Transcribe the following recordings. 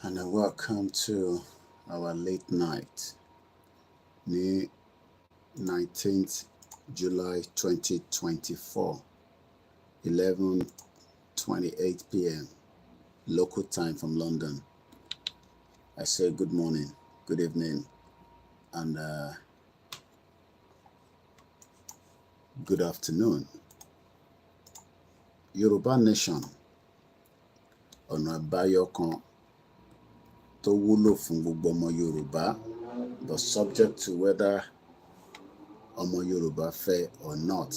and welcome to our late night, the 19th July 2024, 11:28 p.m. local time from London. I say good morning, good evening, and good afternoon. Yoruba nation, ọ̀nà àbáyọ kan tó wúlò fún gbogbo ọmọ Yorùbá, but subject to whether ọmọ Yorùbá fẹ́ or not.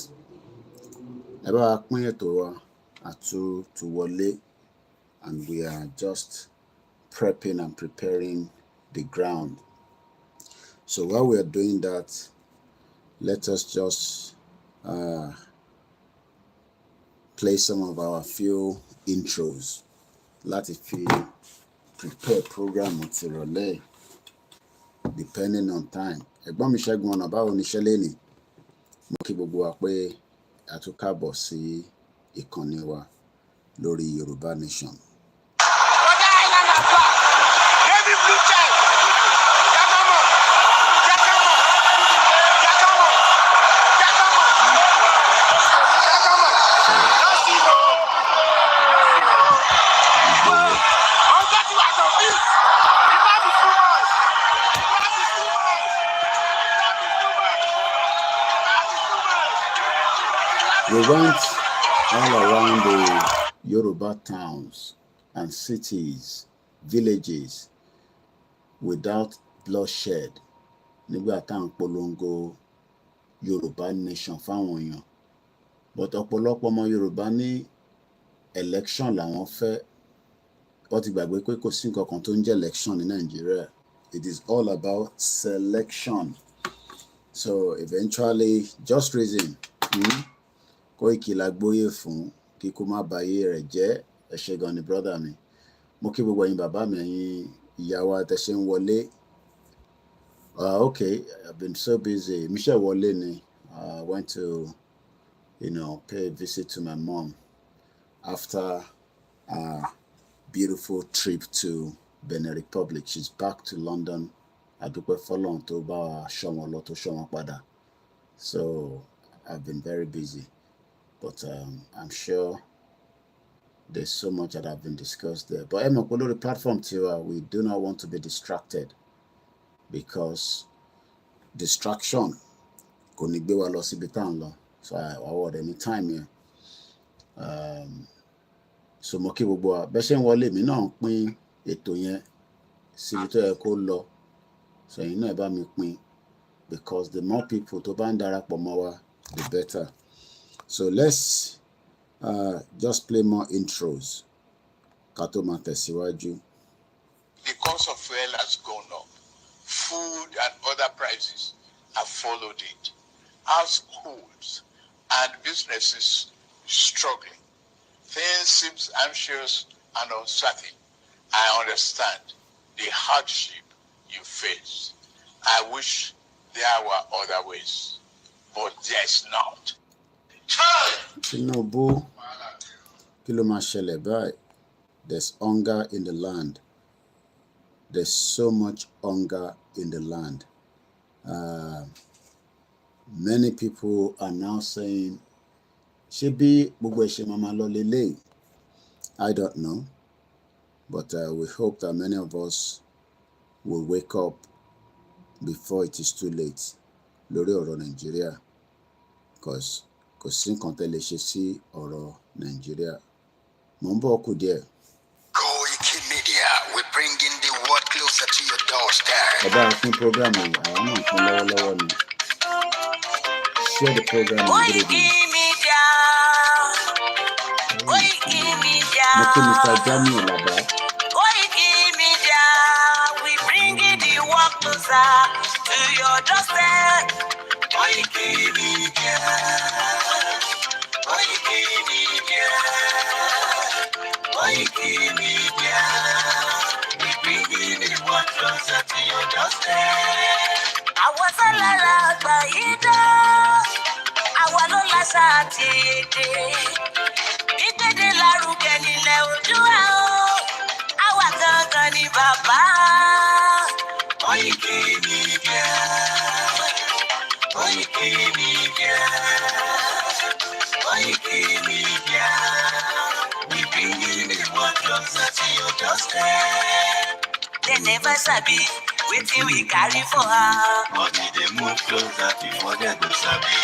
Ẹ bá wa pín ètò wa àtúntúwọlé, and we are just prepping and preparing the ground. So while we are doing that, let us just play some of our few intros láti fi prepare program ti ìrọ̀lẹ́ depending on time. Ẹ̀gbọ́n mi Ṣẹ́gun ọ̀nà báwo ni iṣẹ́ lénìí? Mo kí gbogbo wa pé a tún káàbọ̀ sí ìkànnì wa lórí Yorùbá Nation. We went all around the Yoruba towns and cities, villages, without bloodshed. Nígbà tá à ń polongo Yoruba Nation fáwọn èèyàn. But ọ̀pọ̀lọpọ̀ ọmọ Yorùbá ní election làwọn fẹ́. Wọ́n ti gbàgbé pé kò sí nǹkan kan tó ń jẹ́ election ní Nàìjíríà. It is all about selection. So eventually, just reason. Koiki la gbóyè fún kíkó má bayé rẹ̀ jẹ́. Ẹ ṣé gan ni brother mi. Mo kí gbogbo ẹ̀yin bàbá mi, ẹ̀yin ìyá wa tẹ́ ṣe ń wọlé. Okay, I've been so busy. Mi ṣe wọlé ni. I went to, pay a visit to my mom after a beautiful trip to Benin Republic. She's back to London. Adúpẹ́ f'Ọlọ́run tó bá wa ṣọ́ wọn lọ tó ṣọ́ wọn padà. So I've been very busy. But I'm sure there's so much that have been discussed there. But Emma, the platform too, we do not want to be distracted, because distraction kò ní gbé wa lọ síbi tá à ń lọ. So I want any time here. So mo kí gbogbo wa bẹ́ ṣe ń wọlé mi náà ń pín ètò yẹn síbi tó yẹ kó lọ. So ẹ̀yin náà bá mi pín, because the more people tó bá ń darapọ̀ mọ́ wa, the better. So let's just play more intros. Kato máa tẹ̀síwájú. The cost of fuel has gone up. Food and other prices have followed it. Households and businesses struggling. Things seem anxious and uncertain. I understand the hardship you face. I wish there were other ways, but there's not. Tinubu, kí ló máa ṣẹlẹ̀ báyìí? There's hunger in the land. There's so much hunger in the land. Many people are now saying, ṣé bí gbogbo ẹ̀ṣẹ̀ máa máa lọ lélẹ́yìí? I don't know. But we hope that many of us will wake up before it is too late lórí ọ̀rọ̀ Nàìjíríà, because kò sí nǹkan tẹ́ lè ṣe sí ọ̀rọ̀ Nàìjíríà. Mo ń bọ̀ kù díẹ̀. Koikimedia, we're bringing the world closer to your doorstep. Ẹ bá wa fún program yìí, àwọn náà fún lọ́wọ́lọ́wọ́ ni. Share the program and give it. Koikimedia. Koikimedia. Mo kí Mr. Jamiu Laba. Koikimedia, we bringing the world closer to your doorstep. Koikimedia. Koikimedia. Koikimedia, we bringing the world closer to your doorstep. Àwọn sálárà àgbà yìí dá, àwa ló láṣà àti èdè. Ìgbéde lárugẹ nílẹ̀ Oòduà o, àwa gangan ni bá. bàbá. Koikimedia, Koikimedia, Koikimedia. We bring the world closer to your doorstep. They never sabi wetin we carry for her, but we dey move closer before they go sabi.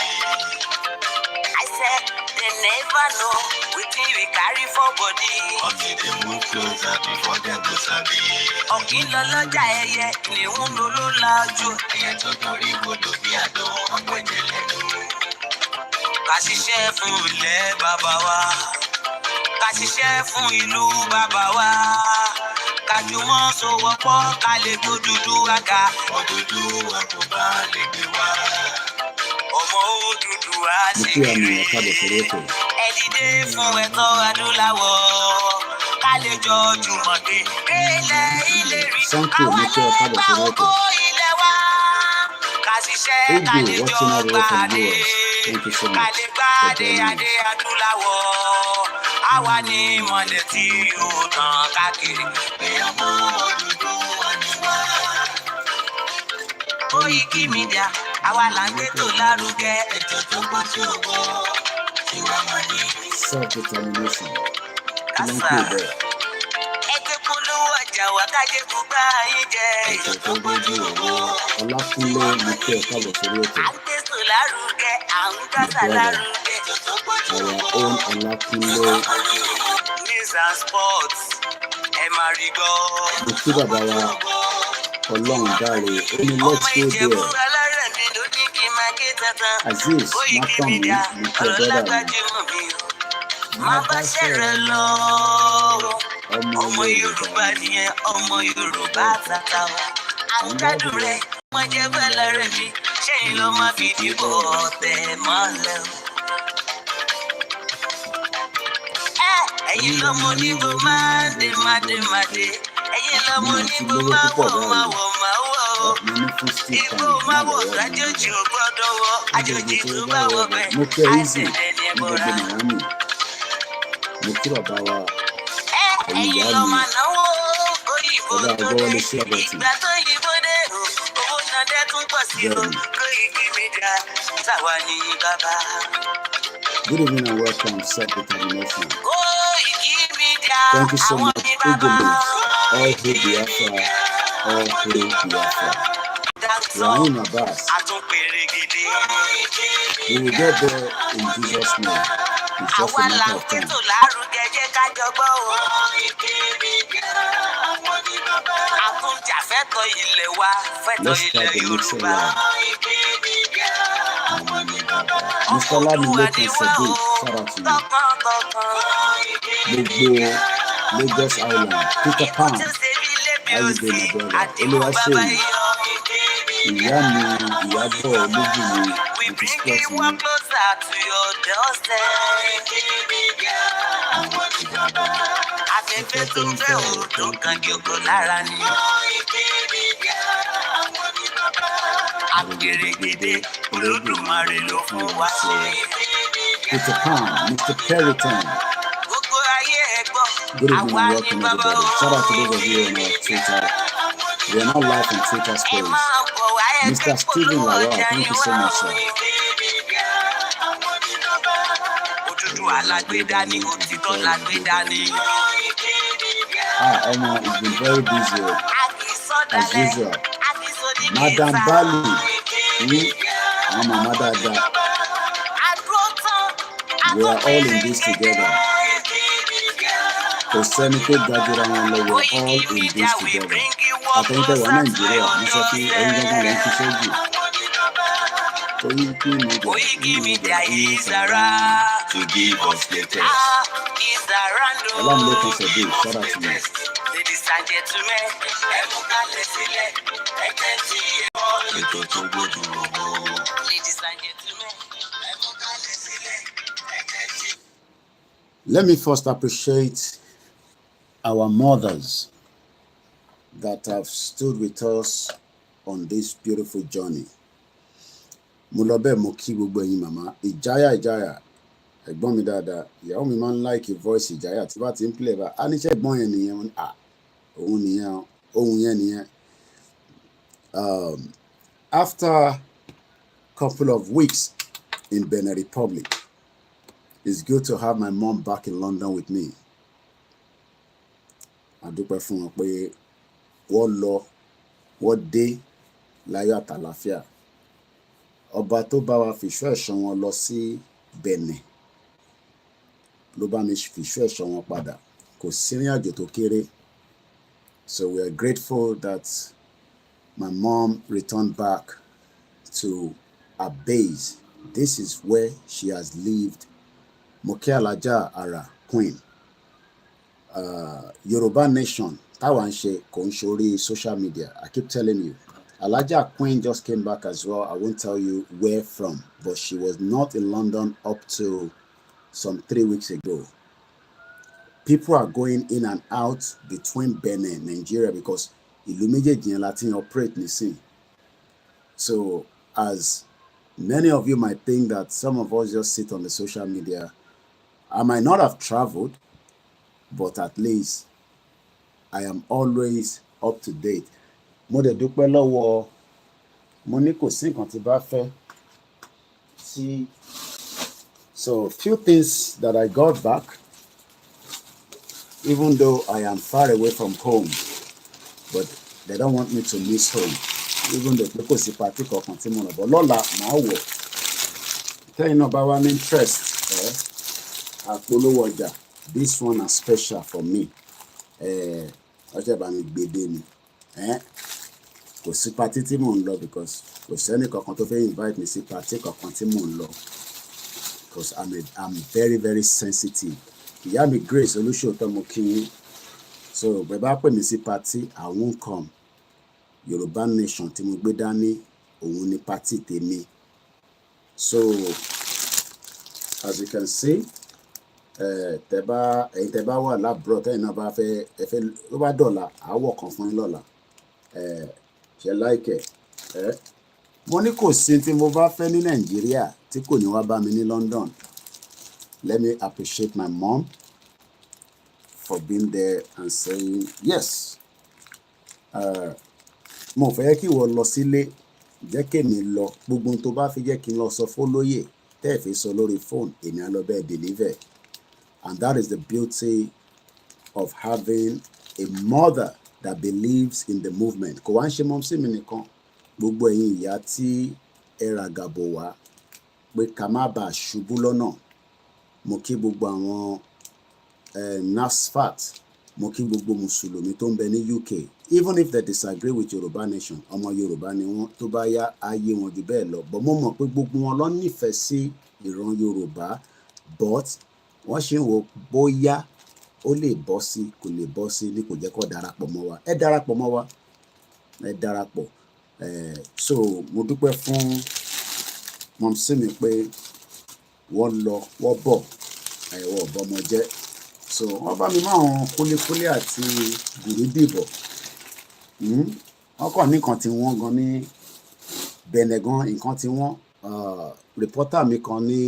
I said they never know wetin we carry for body, but we dey move closer before they go sabi. Ọ̀gbìn lọ lọ́jà ẹyẹ ni ń lo ló lajú. Ẹyẹ tó torí gbọdọ̀ bí àdó ọgbẹ́jẹ lẹ́nu. Ká ṣiṣẹ́ fún ilẹ̀ bàbá wa, ká ṣiṣẹ́ fún ìlú bàbá wa. Kájùmọ̀ sowọ́pọ̀ ká lè tó dúdú àga. Òdúdú àkùbá lè gbé wá. Ọmọ òdúdú á sì kiri. Ẹ dìde fún ẹ̀tọ́ adúláwọ̀. Ká lè jọ jùmọ̀ gbé. Ilẹ̀ ilé rí. Àwa lè gba ògo ilẹ̀ wa. Ká ṣiṣẹ́ ká lè jọ gbàdé. Ká lè gbàdé adé adúláwọ̀. Àwa ni ìmọ̀lẹ̀ tí yóò tàn káàkiri. Ọmọ òdúdú wà ní wá. Koikimedia, àwa là ń gbé tó lárugẹ. Ètò tó gbójú owó tí wọ́n mọ̀ ní. Self-determination. Kásá. Ẹgbẹ́ polówó ọjà wà kájé kú bá yín jẹ. Ètò tó gbójú owó. Ọlákúnlé mo kí ẹ káàbọ̀ sórí ètò. À ń gbé tó lárugẹ, à ń gbàsà lárugẹ. Ètò tó gbójú owó. Our own Ọlákúnlé. News and sports, ẹ máa rí gbọ́. Mo kí bàbá wa Ọlọ́run dáre, ó ní let's go there. Azeez Mákànmí mo kí ẹ bọ́dà mi. Má bá ṣẹ̀rẹ̀ lọ. Ọmọ Yorùbá nìyẹn, ọmọ Yorùbá tata o. À ń gbádùn rẹ̀, wọ́n jẹ́ bẹ́ẹ̀ lọ́rẹ̀ mi. Ṣẹ́yìn ló máa fi dìbò ọ̀tẹ̀ mọ́lẹ̀ o. Ẹ̀yin lọ́mọ onígbò máa dé. Ẹ̀yin lọ́mọ onígbò máa wọ̀. Igbó máa wọ̀ àjòjì ò gbọ́dọ̀ wọ̀. Àjòjì tó bá wọ̀ bẹ́ẹ̀. Mo kí ẹ easy àìsèlè ní ní ẹ̀bọ̀ra. gbogbo Miami. Mo kí bàbá wa Ẹ̀yin lọ́mọ náwó òyìnbó Bàbá tó dé. Agbọ́wọ́lé Ṣẹ́gun. Ìgbà tó yìnbó dé o, owó náà dẹ́ tún pọ̀ sí o. Koikimedia, táwa ní bàbá. Good evening and welcome to Self-Determination. Koikimedia, Thank you so àwọn much. ní bàbá. All hail Biafra, all hail Biafra. Rahim Abbas, Àtúnpèrè gidi. we will get there in Jesus' name. It's just a Àwa là matter ń of time. gbé tó lárugẹ jẹ́ ká jọgbọ́ o. Àtúnjàfẹ́tọ̀ ilẹ̀ wa, fẹ́tọ̀ Let's ilẹ̀ start the mixing Yorùbá. line. Mr. Lamilokan Sadiq, shout out to you. Gbogbo Lagos Island, Peter Pan, how you doing, my brother? Olúwaṣeyì, ìyá mi, Ìyábọ̀ Olúbùnmi, We àti bring Scott you mi. one closer to your doorstep. Afẹ́fẹ́ tó ń fẹ́ o tó ń kan jòkó lára ni. Àgbèrègèdè Olódùmarè ló fún wa ṣe. Peter Pan, Mr. Perryton. Gbogbo ayé ẹ gbọ́, Good evening àwa and ní welcome bàbá everybody. o. Shout out to those of you on our Twitter. We are now live on Twitter Ẹ space. máa bọ̀ wá ẹ Mr. gbé Stephen polówó Lawal, ọjà thank yín you so wá much, o. sir. Òtútù alágbèdá ni òtítọ́ lágbèdá ni. Ọmọ, it's been very busy as Àkìsọ́dalẹ̀, usual. àkìsọ́dí Madam kẹta. Bali, àwọn màmá dáadáa. We are all in this together. Kò sẹ́ni tó gbajúra wọn lọ, we are all in this together. Àtẹ̀yìntẹ̀ wà Nàìjíríà, mo sọ pé ẹ̀yin gbọ́ngàn lè ń fi sójú. Koikimedia is around to give us the test. Is around o. Ọlámilékan Sadiq, shout out to you. Ladies and gentlemen, ẹ mú kálẹ̀ sílẹ̀, ẹ tẹ́tí ẹ bọ́. Ètò tó gbójú owó. Ladies and gentlemen, ẹ mú kálẹ̀ sílẹ̀, ẹ tẹ́tí. Let me first appreciate our mothers that have stood with us on this beautiful journey. Mo lọ bẹ́ẹ̀ mo kí gbogbo ẹ̀yin màmá. Ìjáyà ẹ̀gbọ́n mi dáadáa. Ìyàwó mi máa ń like voice Ìjáyà tí bá ti ń play bá. A níṣẹ́ ẹ̀gbọ́n yẹn nìyẹn. Òun nìyẹn. ohun yẹn nìyẹn. After a couple of weeks in Benin Republic, it's good to have my mom back in London with me. A dúpẹ́ fún wọn pé wọ́n lọ wọ́n dé láyọ̀ àtàlàfíà. Ọba tó bá wa fìṣọ́ ẹ̀ṣọ́ wọn lọ sí Benin ló bá mi fìṣọ́ ẹ̀ṣọ́ wọn padà. Kò sí ìrìn àjò tó kéré. So we are grateful that my mom returned back to her base. This is where she has lived. Moke Alaja Ara Queen. Yoruba Nation, táwa ń ṣe kò ń ṣorí social media. I keep telling you. Alaja Queen just came back as well. I won't tell you where from, but she was not in London up to some 3 weeks ago. People are going in and out between Benin and Nigeria because ìlú méjèèjì yẹn láti operate nísìn. So as many of you might think that some of us just sit on the social media, I might not have traveled, but at least I am always up to date. Mo dẹ̀ dúpẹ́ lọ́wọ́ mo ní kò sí nǹkan tí bá fẹ́ tí. So few things that I got back, even though I am far away from home, but they don't want me to miss home. Even though pé kò sí party kankan tí mo lọ bọ̀ lọ́la màá wọ̀. Tẹ́yìn náà bá wá ní interest àpolówó ọjà. This one is special for me. Ọjọ́ ìbá mi gbèdé ni. Kò sí party tí mò ń lọ because kò sẹ́ni kankan tó fẹ́ invite me sí party kankan tí mò ń lọ. Because I'm very, very sensitive. Ìyá mi Grace Olúṣòótọ́ mo kí yín. So bẹ́ẹ̀ bá pè mí sí party, I won't come. Yoruba Nation tí mo gbé dání òun ni party tèmi. So as you can see, tẹ́ bá wà lábúrò tẹ́yìn náà bá fẹ́ ló bá dọ̀la àwọ̀ kan fún yín lọ́la. Ṣe like ẹ̀. Mo ní kò sí tí mo bá fẹ́ ní Nàìjíríà tí kò ní wá bá mi ní London. Let me appreciate my mom for being there and saying yes. Mo fẹ́ kí ìwọ lọ sílé, jẹ́ kémi lọ. Gbogbo ohun tó bá fi jẹ́ kí n lọ sọ fólóyè tẹ́ ẹ̀ fi sọ lórí phone, èmi á lọ bẹ́ẹ̀ deliver. And that is the beauty of having a mother that believes in the movement. Kò wá ń ṣe mọ́ sí mi nìkan. Gbogbo ẹ̀yin ìyá tí ẹ ràgàbò wá pé ká má bàa ṣubú lọ́nà. Mo kí gbogbo àwọn NASFAT. Mo kí gbogbo Mùsùlùmí tó ń bẹ ní UK. Even if they disagree with Yoruba Nation, ọmọ Yorùbá ni wọ́n, tó bá yá ayé wọn jù bẹ́ẹ̀ lọ. But mo mọ̀ pé gbogbo wọn ló nífẹ̀ẹ́ sí ìran Yorùbá, but wọ́n ṣe ń wò bóyá ó lè bọ́ sí kò lè bọ́ sí ní kò jẹ́ kó darapọ̀ mọ́ wa. Ẹ darapọ̀ mọ́ wa. Ẹ darapọ̀. So mo dúpẹ́ fún mọ̀mísí mi pé wọ́n lọ wọ́n bọ̀ àìwọ̀ ọ̀bọ̀mọ jẹ́. So wọ́n bá mi mọ àwọn kúlékúlé àti gùrúdìbọ̀. Wọ́n kàn ní nǹkan tí wọ́n gan ní Benin gan nǹkan tí wọ́n reporter mi kan ní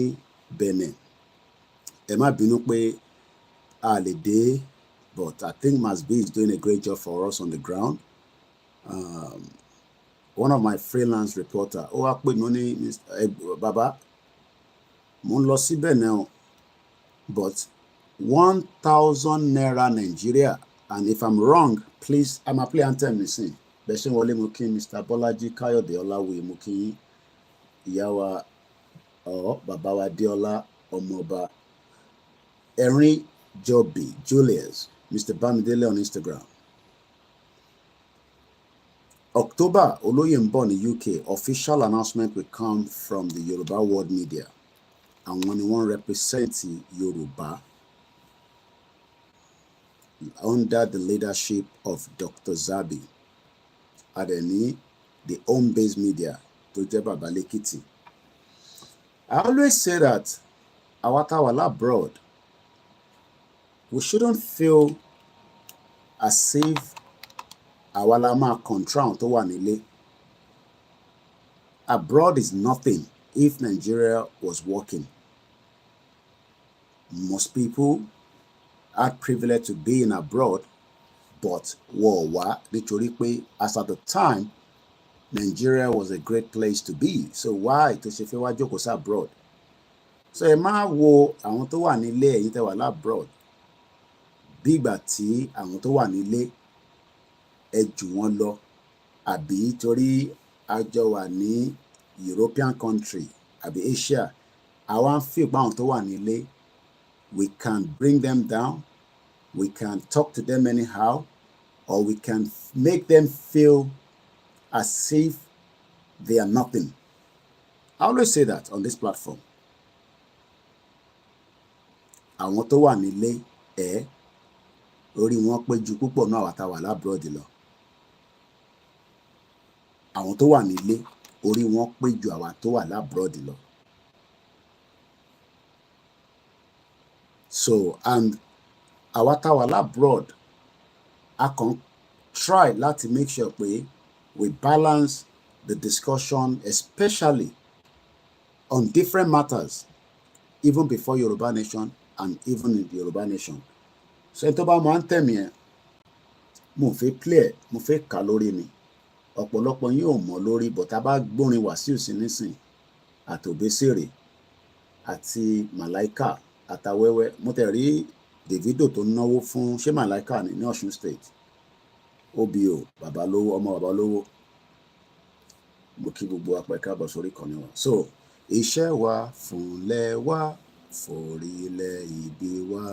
Benin. Ẹ má bínú pé a lè dé, but I think Masbi is doing a great job for us on the ground. One of my freelance reporter, ó wá pè mí ní bàbá mo ń lọ sí Benin o, but 1,000 naira Nigeria, and if I'm wrong, please, I'm a play anthem nísìn. Bẹ́ẹ̀ ṣe wọlé mo kí Mr. Bọ́lájí Káyọ̀dé Ọláwuyì mo kí ìyá wa bàbá wa Déọlá ọmọọba Erin Joby Julius, Mr. Bamidele on Instagram. October, Olóyè ń bọ̀ ní UK. Official announcement will come from the Yoruba World Media. Àwọn ni wọ́n represent Yoruba under the leadership of Dr. Zabi. Adeni, the home-based media, tó jẹ́ Bàbá Lẹ́kìtì. I always say that our táwa abroad, we shouldn't feel as if àwa la máa control tó wà nílé. Abroad is nothing if Nigeria was working. Most people had privilege to be in abroad, but wọ́n wá nítorí pé as at the time Nigeria was a great place to be, so why tó ṣe fẹ́ wá jókòó sí abroad? So ẹ máa wo àwọn tó wà nílé, ẹ̀yin tẹ́ wà labroad bí ìgbà tí àwọn tó wà nílé ẹ jù wọ́n lọ, àbí torí a jọ wà ní European country àbí Asia, àwa ń fi pa àwọn tó wà nílé, we can bring them down, we can talk to them anyhow, or we can make them feel as if they are nothing. I always say that on this platform. Àwọn tó wà nílé orí wọn pé ju púpọ̀ náà àwa tá wà labroad lọ. Àwọn tó wà nílé orí wọn pé ju àwa tó wà labroad lọ. So, and àwa tá wà labroad, I can try láti make sure pé we balance the discussion, especially on different matters, even before Yoruba Nation and even in the Yoruba Nation. So, tó bá máa ń tẹ̀mí ẹ̀, mo fẹ́ play, mo fẹ́ kà lórí ni. Ọ̀pọ̀lọpọ̀ yín ò mọ̀ lórí, but tá bá gbórin Wàsíù sí nísìn, àtòbésèrè, àti Màláíkà, àtàwẹ́wẹ́. Mo tẹ̀ rí Davido tó náwó fún ṣé Màláíkà ní Ọ̀ṣun State. OBO, babalówó, ọmọ babalówó. Mo kí gbogbo apá káàbọ̀ sórí ìkànnì wa. So, iṣẹ́ wa fúnlẹ̀ wa, forílẹ̀ ìbí wa,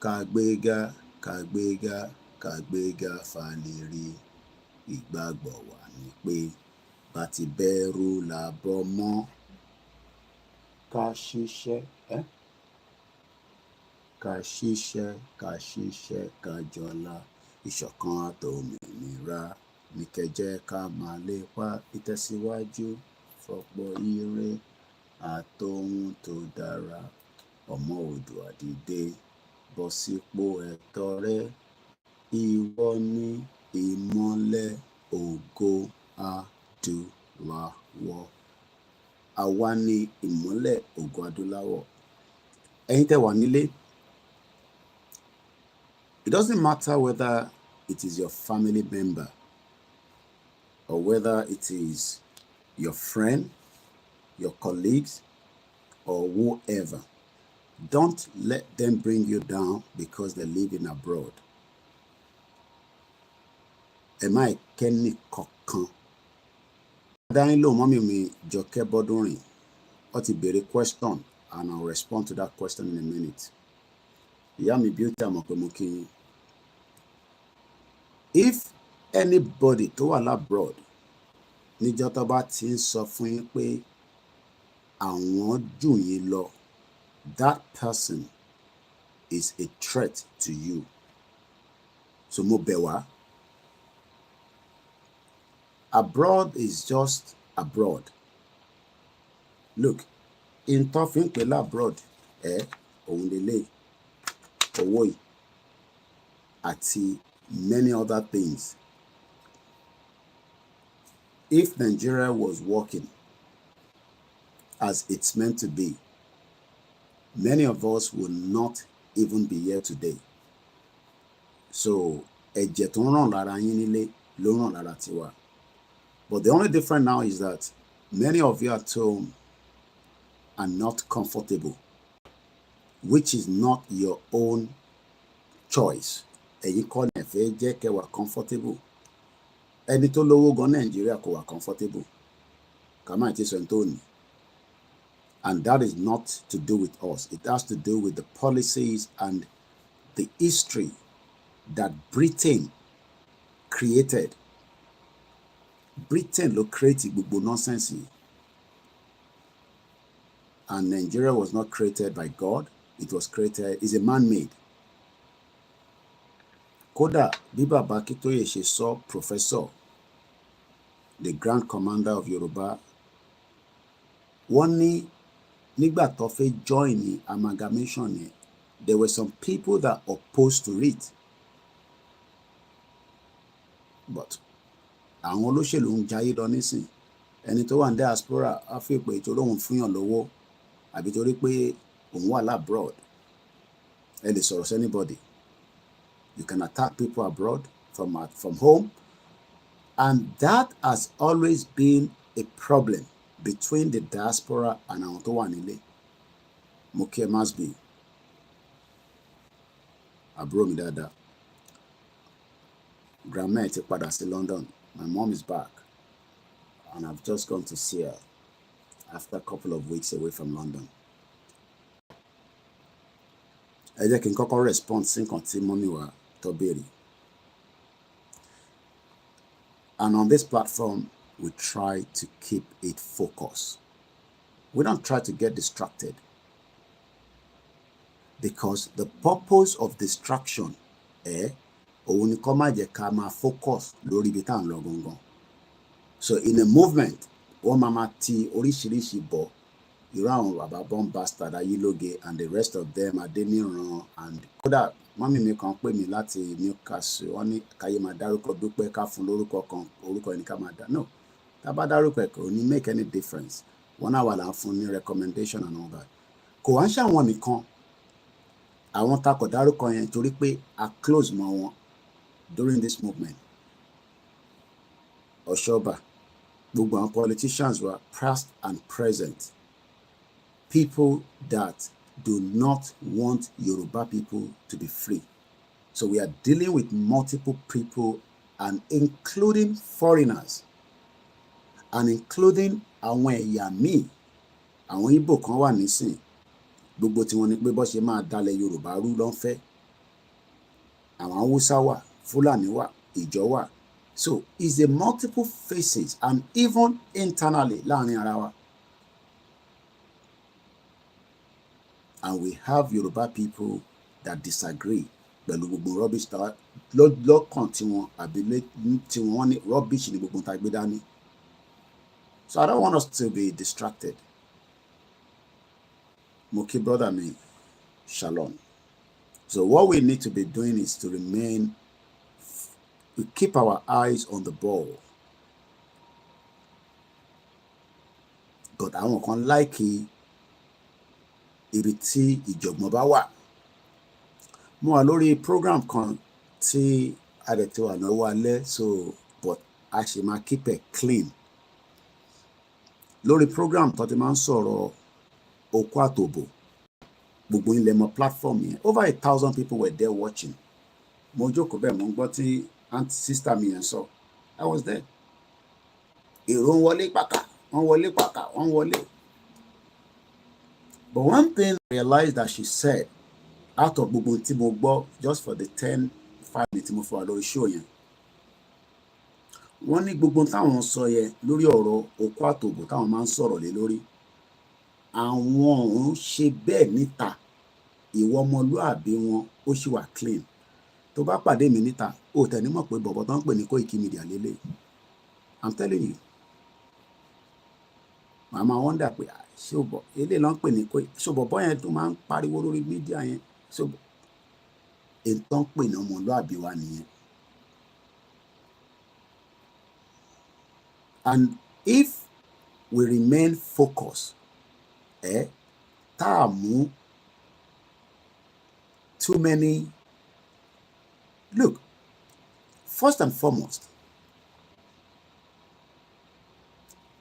kàgbéga, kàgbéga, kàgbéga fàlérí. Ìgbàgbọ́ wa ni pé bá ti bẹ̀rù làbọ̀ mọ́, ká ṣiṣẹ́, ká ṣiṣẹ́, ká ṣiṣẹ́, ká jọlá. Ìṣọ̀kan àtòmìnira ní kẹjẹ́ ká máa lépa ìtẹ̀síwájú, fọ̀pọ̀ ire àtohun tó dára. Ọmọ Oòduà dìde, bọ́ sípò ẹ̀tọ́ rẹ. Ìwọ ni ìmọ́lẹ̀ ògo adúláwọ̀. Àwa ni ìmọ́lẹ̀ ògo adúláwọ̀. Ẹ̀yin tẹ́ wà nílé, it doesn't matter whether it is your family member or whether it is your friend, your colleagues, or whoever. Don't let them bring you down because they live in abroad. Am I Kenny Kokan? Dáyín ló mọ́mí mi Jọkẹ́ Bọ́dúnrìn. Ó ti béèrè question and I'll respond to that question in a minute. Ìyá mi Beauty Amopemoki. If anybody tó wà labroad níjọ́ tó bá ti ń sọ fún yín pé àwọn jù yín lọ, that person is a threat to you. So mo bẹ̀ wá. Abroad is just abroad. Look, in talking pé labroad, òun lélẹ̀, owó yìí, àti many other things. If Nigeria was working as it's meant to be, many of us would not even be here today. So, ẹ̀jẹ̀ tó ń ràn lára yín nílé ló ń ràn lára tiwa. But the only difference now is that many of you at home are not comfortable, which is not your own choice. Ẹ̀yin kọ́ ni ẹ fẹ́ jẹ́ kẹ́ wà comfortable. Ẹni tó lówó gan Nàìjíríà kò wà comfortable. Kàmá ìtí sọ ẹni tó ní. And that is not to do with us. It has to do with the policies and the history that Britain created. Britain ló create gbogbo nonsense yìí. And Nigeria was not created by God. It was created, is a man-made. Kódà bí bàbá Akíntóyè ṣe sọ, professor, the grand commander of Yoruba, wọ́n ní nígbà tó fẹ́ join ní amalgamation yẹn, there were some people that opposed to it. But àwọn olóṣèlú ń jayé lọ nísìn. Ẹni tó wà ní diaspora á fi pé torí òun fúnyàn lówó àbí torí pé òun wà labroad, ẹ lè sọ̀rọ̀ sí anybody. You can attack people abroad from home. And that has always been a problem between the diaspora and àwọn tó wà nílé. Mo kí ẹ must be. Àbúrò mi dáadáa. Grandma ẹ̀ ti padà sí London. My mom is back. And I've just gone to see her after a couple of weeks away from London. Ẹ jẹ́ kí n kọ́kọ́ respond sí nǹkan tí mọ́mí wa tó béèrè. And on this platform, we try to keep it focused. We don't try to get distracted. Because the purpose of distraction, òun ni kó má jẹ́ ká máa focus lórí ibi tá à ń lọ gangan. So in a movement, wọ́n máa ti oríṣiríṣi bọ̀. Irú àwọn bàbá Born Bastard, Ayílóge, and the rest of them, Adéníran, and kódà mọ́mí mi kan pè mí láti Newcastle, wọ́n ní káyé máa dárúkọ Dúpẹ́ ká fún lórúkọ kan, orúkọ ẹni ká máa dá. No, tá a bá dárúkọ ẹ̀ kò ní make any difference. Wọ́n náà wà là ń fún ní recommendation and all that. Kò wá ń ṣàwọn nìkan. Àwọn tá kò dárúkọ yẹn torí pé a close mọ́ wọn during this movement. Ọ̀ṣọ́bà, gbogbo àwọn politicians were past and present. People that do not want Yoruba people to be free. So we are dealing with multiple people, and including foreigners, and including àwọn ẹ̀yà míì, àwọn Ìgbò kan wà nísìn, gbogbo tí wọ́n ní pé bó ṣe máa dalẹ̀ Yorùbá rú ló ń fẹ́. Àwọn Haúsá wà, Fúlàní wà, Ìjọ wà. So it's a multiple faces, and even internally láàrin ara wa. And we have Yoruba people that disagree pẹ̀lú gbogbo rubbish lọ́kàn tí wọ́n àbí tí wọ́n ní rubbish ní gbogbo tá a gbé dání. So I don't want us to be distracted. Mo kí brother mi, Shalom. So what we need to be doing is to we keep our eyes on the ball. But àwọn kan like ibi tí ìjọ̀gbọ̀n bá wà. Mo wà lórí program kan tí a dẹ̀ ti wà lọ́wọ́ alẹ́, so but a ṣe máa keep it clean. Lórí program tó ti máa ń sọ̀rọ̀ Oko Àtòbò, gbogbo ilẹ̀ mọ platform yẹn. Over 1,000 people were there watching. Mo jókòó bẹ́ẹ̀ mo ń gbọ́ tí sister mi yẹn sọ. I was there. Èrò ń wọlé pàkà, wọ́n wọlé pàkà, wọ́n wọlé. But one thing I realized that she said, out of gbogbo tí mo gbọ́, just for the 5 minutes mo fọ lórí show yẹn, wọ́n ní gbogbo táwọn sọ yẹn lórí ọ̀rọ̀ Oko Àtòbò táwọn máa ń sọ̀rọ̀ lé lórí, àwọn òun ṣe bẹ́ẹ̀ níta, ìwọ ọmọlúàbí wọn ó ṣì wà clean. Tó bá pàdé mi níta, ó tẹ̀ ní mọ̀ pé bọ̀bọ̀ tó ń pè ní Koikimedia lélẹ̀. I'm telling you. Màmá wonder pé ṣé o bọ̀ eléyìí ló ń pè ní ṣé o bọ̀bọ̀ yẹn tó máa ń pariwo lórí mídíà yẹn, ṣé o bọ̀ èyí tó ń pè ní ọmọlúàbí wa nìyẹn. And if we remain focused, tá a mú too many. Look, first and foremost,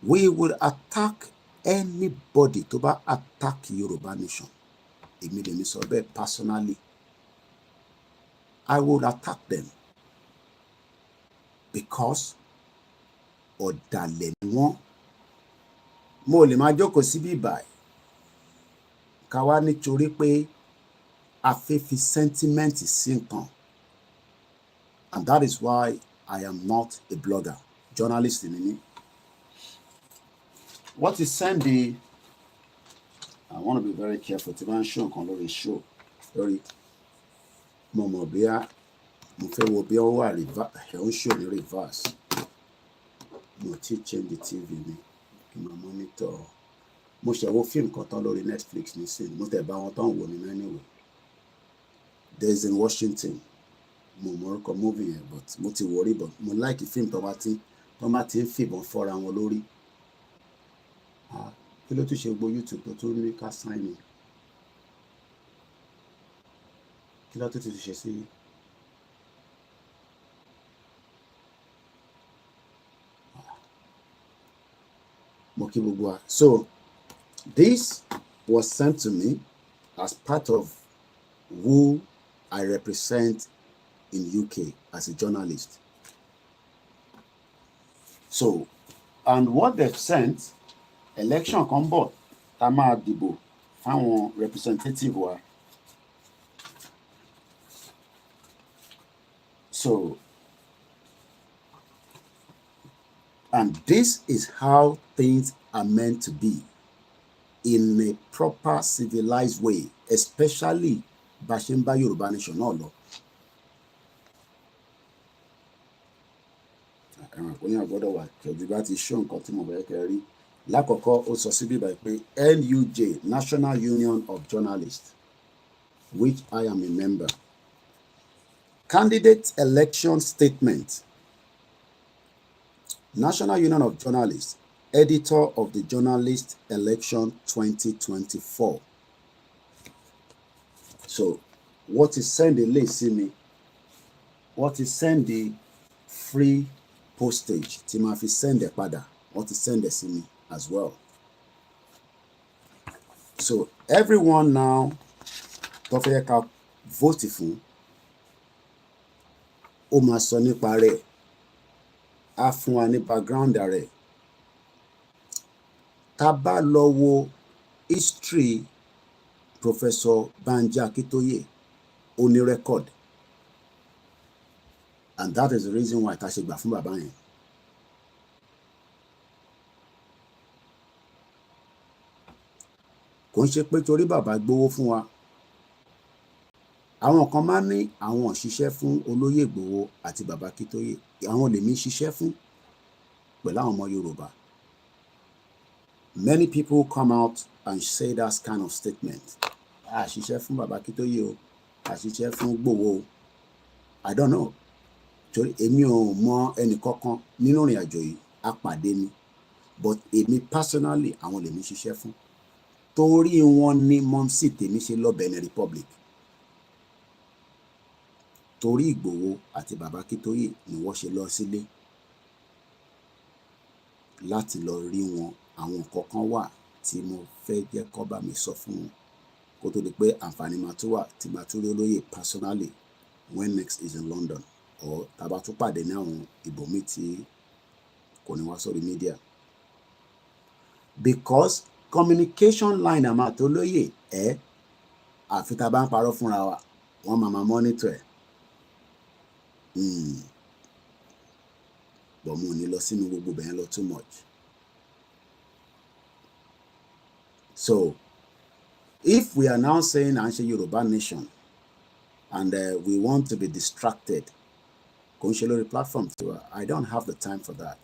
we will attack anybody to attack Yoruba nation. Immediately, so personally, I will attack them because ọ̀dàlẹ̀ ni wọ́n. Mo lè máa jókòó síbí báyìí ká wá nítorí pé a fẹ́ fi sentiment sí nǹkan. And that is why I am not a blogger. Journalist ni mí. What is Sunday? I want to be very careful. Tí bá ń show nǹkan lórí show. Lórí mo mọ̀ bí mo fẹ́ wo bí ó wà ń show ní reverse. Mo ti change the TV mi. Kí n máa monitor. Mo ṣe wo fíìmù kan tán lórí Netflix nísìnyí. Mo tẹ̀ bá wọn tán wò ní anyway. Days in Washington. Mo orúkọ movie yẹn, but mo ti worry, but mo like fíìmù tó bá ti ń fìbọn fọ́ra wọn lórí. Kí ló tún ṣe gbogbo YouTube tó tún ní ká sign in? Kí ló tún ti ṣe sí? So this was sent to me as part of who I represent in UK as a journalist. So, and what they've sent, election kan bọ̀ tá máa dìbò fáwọn representative wa. So, and this is how things are meant to be in a proper civilized way, especially bá ṣe ń bá Yorùbá nation náà lọ. Ẹ̀wọ̀n kò yàn gbọ́dọ̀ wà kẹ̀jú bá ti ṣó nǹkan tí mo fẹ́ kẹ́ rí. Lákọ̀ọ́kọ́ ó sọ síbí báyìí pé NUJ, National Union of Journalists, which I am a member. Candidate election statement. National Union of Journalists, editor of the Journalist Election 2024. So, what is send the link see me? What is send the free postage? Tí ma fi send the padà. What is send the see me as well. So, everyone now tó fẹ́ ká vote fún ó máa sọ nípa rẹ̀. A fún wa ní background rẹ̀. Tá bá lọ wo history Professor Banji Akintoye ó ní record, and that is the reason why tá ṣe gbà fún bàbá yẹn. Kò ń ṣe pé torí bàbá gbowó fún wa. Àwọn kan máa ní àwọn òṣìṣẹ́ fún olóyè Ìgbòho àti bàbá Akintoye. Àwọn lèmi ṣiṣẹ́ fún pẹ̀lú àwọn ọmọ Yorùbá. Many people come out and say that kind of statement. A ṣiṣẹ́ fún bàbá Akintoye o, a ṣiṣẹ́ fún Ìgbòho o. I don't know. Torí èmi ò mọ ẹnì kankan nínú ìrìn àjò yìí, a pàdé ni. But èmi personally àwọn lèmi ṣiṣẹ́ fún. Torí wọn ní mọ́mísì tèmi ṣe lọ Benin Republic. Torí Ìgbòho àti bàbá Akintoye ni wọ́n ṣe lọ sílé láti lọ rí wọn. Àwọn nǹkan kan wà tí mo fẹ́ jẹ́ kó bá mi sọ fún wọn kó tó di pé àǹfààní máa tún wà tí máa tún rí olóyè personally when next is in London or tá bá tún pàdé ní àwọn ibòmí tí kò ní wá sórí media. Because communication line àmà tó lóyè àfi tá bá ń parọ́ fúnra wa wọ́n máa monitor ẹ̀. But mo ní lọ sínú gbogbo bẹ́ẹ̀ lọ too much. So, if we are now saying Anshe Yoruba Nation and we want to be distracted, Konshelo platform to I don't have the time for that.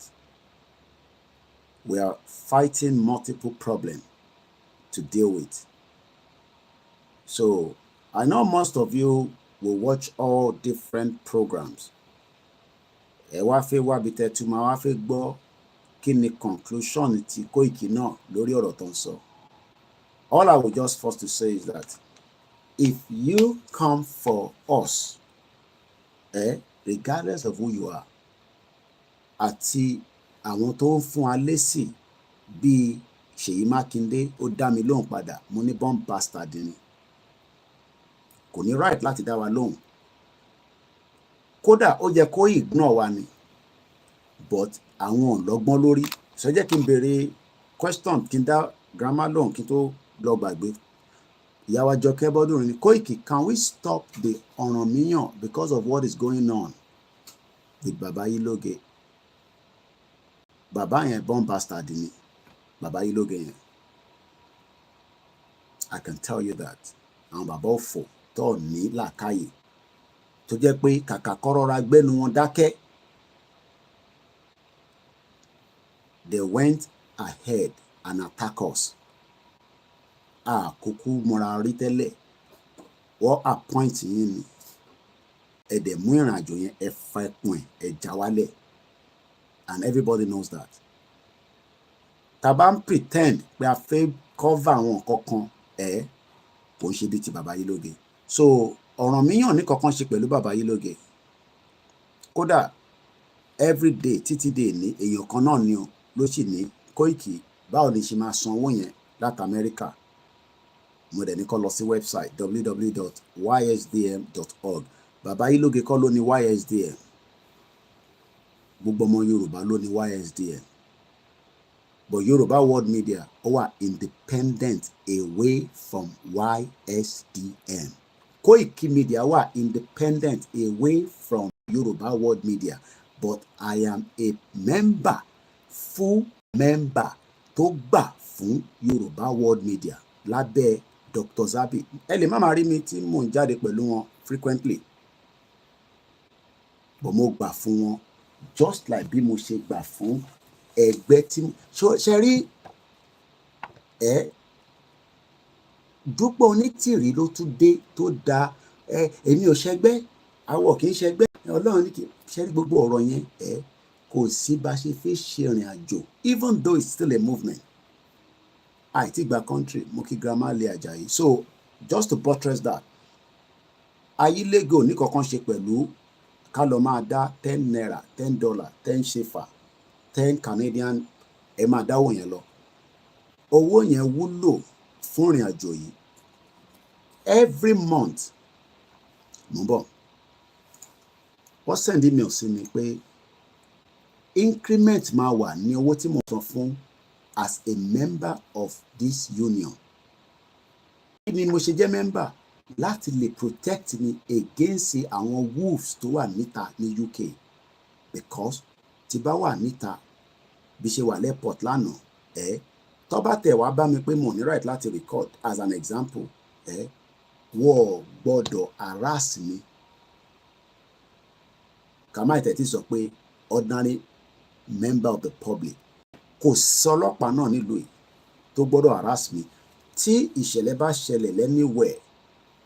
We are fighting multiple problems to deal with. So, I know most of you will watch all different programs. Ẹ wá fẹ́ wá bí tẹ́ tún máa wá fẹ́ gbọ́ kí ni conclusion ti Koiki náà lórí ọ̀rọ̀ tó ń sọ. All I would just force to say is that if you come for us, regardless of who you are, àti àwọn tó ń fún wa lésì bíi Ṣèyí Mákindé ó dá mi lóhùn padà, mo ní bomb bastard ni. Kò ní right láti dá wa lóhùn. Kódà ó jẹ́ kó ignore wa ni. But àwọn ọlọ́gbọ́n lórí. So jẹ́ kí n béèrè question kí n dá grandma lóhùn kí n tó lọ gbàgbé. Ìyàwó Àjọkẹ́ Bọ́dúnrin ni Koiki, can we stop the Ọ̀rànmíyàn because of what is going on with Baba Iloge? Baba yẹn bomb bastard ni. Baba Iloge yẹn. I can tell you that. Àwọn bàbá òfò tó ní làákàyè tó jẹ́ pé kàkà kọ́rọ́ra gbẹ́nu wọn dákẹ́. They went ahead and attacked us. Kúkú mọ́ra rí tẹ́lẹ̀. Wọ́n appoint yín ni. Ẹ dẹ̀ mú ìrìn àjò yẹn ẹ fa ẹkùn ẹ já wálẹ̀. And everybody knows that. Tá bá ń pretend pé a fẹ́ cover àwọn nǹkan kan kò ń ṣe bí ti Baba Iloge. So Ọ̀rànmíyàn ní kankan ṣe pẹ̀lú Baba Iloge. Kódà every day títí dé ní èèyàn kan náà ni ló sì ní Koiki báwo ni ṣe máa san owó yẹn láti Amẹ́ríkà. Mo dẹ̀ ní kó lọ sí website www.ysdm.org. Bàbá Ilóge kọ́ ló ní YSDM, gbogbo ọmọ Yorùbá ló ní YSDM, but Yoruba World Media ó wà independent away from YSDM. Koikimedia wà independent away from Yoruba World Media, but I am a member, full member tó gbà fún Yoruba World Media lábẹ́ Dr. Zabi. Ẹ lè má máa rí mi tí mò ń jáde pẹ̀lú wọn frequently, but mo gbà fún wọn just like bí mo ṣe gbà fún ẹgbẹ́ tí ṣe rí Dúpẹ́ Onítìrí ló tún dé tó da èmi ò ṣẹgbẹ́, àwọ̀ kì í ṣẹgbẹ́, Ọlọ́run ní kì í ṣe rí gbogbo ọ̀rọ̀ yẹn kò sí bá ṣe fi ṣe ìrìn àjò, even though it's still a movement. Àìtí gba country, mo kí Grandma Lé Àjàyí. So just to buttress that, ayílégo ní kankan ṣe pẹ̀lú ká lọ máa dá $10, $10, 10 shefa, 10 Canadian, ẹ máa dáwọ́ yẹn lọ. Owó yẹn wúlò fún ìrìn àjò yìí. Every month, mo bọ̀, wọ́n send email sí mi pé increment máa wà ní owó tí mo san fún as a member of this union. Kí ni mo ṣe jẹ́ member? Láti lè protect me against àwọn wolves tó wà níta ní UK, because tí bá wà níta bí ṣe wà lẹ́pọ̀t lánàá tó bá tẹ̀ wá bá mi pé mo ní right láti record as an example wọ́n gbọ́dọ̀ harass mi. Kàmá ìtẹ̀tí sọ pé ordinary member of the public, kò sí ọlọ́pàá náà nílùú yìí tó gbọ́dọ̀ harass mi. Tí ìṣẹ̀lẹ̀ bá ṣẹlẹ̀ anywhere,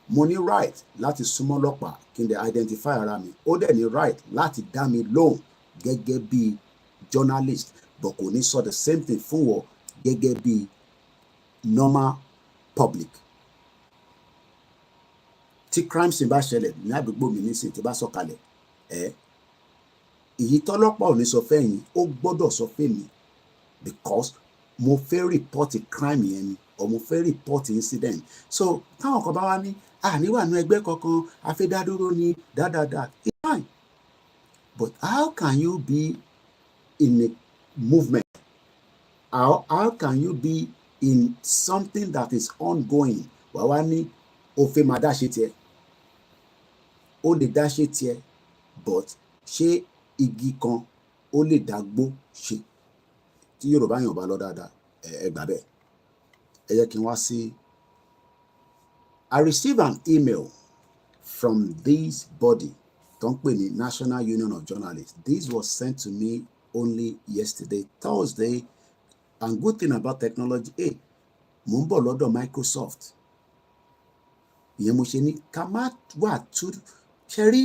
mo ní right láti súnmọ́ ọlọ́pàá kí n dẹ̀ identify ara mi, ó dẹ̀ ní right láti dá mi lóhùn gẹ́gẹ́ bí journalist, but kò ní sọ the same thing fún wọ gẹ́gẹ́ bí normal public. Tí crime scene bá ṣẹlẹ̀ ní àdúgbò mi nísìn tí bá sọ̀kalẹ̀ èyí tọ́lọ́pàá ò ní sọ fẹ́yìn ó gbọ́dọ̀ sọ fẹ́mi, because mo fẹ́ report crime yẹn ni, or mo fẹ́ report incident. So táwọn kan bá wá ní àníwà nú ẹgbẹ́ kankan afẹ́dádúró ní dáadáa, it's fine, but how can you be in a movement? How can you be in something that is ongoing? Wà wá ní o fẹ́ máa dáṣe tiẹ̀, ó lè dáṣe tiẹ̀, but ṣé igi kan ó lè dágbó ṣe? Tí Yorùbá yàn bá lọ dáadáa ẹ gbà bẹ́ẹ̀. Ẹ yẹ kí n wá sí. I received an email from this body tó ń pè ní National Union of Journalists. This was sent to me only yesterday, Thursday. And good thing about technology, mo ń bọ̀ lọ́dọ̀ Microsoft. Ìyẹn mo ṣe ní ká má wà tú ṣe rí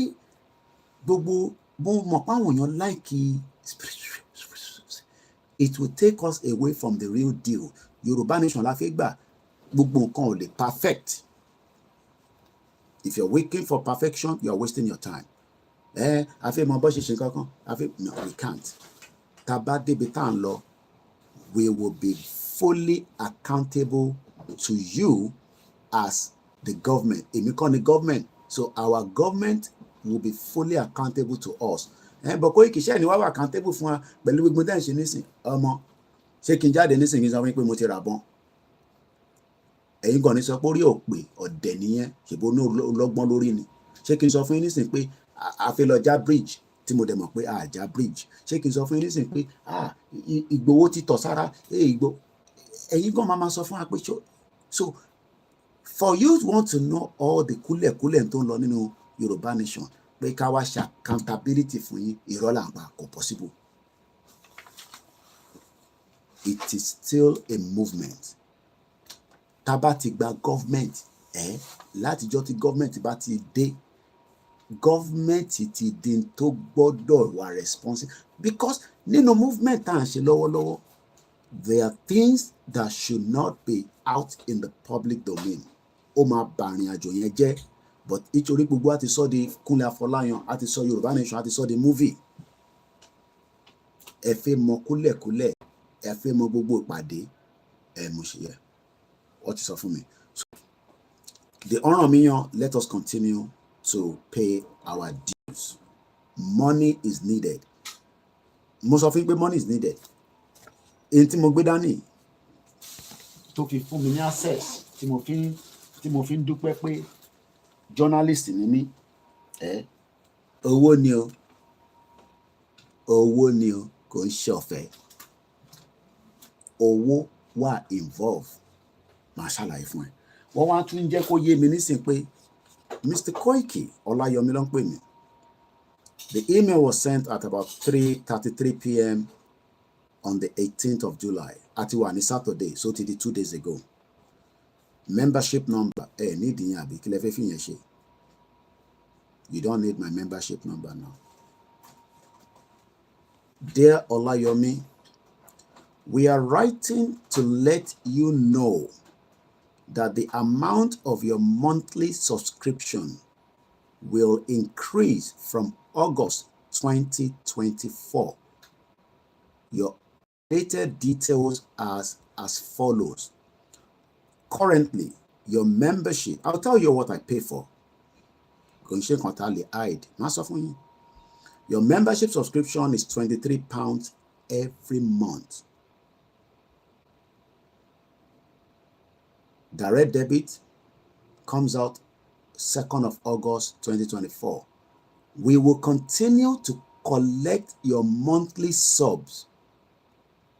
gbogbo mo mọ̀ pé àwọn èèyàn láìkí. It will take us away from the real deal. Yorùbá nation la fẹ́ gbà, gbogbo nǹkan ò lè perfect. If you're waiting for perfection, you are wasting your time. A fẹ́ mọ bó ṣe ṣe kankan, no, we can't. Tá bá débi tá à ń lọ, we will be fully accountable to you as the government. Èmi kọ́ ni government, so our government will be fully accountable to us. But Koiki ṣe ni wá wà accountable fún wa pẹ̀lú gbogbo tẹ́ ń ṣe nísìn. Ọmọ ṣé kí n jáde nísìn kí n sọ fún yín pé mo ti rà bọ́n? Ẹ̀yin gan ni sọ pé orí òpè ọ̀dẹ̀ nìyẹn, ṣèbó ní ọlọ́gbọ́n lórí ni. Ṣé kí n sọ fún yín nísìn pé a fẹ́ lọ já bridge tí mo dẹ̀ mọ̀ pé a já bridge? Ṣé kí n sọ fún yín nísìn pé Ìgbòho ti tọ̀ sára Ìgbò? Ẹ̀yin gan máa sọ fún wa pé so for you to want to know all the kúlẹ̀kúlẹ̀ tó ń lọ nínú Yorùbá nation, pé ká wá ṣe accountability fún yín, irọ́ là ń pa, kò possible. It is still a movement. Tá bá ti gba government látijọ́ tí government bá ti dé, government ti di tó gbọ́dọ̀ wà responsible, because nínú movement tá à ń ṣe lọ́wọ́lọ́wọ́, there are things that should not be out in the public domain. Ó máa bà ìrìn àjò yẹn jẹ́, but nítorí gbogbo àti sọ di Kúnlé Afọláyan, àti sọ Yorùbá nation, àti sọ di movie. Ẹ fẹ́ mọ kúlẹ̀kúlẹ̀ ẹ fẹ́ mọ gbogbo ìpàdé mo ṣe yẹ wọ́n ti sọ fún mi. So the Ọ̀rànmíyàn, let us continue to pay our dues. Money is needed. Mo sọ fún pé money is needed. Èyí tí mo gbé dání tó fi fún mi ní access tí mo fi ń dúpẹ́ pé journalist ni mí owó ni o kò ń ṣe ọ̀fẹ́. Owó wà involve máa ṣàlàyé fún ẹ. Wọ́n wá tún jẹ́ kó yé mi nísìnyí pé Mr. Koiki Ọláyọmí ló ń pè mí. The email was sent at about 3:33 p.m. on the 18th of July. Àti wà ní Saturday, so ti di 2 days ago. Membership number need ìyẹn àbí kí lẹ fẹ́ fi yẹn ṣe. You don't need my membership number now. Dear Olayomi, we are writing to let you know that the amount of your monthly subscription will increase from August 2024. Your updated details are as follows. Currently, your membership, I'll tell you what I pay for. Your membership subscription is £23 every month. Direct debit comes out 2nd of August 2024. We will continue to collect your monthly subs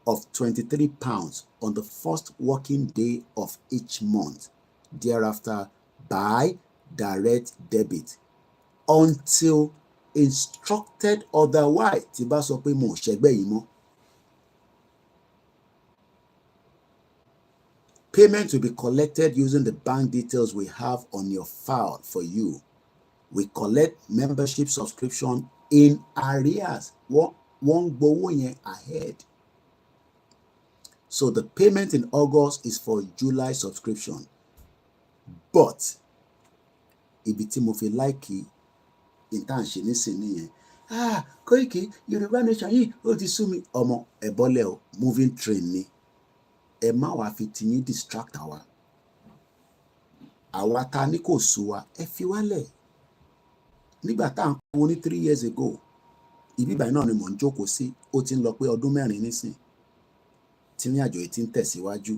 of £23 on the first working day of each month. Thereafter, by direct debit until instructed otherwise. Tí bá sọ pé mo ṣẹgbẹ́ yìí mọ́. Payment will be collected using the bank details we have on your file for you. We collect membership subscription in arrears. One gbowó yẹn ahead. So the payment in August is for July subscription. But ibi tí mo fi like intan ṣe nísìnyí yẹn. Koiki, Yorùbá nation yìí ó ti sú mi. Ọmọ ẹ̀bọ́lẹ̀ o, moving train ni. Ẹ má wá fi tiyín distract àwa. Àwa ta ní kò sú wa, ẹ fi wálẹ̀. Nígbà tá à ń kó ní 3 years ago, ibi báyìí náà ni mò ń jókòó sí, ó ti ń lọ pé ọdún 4 nísìn. Tí ní àjọ yìí ti ń tẹ̀síwájú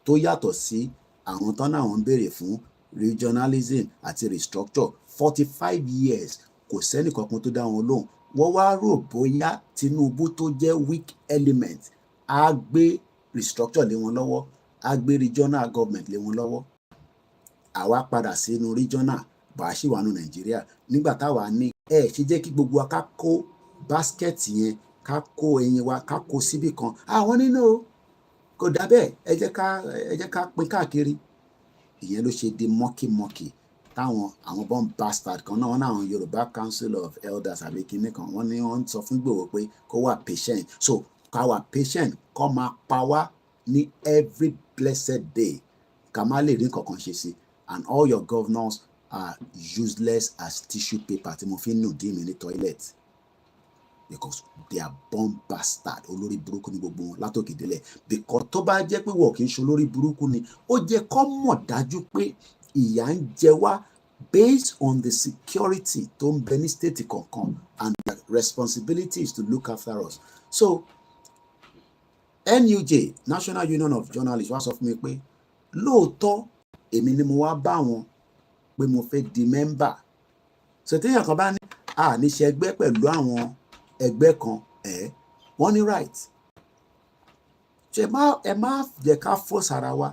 tó yàtọ̀ sí àwọn tán náà wọ́n ń béèrè fún regionalism àti restructure 45 years kò sẹ́nì kankan tó dá wọn lóhùn. Wọ́n wá rò bóyá Tinubu tó jẹ́ weak element á gbé restructure lé wọn lọ́wọ́, á gbé regional government lé wọn lọ́wọ́. Àwa padà sínú regional bá a ṣì wà nù Nàìjíríà nígbà táwa ní ṣe jẹ́ kí gbogbo wa ká kó basket yẹn ká kó ẹyin wa ká kó síbì kan. Àwọn nínú kò dá bẹ́ẹ̀ ẹ jẹ́ ká pín káàkiri. Ìyẹn ló ṣe di mọ́kìmọ́kì táwọn àwọn born bastard kan náà wọ́n náà Yorùbá Council of Elders àbí kinní kan wọ́n ní wọ́n sọ fún Ìgbòho pé kó wà patient. So ká wà patient kó máa pa wá ní every blessed day ká má lè rí nǹkan ṣe sí. And all your governors are useless as tissue paper tí mo fi ń nù dí mi ní toilet. Because they are born bastard. Olórí burúkú ni gbogbo wọn látòkè délẹ̀. Because tó bá jẹ́ pé wọ́n kì í ṣe olórí burúkú ni ó jẹ́ kó mọ̀ dájú pé ìyà ń jẹ wá based on the security tó ń bẹ ní state kọ̀ọ̀kan and their responsibility is to look after us. So NUJ National Union of Journalists wá sọ fún mi pé lóòótọ́ èmi ni mo wá bá wọn pé mo fẹ́ di member. So téèyàn kan bá ní ní ṣe ẹgbẹ́ pẹ̀lú àwọn ẹgbẹ́ kan wọ́n ní right. Ṣé ẹ má jẹ́ ká force ara wa.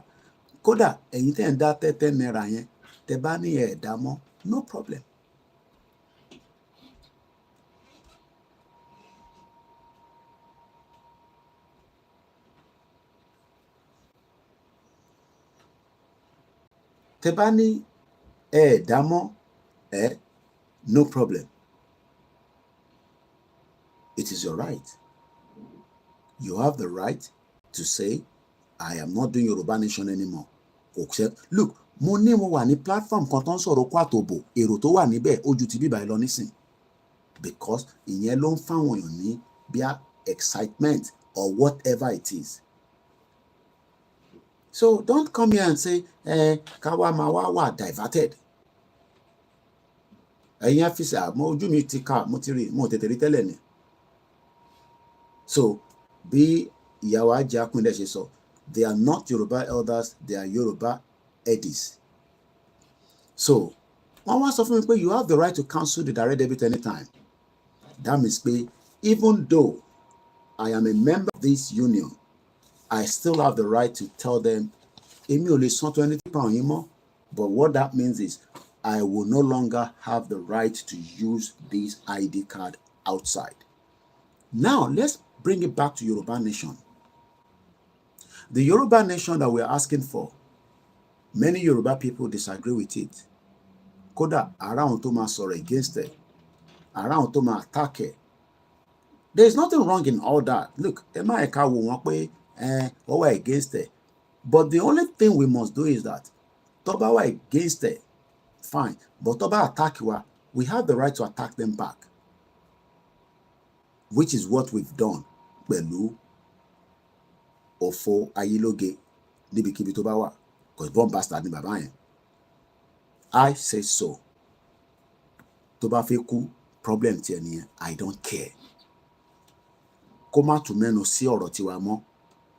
Kódà ẹ̀yin tẹ́ ń dá 10 naira yẹn tẹ́ bá ní ẹ̀dá mọ́ no problem. Tẹ́ bá ní ẹ̀dá mọ́ no problem. It is your right. You have the right to say, I am not doing Yoruba Nation anymore. Look, mo ní mo wà ní platform kan tó ń sọ̀rọ̀ kó àtòbò, èrò tó wà níbẹ̀ ojú ti bíbá ẹ lọ nísìn. Because ìyẹn ló ń fáwọn èèyàn ní bí excitement or whatever it is. So don't come here and say, Kawa Mawa diverted. So, be Yawa Jakunde so they are not Yoruba elders, they are Yoruba eddies. So, one was of me, you have the right to cancel the direct debit anytime. That means, even though I am a member of this union, I still have the right to tell them, but what that means is I will no longer have the right to use this ID card outside. Now, let's bring it back to Yoruba Nation. The Yoruba Nation that we're asking for, many Yoruba people disagree with it. Koda, around to sorry against it, around to attack it. There is nothing wrong in all that. Look, Emaika will walk away or against it. But the only thing we must do is that Toba were against it, fine. But Toba attack you, we have the right to attack them back, which is what we've done. Belu, Ofo, Ayiloge, Nibikibi Tobawa, because bomb bastard ni babayen. I say so. Toba feku problem tieni, I don't care. Koma tumeno si ọ̀rọ̀ tiwa mo,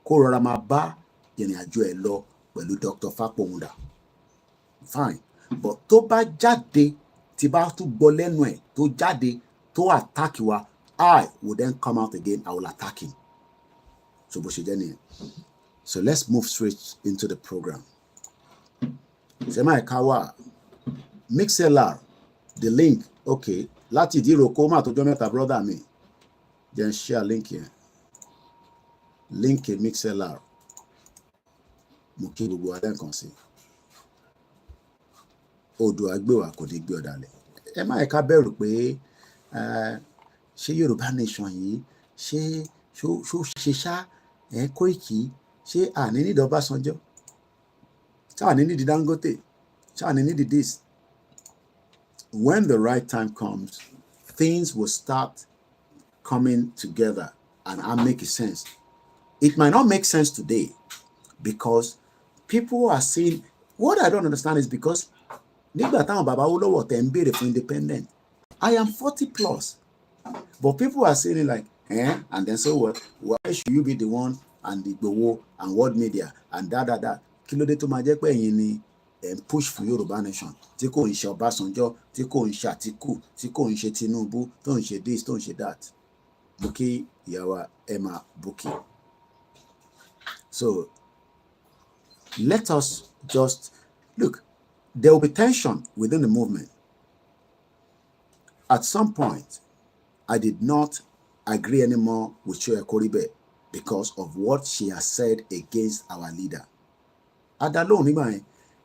kó rọra máa bá ìrìn àjò ẹ̀ lọ pẹ̀lú Dr. Fápóhùndà. Fine. But tó bá jáde, tí bá tún gbọ́ lẹ́nu ẹ̀ tó jáde, tó attack wa, I will then come out again, I will attack him. So bó ṣe jẹ́ nìyẹn. So let's move straight into the program. Sema Ekawa, MixLR, the link, okay. Láti ìdírò kó má tó jọ mẹ́ta brother mi. Then share link here. Link MixLR. Mo kí gbogbo adé nǹkan sí. Odò àgbéwà kò ní gbé ọ̀dàlẹ̀. Ẹ má ẹ̀ka bẹ̀rù pé ṣé Yorùbá Nation yìí ṣé ṣá Koiki ṣé àní nídìí Ọbásanjọ́ ṣé àní nídìí Dangote ṣé àní nídìí this. When the right time comes, things will start coming together and make sense. It might not make sense today because people are saying, what I don't understand is because nígbà táwọn bàbá Awólọ́wọ̀ tẹ̀ ń béèrè fún independent, I am 40 plus, but people are saying like, and then so what? Why should you be the one and the Igboho and world media and that? Kí ló dé tó máa jẹ́ pé ẹ̀yin ni push for Yoruba Nation tí kò ń ṣe Ọbásanjọ́, tí kò ń ṣe Àtíkù, tí kò ń ṣe Tinubu, tó ń ṣe this, tó ń ṣe that. Buki Yawa Emma Buki. So let us just look. There will be tension within the movement. At some point, I did not agree anymore with Shoya Koribe because of what she has said against our leader. Adalon,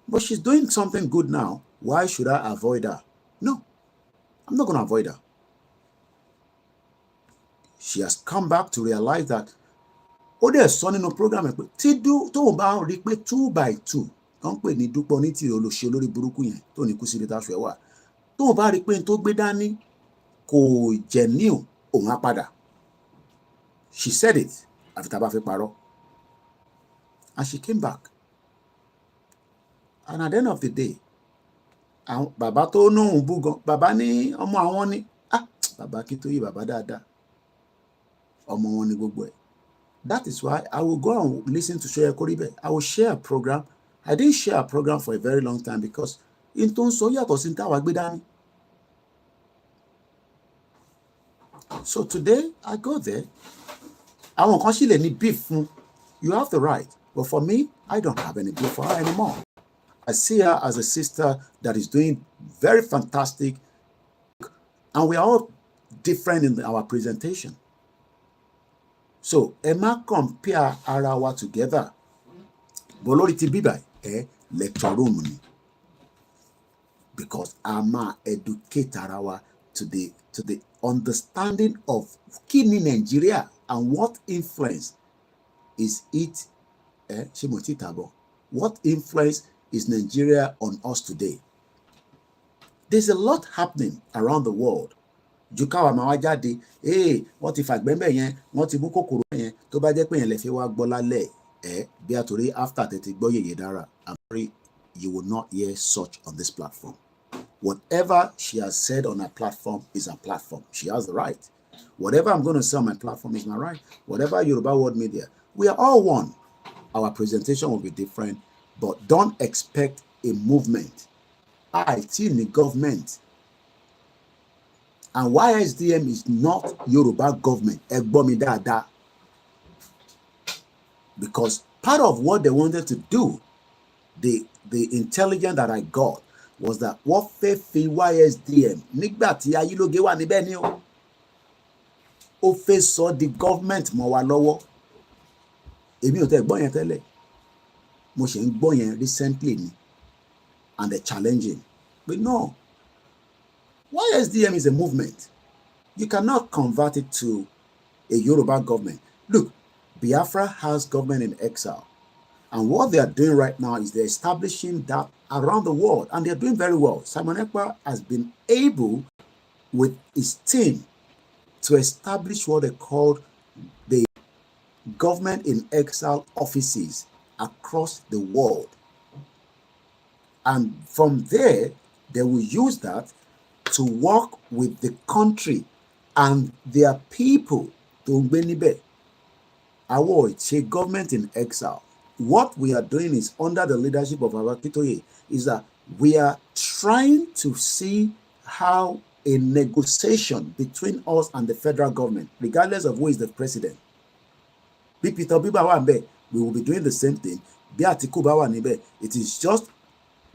but she's doing something good now. Why should I avoid her? No, I'm not going to avoid her. She has come back to realize that there's son in a program tí tó bá rí pé 2 by 2 don't pè ní Dúpọ̀ ní tí olóṣè lórí burúkú yẹn tó ní kú síbi táṣù ẹ̀ wà tó bá rí pé tó gbé dání kò genuine òun á padà. She said it àfi tá bá fẹ́ parọ́, and she came back, and at the end of the day bàbá tó nóhùn bú gan bàbá ní ọmọ àwọn ní bàbá kí tó yí bàbá dáadáa ọmọ wọn ní gbogbo ẹ̀. That is why I will go and listen to Shoya Koribe. I will share a program. I didn't share a program for a very long time because in tó ń sọ yàtọ̀ sí táwa gbé dání. So today I go there. Àwọn kan sì lè ní beef fún. You have the right. But for me, I don't have any beef for her anymore. I see her as a sister that is doing very fantastic. And we are all different in our presentation. So, Emma compare ara wa together. Bolori ti biba lecture room ni. Because Ama educate ara wa to the understanding of kini Nigeria and what influence is it what influence is Nigeria on us today. There's a lot happening around the world. Jukawa mawajade, what if agbembe yen, what if mukokoro yen, tó bá jẹ́ pé yẹn lè fi wá gbọ́ lálẹ́ bí àtòrí after tètè gbọ́ Yèyé Dára, I'm sorry, you will not hear such on this platform. Whatever she has said on her platform is her platform. She has the right. Whatever I'm going to say on my platform is my right. Whatever Yoruba World Media, we are all one. Our presentation will be different, but don't expect a movement. IT in the government. And YSDM is not Yoruba government. Egbomi dada. Because part of what they wanted to do, the intelligence that I got, was that what fẹ́ fi YSDM nígbà tí Ayílógé wà níbẹ̀ ni o. Ó fẹ́ sọ di government mọ́ wa lọ́wọ́. Èmi ò tẹ́ gbọ́ yẹn tẹ́lẹ̀. Mo ṣe ń gbọ́ yẹn recently ni. And they're challenging. But no. YSDM is a movement. You cannot convert it to a Yoruba government. Look, Biafra has government in exile. And what they are doing right now is they're establishing that around the world. And they're doing very well. Simon Ekpa has been able, with his team, to establish what they call the government in exile offices across the world. And from there, they will use that to work with the country and their people to Benibe. Our government in exile. What we are doing is, under the leadership of Abakitoye, is that we are trying to see how a negotiation between us and the federal government, regardless of who is the president. We will be doing the same thing. It is just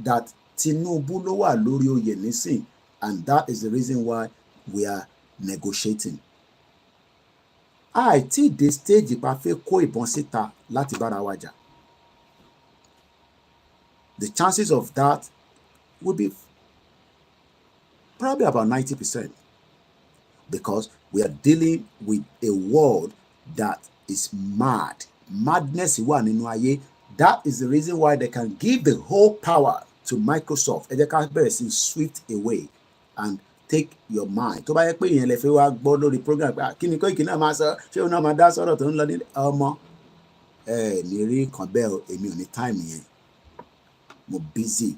that Tinubu ló wà lórí oyè nísìn, and that is the reason why we are negotiating. Àìtí dé stage pa fẹ́ kó ìbọn síta láti bára wa jà. The chances of that would be probably about 90%, because we are dealing with a world that is mad. Madness is one nínú ayé. That is the reason why they can give the whole power to Microsoft. Ẹ jẹ́ ká bẹ̀rẹ̀ sí sweep away and take your mind. Tó bá yẹ pé ìyẹn lè fi wá gbọ́ lórí program pé kí ni Koiki náà máa sọ, ṣé òun náà máa dá sọ̀rọ̀ tó ń lọ nílé ọmọ ní rí kan bẹ́ẹ̀ o, èmi ò ní time yẹn. Mo busy.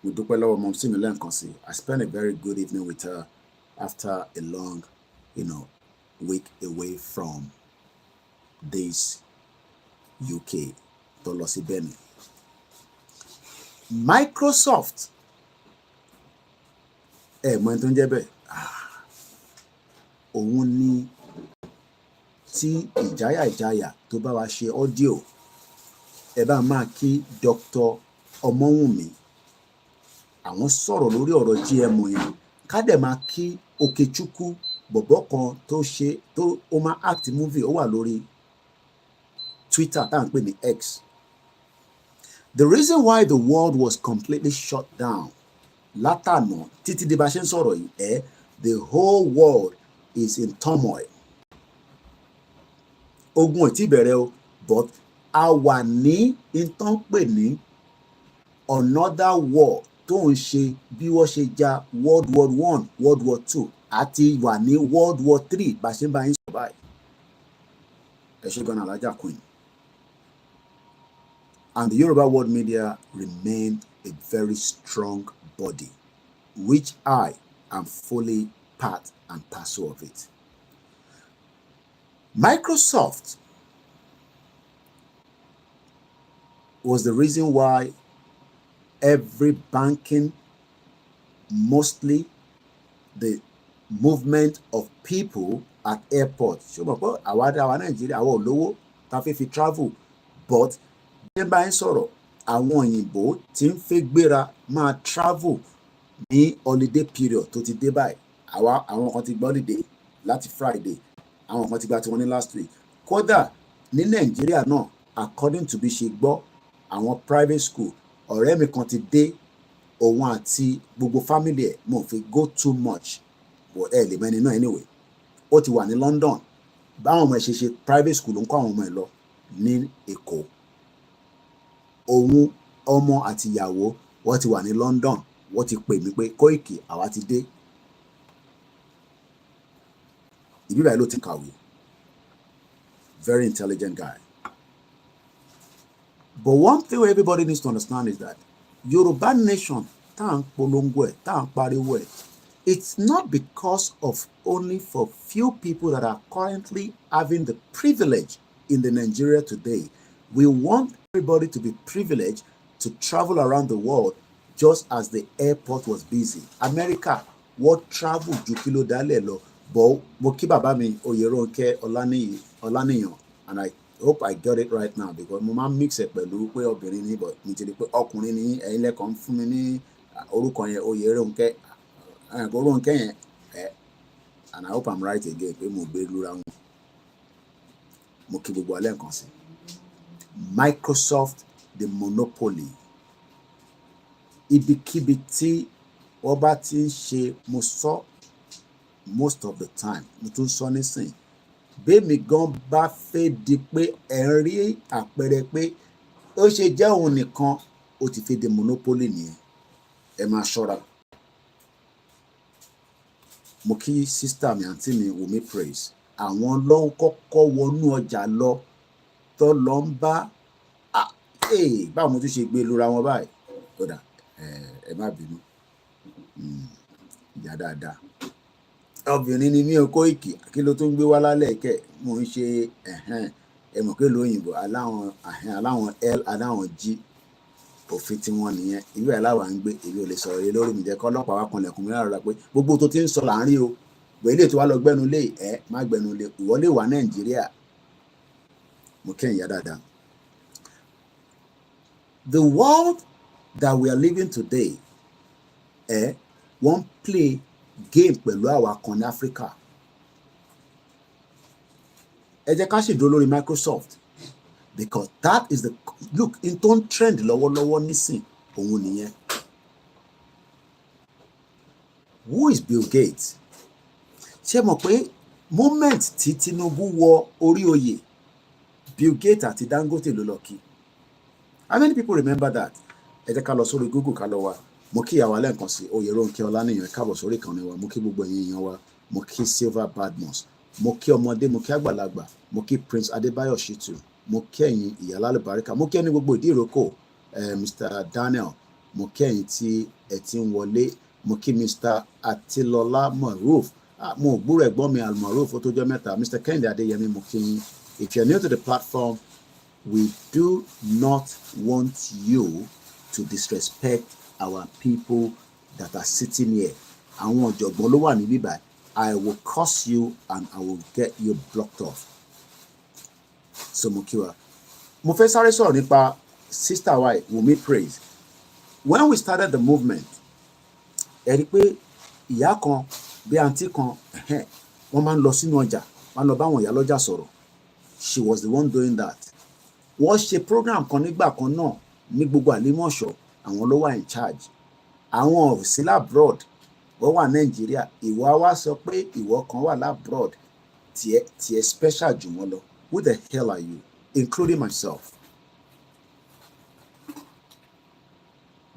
Mo dúpẹ́ lọ́wọ́ mom sí mi lẹ́ǹkan sí. I spent a very good evening with her after a long, week away from this UK tó lọ sí Benin. Microsoft mọ ẹni tó ń jẹ́ bẹ́ẹ̀, òun ní tí ìjáyà tó bá wa ṣe audio. Ẹ bá máa kí Dr. Ọmọwùnmí, àwọn sọ̀rọ̀ lórí ọ̀rọ̀ GMO yẹn. Ká dẹ̀ máa kí Okechukwu, bọ̀bọ̀ kan tó ó máa act movie, ó wà lórí Twitter tá à ń pè ní X. The reason why the world was completely shut down látànà títí di bá ṣe ń sọ̀rọ̀ yìí, the whole world is in turmoil. Ogun ò tí bẹ̀rẹ̀ o, but a wà ní ìtàn pè ní another war tó ń ṣe bí wọ́n ṣe ja World War I, World War II, àti wà ní World War III bá ṣe ń bá yín sọ báyìí. Ẹ ṣé gan-an Alájà Queen. And the Yoruba World Media remained a very strong body, which I am fully part and parcel of it. Microsoft was the reason why every banking, mostly the movement of people at airports. Ṣùgbọ́n àwa Nàìjíríà àwa olówó tá fẹ́ fi travel, but bí ẹ bá ń sọ̀rọ̀, àwọn òyìnbó tí ń fẹ́ gbéra máa travel ní holiday period tó ti dé báyìí. Àwọn kan ti gba holiday láti Friday, àwọn kan ti gba tiwọn ní last week. Kódà ní Nàìjíríà náà, according to bí ṣe gbọ́, àwọn private school, ọ̀rẹ́ mi kan ti dé, òun àti gbogbo family ẹ̀, mo fi go too much, but ẹ lè mẹ́ni náà anyway. Ó ti wà ní London. Báwọn ọmọ ẹ̀ ṣe ṣe private school ló ń kọ́ àwọn ọmọ ẹ̀ lọ ní Èkó. Òun, ọmọ àti ìyàwó, wọ́n ti wà ní London. Wọ́n ti pè mí pé Koiki àwa ti dé. Ibi báyìí ló ti kàwé. very intelligent guy. But one thing everybody needs to understand is that Yoruba nation, it's not because of only for few people that are currently having the privilege in the Nigeria today. We want everybody to be privileged to travel around the world just as the airport was busy. America, what travel ju kilo dale lo, but mo ki baba mi Oyeronke Olaniyan, and I hope I got it right now because mo ma mix it pẹ̀lú pé obìnrin ni, but mi ti rí pé ọkùnrin ni ẹ̀yin lẹ kàn fún mi ní orúkọ yẹn Oyeronke Oyeronke yẹn, and I hope I'm right again pé mo gbé lura wọn. Mo kí gbogbo alẹ́ nǹkan sí. Microsoft, the monopoly. Ibikíbi tí wọ́n bá ti ń ṣe, mo sọ most of the time, mo tún sọ nísìn. Bẹ́ẹ̀mi gan bá fẹ́ di pé ẹ̀ ń rí àpẹẹrẹ pé ó ṣe jẹ́ òun nìkan, ó ti fi di monopoly nìyẹn. Ẹ máa ṣọ́ra. Mo kí sister mi àǹtí mi Wumi Praise. Àwọn ló ń kọ́kọ́ wọnú ọjà lọ tó lọ ń bá báwo mo tún ṣe gbé lura wọn báyìí. Kódà ẹ má bínú. Ìyá dáadáa. Obìnrin ni mí o Koiki, kí ló tún gbé wá lálẹ́ kẹ̀? Mo ń ṣe ẹ mọ̀ pé lóyìnbó aláwọn L aláwọn G òfin tí wọ́n nìyẹn. Ìlú ẹ̀ láwa ń gbé, èmi ò lè sọ̀rọ̀ yìí lórí mi jẹ́ kọ́ ọlọ́pàá wá kanlẹ̀kùn mi rárá pé gbogbo tó ti ń sọ là ń rí o. Bọ̀ ilé tó wá lọ gbẹ́nu lé má gbẹ́nu lé, ìwọ lè wà Nàìjíríà. Mo kẹ́yìn ìyá dáadáa. The world that we are living today, wọ́n play game pẹ̀lú àwa kan ní Africa. Ẹ jẹ́ ká ṣèdúró lórí Microsoft because that is the look in tó ń trend lọ́wọ́lọ́wọ́ nísìn òun nìyẹn. Who is Bill Gates? Ṣé mọ̀ pé moment tí Tinubu wọ orí oyè, Bill Gates àti Dangote ló lọ kí. How many people remember that? Ẹ jẹ́ ká lọ sórí Google ká lọ wá. Mo kí ìyàwó lẹ́ǹkan sí Oyeronke Olaniyan, ẹ káàbọ̀ sórí ìkànnì wa. Mo kí gbogbo ẹ̀yin èèyàn wa. Mo kí Silver Badmus. Mo kí ọmọdé, mo kí àgbàlagbà. Mo kí Prince Adébáyọ̀ Shitu. Mo kí ẹ̀yin ìyá lálùbáríkà. Mo kí ẹni gbogbo ìdí ìrókò. Mr. Daniel. Mo kí ẹ̀yin tí ẹ ti ń wọlé. Mo kí Mr. Atilola Maruf. Mo gbúrò ẹ̀gbọ́n mi Al-Maruf ó tó jẹ́ mẹ́ta. Mr. Kẹ́hìndé Adéyẹmí, mo kí yín. If you're new to the platform, we do not want you to disrespect our people that are sitting here. Àwọn ọ̀jọ̀gbọ́n ló wà níbí báyìí. I will curse you and I will get you blocked off. So mo kí wa. Mo fẹ́ sáré sọ̀rọ̀ nípa sister wa Wumi Praise. When we started the movement, ẹ rí pé ìyá kan bí àǹtí kan wọ́n máa ń lọ sínú ọjà, wọ́n lọ bá àwọn ìyá lọ́jà sọ̀rọ̀. She was the one doing that. Wọ́n ṣe program kan nígbà kan náà ní gbogbo Àlímọ̀ṣọ́, àwọn ló wà in charge. Àwọn sí labroad, wọ́n wà Nàìjíríà. Ìwọ wá sọ pé ìwọ kan wà labroad, tiẹ̀ special jù wọ́n lọ. Who the hell are you? Including myself.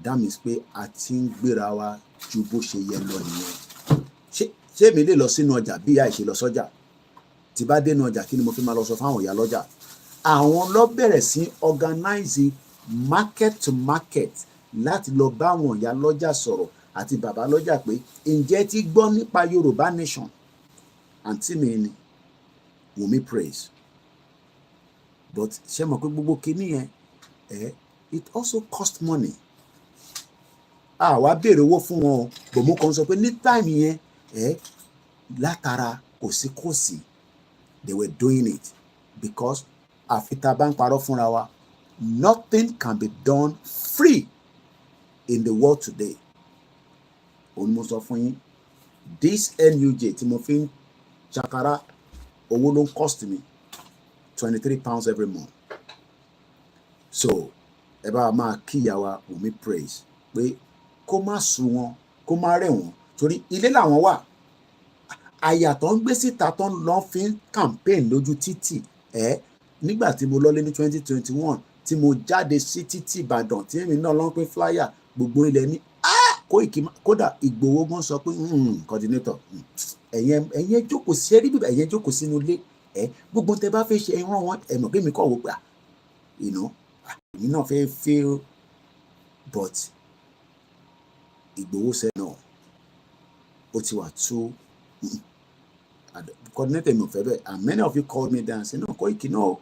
That means pé a ti ń gbéra wa ju bó ṣe yẹ lọ nìyẹn. Ṣé mi lè lọ sínú ọjà bí ìyá ìṣe lọ sọ́jà? Tí bá dénú ọjà kí ni mo fi máa lọ sọ fáwọn ìyá lọ́jà? Àwọn lọ bẹ̀rẹ̀ sí organize market to market láti lọ bá àwọn ìyá lọ́jà sọ̀rọ̀ àti bàbá lọ́jà pé ǹjẹ́ ti gbọ́ nípa Yorùbá nation? Àǹtí mi ni Wumi Praise. But ṣé mọ̀ pé gbogbo kinní yẹn it also cost money. Àwa béèrè owó fún wọn o, bò mo kàn sọ pé ní time yẹn látara kò sí they were doing it because àfi tá bá ń parọ́ fúnra wa, nothing can be done free in the world today. Òun mo sọ fún yín, this NUJ tí mo fi ń ṣàkàrà owó ló ń cost me £23 every month. So ẹ bá máa kíyàwó Wumi Praise pé kó má sú wọn, kó má rẹ̀ wọ́n, torí ilé làwọn wà. Àyà tó ń gbé síta tó ń lọ fi ń campaign lójú títì nígbà tí mo lọ́lé ní 2021 tí mo jáde sí títì Ìbàdàn tí èmi náà lọ pé flyer gbogbo ilẹ̀ ní Koiki, kódà Ìgbòho gan sọ pé coordinator ẹ̀yin jókòó sí ẹ̀rí bíbẹ̀ ẹ̀yin jókòó sínú ilé gbogbo tẹ bá fẹ́ ṣe ẹ rán wọn ẹ mọ̀ pé mi kọ̀ wò pé you know èmi náà fẹ́ feel but Ìgbòho said no ó ti wà too coordinator mi ò fẹ́ bẹ́ẹ̀ and many of you called me down and say no Koiki no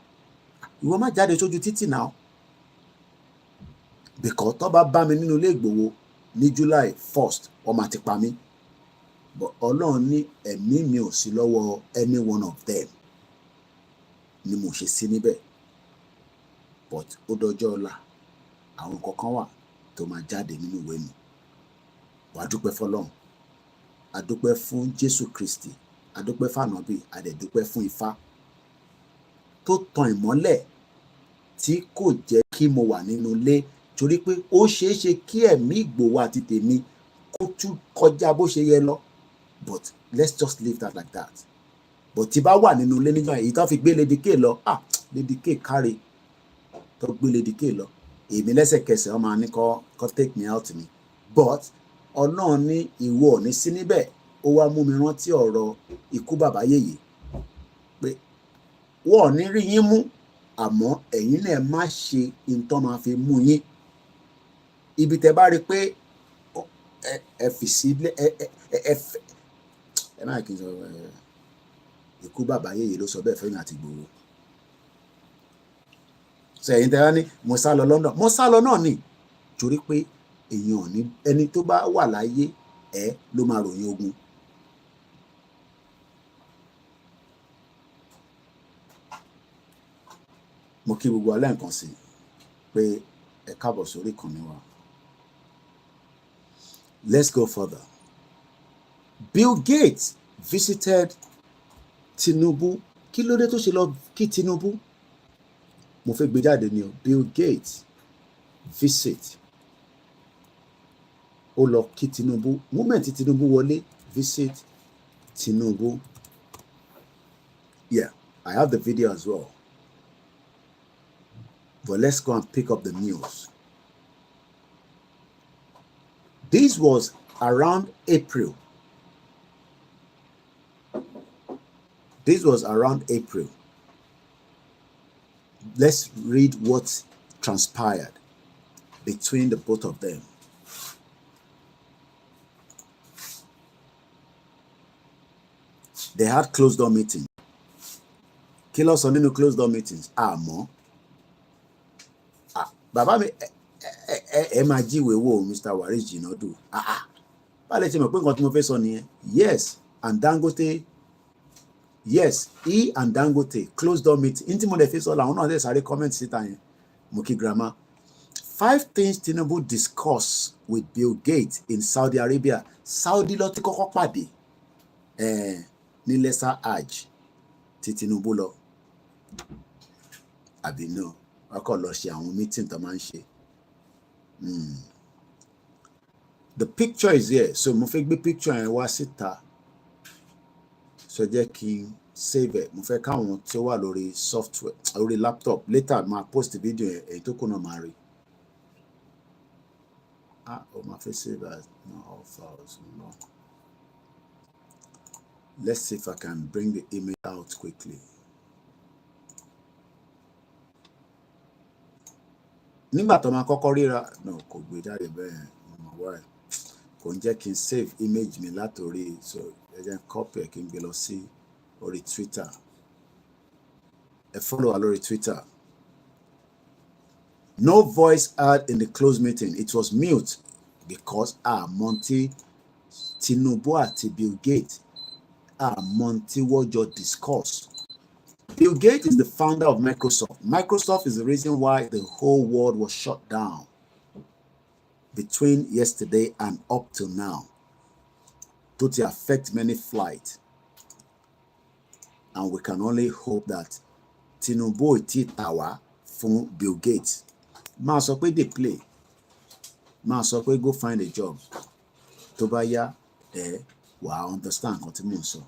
ìwọ má jáde sójú títì náà because tó bá bá mi nínú ilé Ìgbòho ní July 1st wọ́n máa ti pa mí but Ọlọ́run ní ẹ̀mí mi ò sí lọ́wọ́ any one of them ni mo ṣe sí níbẹ̀ but ó dọjọ́ ọ̀la àwọn kankan wà tó máa jáde nínú ìwé mi wàá dúpẹ́ fọlọ́run adúpẹ́ fún Jésù Kristi adúpẹ́ fànàbí adẹ̀dúpẹ́ fún Ifá tó tan ìmọ́lẹ̀ tí kò jẹ́ kí mo wà nínú ilé torí pé ó ṣeé ṣe kí ẹ̀mí Ìgbòho àti tèmi kó tún kọjá bó ṣe yẹ lọ but let's just leave that like that but tí bá wà nínú ilé nígbà èyí tó fi gbé Lady K lọ Lady K kárí tó gbé Lady K lọ èmi lẹ́sẹ̀kẹsẹ̀ ọmọ ní kọ́ take me out ni but Ọlọ́run ní ìwọ ò ní sí níbẹ̀ ó wá mú mi rántí ọ̀rọ̀ ikú bàbá yèyé pé wọ́n ò ní rí yín mú àmọ́ ẹ̀yin náà má ṣe nǹkan máa fi mú yín ibi tẹ́ bá rí pé ẹ fi sílẹ̀ ẹ má kí n sọ ikú bàbá yèyé ló sọ bẹ́ẹ̀ fẹ́yìn àti Ìgbòho sẹ́yìn tẹ́ wá ní mo sá lọ London mo sá lọ náà ni torí pé èèyàn ní ẹni tó bá wà láyé ló máa ròyìn ogun mo kí gbogbo alẹ́ nǹkan sí pé ẹ káàbọ̀ sórí ìkànnì wa let's go further. Bill Gates visited Tinubu kí ló dé tó ṣe lọ kí Tinubu mo fẹ́ gbé jáde ni o Bill Gates visit ó lọ kí Tinubu moment tí Tinubu wọlé visit Tinubu yeah I have the video as well but let's go and pick up the news. This was around April. This was around April. Let's read what transpired between the both of them. They had closed door meetings. Kí ló sọ nínú closed door meetings? Àmọ́ bàbá mi ẹ máa jíwèé wò Mr. Waris Jinadu. Báwo lè ṣe mọ̀ pé nǹkan tí mo fẹ́ sọ nìyẹn? Yes, and Dangote. Yes, he and Dangote closed door meeting. Ní tí mo lè fi sọ làwọn náà lè sáré comment síta yẹn. Mo kí grandma. 5 things Tinubu discussed with Bill Gates in Saudi Arabia. Saudi ló ti kọ́kọ́ pàdé ní lesser hajj tí Tinubu lọ. Àbí no, wọ́n kọ́ lọ ṣe àwọn meeting tó máa ń ṣe. The picture is here. So mo fẹ́ gbé picture yẹn wá síta. So jẹ́ kí n save it. Mo fẹ́ káwọn tí ó wà lórí software, lórí laptop. Later máa post video yẹn èyí tó kùnà máa rí. Oh, my face save as no all files. No. Let's see if I can bring the image out quickly. Nígbà tó máa kọ́kọ́ ríra, no, kò gbé jáde bẹ́ẹ̀. Why? Kò ń jẹ́ kí n save image mi látòrí, so ẹ jẹ́ n copy ẹ̀ kí n gbé lọ sí orí Twitter. Ẹ follow wa lórí Twitter. No voice heard in the closed meeting. It was mute because Monty Tinubu àti Bill Gates Monty wọ́n jọ discuss. Bill Gates is the founder of Microsoft. Microsoft is the reason why the whole world was shut down between yesterday and up to now. To affect many flights. And we can only hope that Tinubu ti tawa fún Bill Gates. Máa sọ pé they play. Máa sọ pé go find a job. Tó bá yá, wàá understand nǹkan tí mò ń sọ.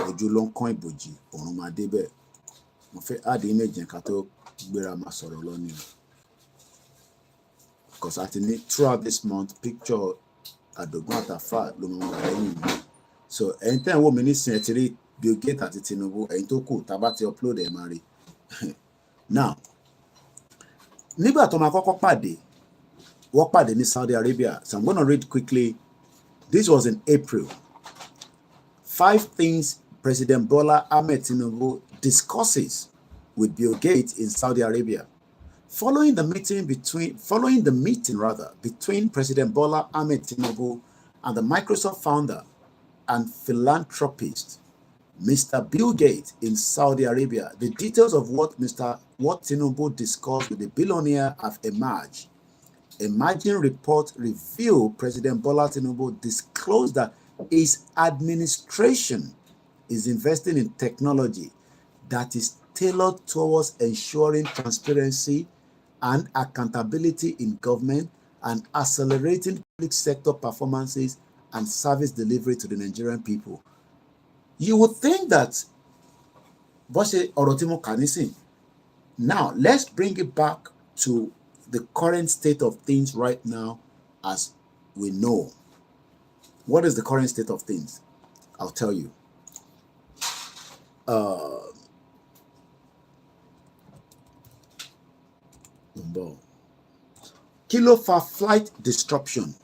Ojú ló ń kán ìbòjì, òrùn máa débẹ̀. Mo fẹ́ add image yẹn ká tó gbéra máa sọ̀rọ̀ lọ ni. Because I think throughout this month, picture Adogun Atafa ló máa wà lẹ́yìn mi. So ẹ̀yin tẹ́ ń wò mí nísìnyí ẹ ti rí Bill Gates àti Tinubu ẹ̀yin tó kù tá bá ti upload ẹ̀ máa rí. Now nígbà tó máa kọ́kọ́ pàdé wọ́n pàdé ní Saudi Arabia, so I'm going to read quickly. This was in April. 5 things President Bola Ahmed Tinubu discusses with Bill Gates in Saudi Arabia. Following the meeting between President Bola Ahmed Tinubu and the Microsoft founder and philanthropist, Mr. Bill Gates in Saudi Arabia, the details of what Tinubu discussed with the billionaire have emerged. Emerging reports reveal President Bola Tinubu disclosed that his administration is investing in technology that is tailored towards ensuring transparency and accountability in government and accelerating public sector performances and service delivery to the Nigerian people. You would think that now let's bring it back to the current state of things right now as we know. What is the current state of things? I'll tell you. Kilo for flight disruption.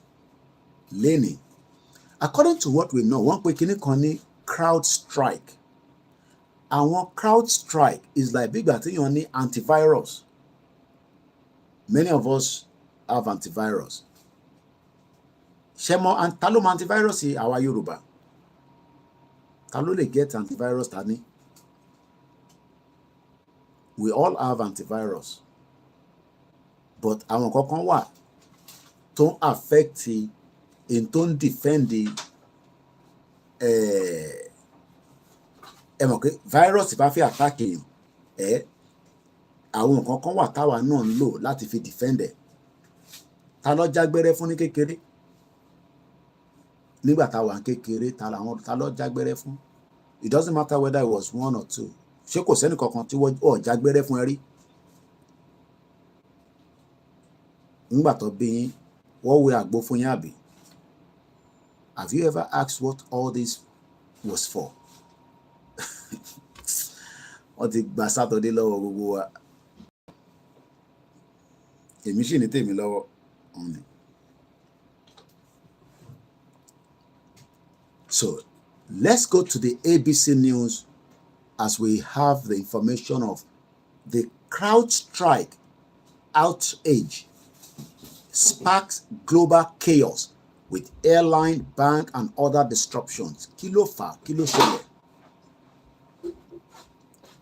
Learning. According to what we know, one quick crowd strike. And one crowd strike is like big thing on the antivirus. Many of us have antivirus. Shemo and talo antivirus is our Yoruba. Talo they get antivirus tani. We all have antivirus. But àwọn kankan wà tó affect in tó defend the virus bá fẹ́ attack you àwọn kankan wà táwa náà ń lò láti fi defend ẹ̀. Ta ló jágbẹ́rẹ́ fún ní kékeré nígbà táwa ń kékeré ta ló jágbẹ́rẹ́ fún. It doesn't matter whether it was 1 or 2. Ṣé kò sẹ́ni kankan tí wọ́n jágbẹ́rẹ́ fún ẹ rí? Nígbà tó bí yín wọ́n wé àgbo fún yín àbí? Have you ever asked what all this was for? Wọ́n ti gba Saturday lọ́wọ́ gbogbo wa. Èmi sì ní tèmi lọ́wọ́ òní. So let's go to the ABC News as we have the information of the crowd strike outrage sparks global chaos with airline, bank, and other disruptions. Kilo fa, kilo ṣẹlẹ̀.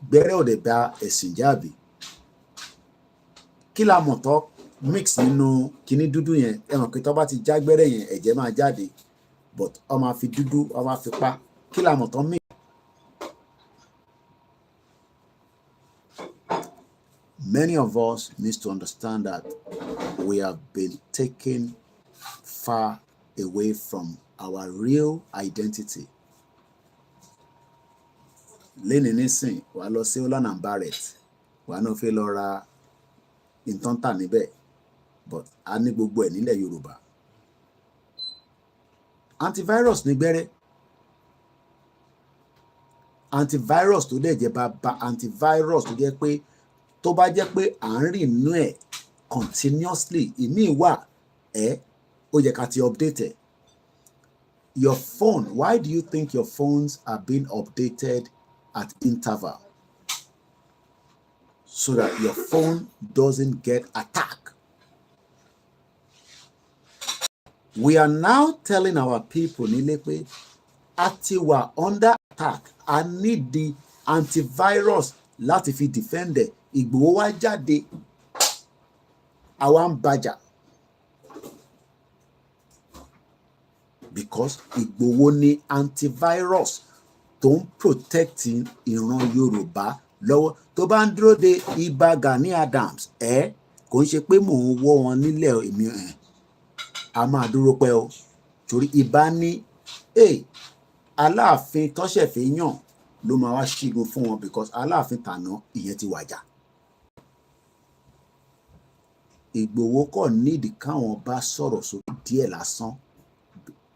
Bẹ̀rẹ̀ ò dé bá ẹ̀sìn jábì. Kí la mọ̀ tó mix nínú kíní dúdú yẹn. Ẹ mọ̀ pé tó bá ti já gbẹ́rẹ́ yẹn ẹ̀jẹ̀ máa jáde. But ó máa fi dúdú, ó máa fi pa. Kí la mọ̀ tó mix. Many of us need to understand that we have been taken far away from our real identity. Lẹ́ni nísìn, wà lọ sí Holland and Barrett, wà náà fẹ́ lọ ra ìtọ́ntà níbẹ̀, but a ní gbogbo ẹ̀ nílẹ̀ Yorùbá. Antivirus ní gbẹ́rẹ́. Antivirus tó dẹ̀ jẹ́ bàbá antivirus tó jẹ́ pé tó bá jẹ́ pé à ń rìn inú ẹ̀ continuously, ìmíì wà ó yẹ ká ti update ẹ̀. Your phone, why do you think your phones are being updated at interval? So that your phone doesn't get attacked. We are now telling our people nílé pé àti wà under attack. I need the antivirus láti fi defend ẹ̀. Ìgbòho wá jáde àwa ń bàjà. Because Ìgbòho ní antivirus tó ń protect ìran Yorùbá lọ́wọ́. Tó bá ń dúró de Ìbà Gani Adams kò ń ṣe pé mò ń wọ́ wọn nílẹ̀ èmi a máa dúró pẹ́ o. Torí Ìbà ní Aláàfin tọ́ṣẹ̀fẹ́ yàn ló máa wá ṣígun fún wọn because Aláàfin tàná ìyẹn ti wàjà. Ìgbòho kò nídìí káwọn bá sọ̀rọ̀ sókè díẹ̀ lásán.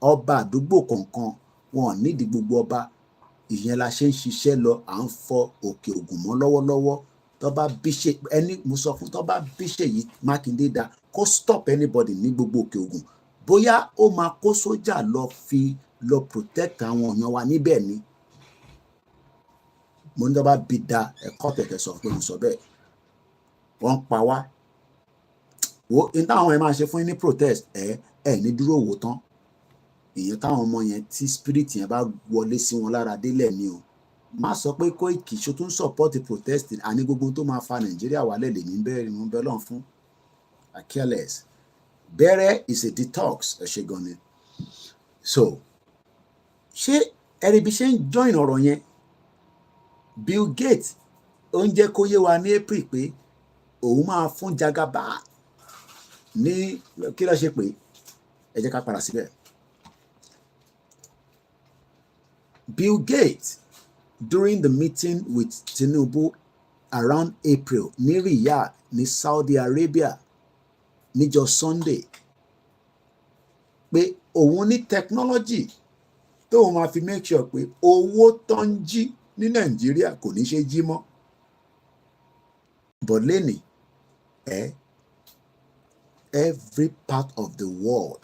Ọba àdúgbò kọ̀ọ̀kan wọn nídìí gbogbo ọba. ìyẹn la ṣe ń ṣiṣẹ́ lọ à ń fọ òkè ògùn mọ́ lọ́wọ́lọ́wọ́ tó bá bíṣe ẹni mo sọ fún tó bá bíṣe yìí Mákindé dá kó stop anybody ní gbogbo òkè ògùn bóyá ó máa kó sójà lọ protect àwọn èèyàn wa níbẹ̀ ni mo ní tó bá bí da ẹ̀kọ́ tẹ̀tẹ̀ sọ pé mo sọ bẹ́ẹ̀ wọ́n pa wá wo ní táwọn ẹ̀ máa ṣe fún yín ní protest ẹ̀ ní dúró wò tán ìyẹn táwọn ọmọ yẹn tí spirit yẹn bá wọlé sí wọn lára délẹ̀ ni o má sọ pé Koiki ṣó tún support protest àní gbogbo tó máa fa Nàìjíríà wálẹ̀ lèmi bẹ́ẹ̀ ni mo bẹ́ lọ́n fún I careless bẹ̀rẹ̀ is a detox ẹ ṣe gan ni so ṣé ẹ̀rí bí ṣe ń join ọ̀rọ̀ yẹn Bill Gates ó ń jẹ́ kó yé wa ní April pé òun máa fún Jagaba ní kí ló ṣe pé ẹ jẹ́ ká padà síbẹ̀. Bill Gates during the meeting with Tinubu around April ní Riyadh ní Saudi Arabia níjọ́ Sunday pé òun ní technology tóun máa fi make sure pé owó tó ń jí ní Nàìjíríà kò ní ṣe jí mọ́ but lẹ́nìí every part of the world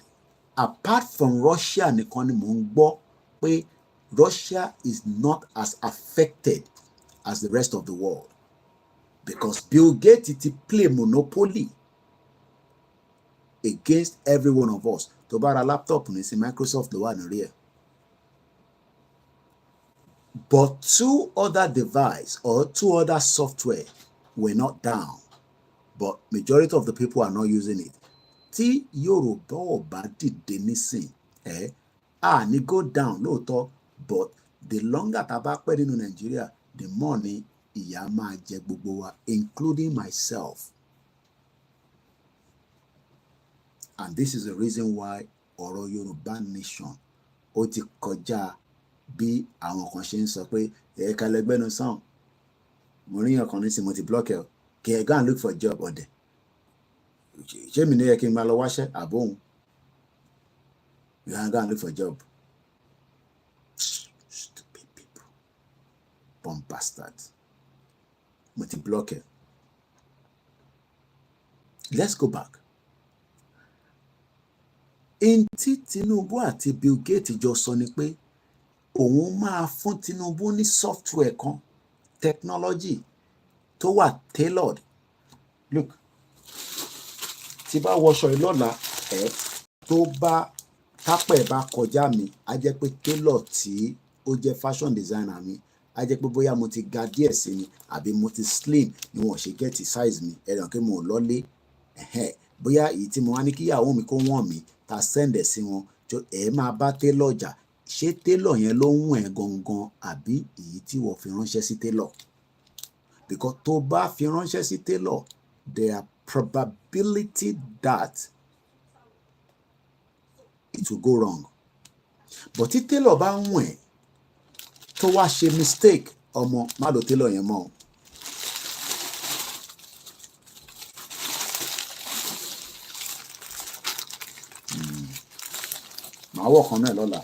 apart from Russia nìkan ni mò ń gbọ́ pé Russia is not as affected as the rest of the world because Bill Gates ti play monopoly against every one of us. Tó bá ra laptop ní sí Microsoft ló wà lórí ẹ̀. But two other devices or two other software were not down. But majority of the people are not using it. Tí Yorùbá ò bá dìde nísìn, ní go down lóòótọ́, but the longer tá a bá pẹ́ nínú Nàìjíríà, the more ni ìyà máa jẹ gbogbo wa, including myself. And this is the reason why ọ̀rọ̀ Yorùbá nation ó ti kọjá bí àwọn kan ṣe ń sọ pé ẹ̀ka lẹ́gbẹ́nu sàn. Mo rí ọkàn ní sí mo ti block ẹ̀ kí ẹ go and look for a job ọ̀dẹ̀. Ṣé mi ní yẹ kí n máa lọ wáṣẹ́ àbóhùn? You can go and look for a job. Stupid people. Bomb bastards. Mo ti block ẹ̀. Let's go back. In tí Tinubu àti Bill Gates jọ sọ ni pé òun máa fún Tinubu ní software kan technology tó wà tailored. Look, tí bá wọṣọ ìlọ́la tó bá tápẹ̀ bá kọjá mi á jẹ́ pé tailor tí ó jẹ́ fashion designer mi á jẹ́ pé bóyá mo ti ga díẹ̀ sí ni àbí mo ti slim ni wọ́n ṣe get size mi ẹ̀ràn pé mo lọ́lé bóyá èyí tí mo wá ní kíyàwó mi kó wọ̀n mi ta send ẹ̀ sí wọn máa bá tailor jà ṣé tailor yẹn ló ń wọ̀n ẹ́ gangan àbí èyí tí wọ́n fi ránṣẹ́ sí tailor because tó bá fi ránṣẹ́ sí tailor there are probability that it will go wrong but tí tailor bá ń wọ̀n ẹ́ tó wá ṣe mistake ọmọ má lo tailor yẹn mọ́ màá wọ̀ kan náà lọ́la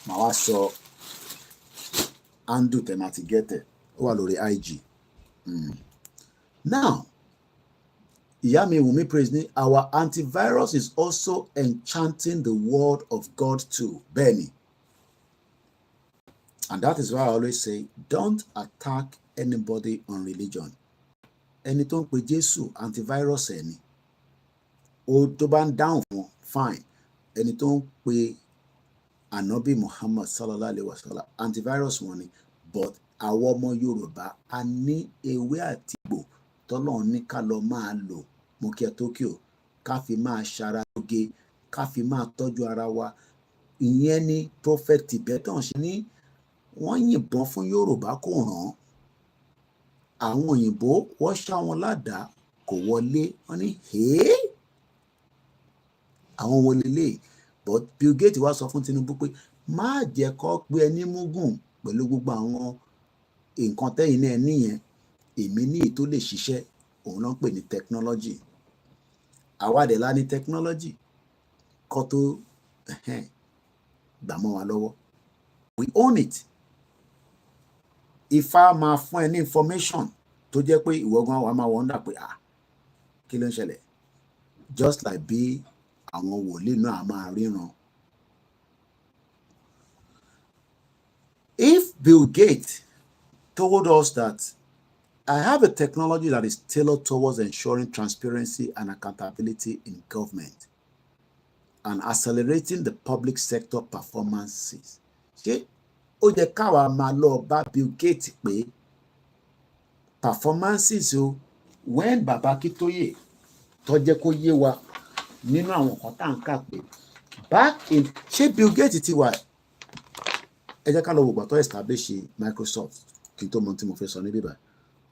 màá wá sọ handle tẹ̀ máa ti gẹ́tẹ̀ ó wà lórí IG. Now ìyá mi Wunmi praise ni our antivirus is also enchanting the word of God too bẹ́ẹ̀ni and that is why I always say don't attack anybody on religion ẹni tó ń pe Jésù antivirus ẹ̀ ni ó tó bá ń dáhùn fún fine ẹni tó ń pe Ànábì Muhammad sallallahu alaihi wasallam antivirus wọn ni but àwọn ọmọ Yorùbá a ní ewé àtìgbò tọ́lọ́run ní ká lọ máa lò mo kí ẹ Tokyo ká fi máa ṣara lóge ká fi máa tọ́jú ara wa ìyẹn ni prophet Tibetan ṣe ní wọ́n yìnbọn fún Yorùbá kò ràn àwọn òyìnbó wọ́n ṣá wọn ládàá kò wọlé wọ́n ní àwọn wọlé lè but Bill Gates wá sọ fún Tinubu pé má jẹ́ kó pé ẹni múgùn pẹ̀lú gbogbo àwọn nǹkan tẹ́yìn náà níyẹn èmi ní èyí tó lè ṣiṣẹ́ òun náà ń pè ní technology àwádẹ̀ lá ní technology kọ́ tó gbà mọ́ wa lọ́wọ́ we own it Ifá máa fún ẹ ní information tó jẹ́ pé ìwọ gan wa máa wonder pé kí ló ń ṣẹlẹ̀, just like bí àwọn wòlíì náà máa ríran. If Bill Gates told us that I have a technology that is tailored towards ensuring transparency and accountability in government and accelerating the public sector performances, ṣé ó yẹ káwa máa lọ bá Bill Gates pé performances o when Baba Akintoye tó jẹ́ kó yé wa nínú àwọn nǹkan tá à ń kà pé back in ṣé Bill Gates ti wà ẹ jẹ́ ká lọ wò gbà tó establish Microsoft kí n tó mọ tí mo fẹ́ sọ ní bíbá.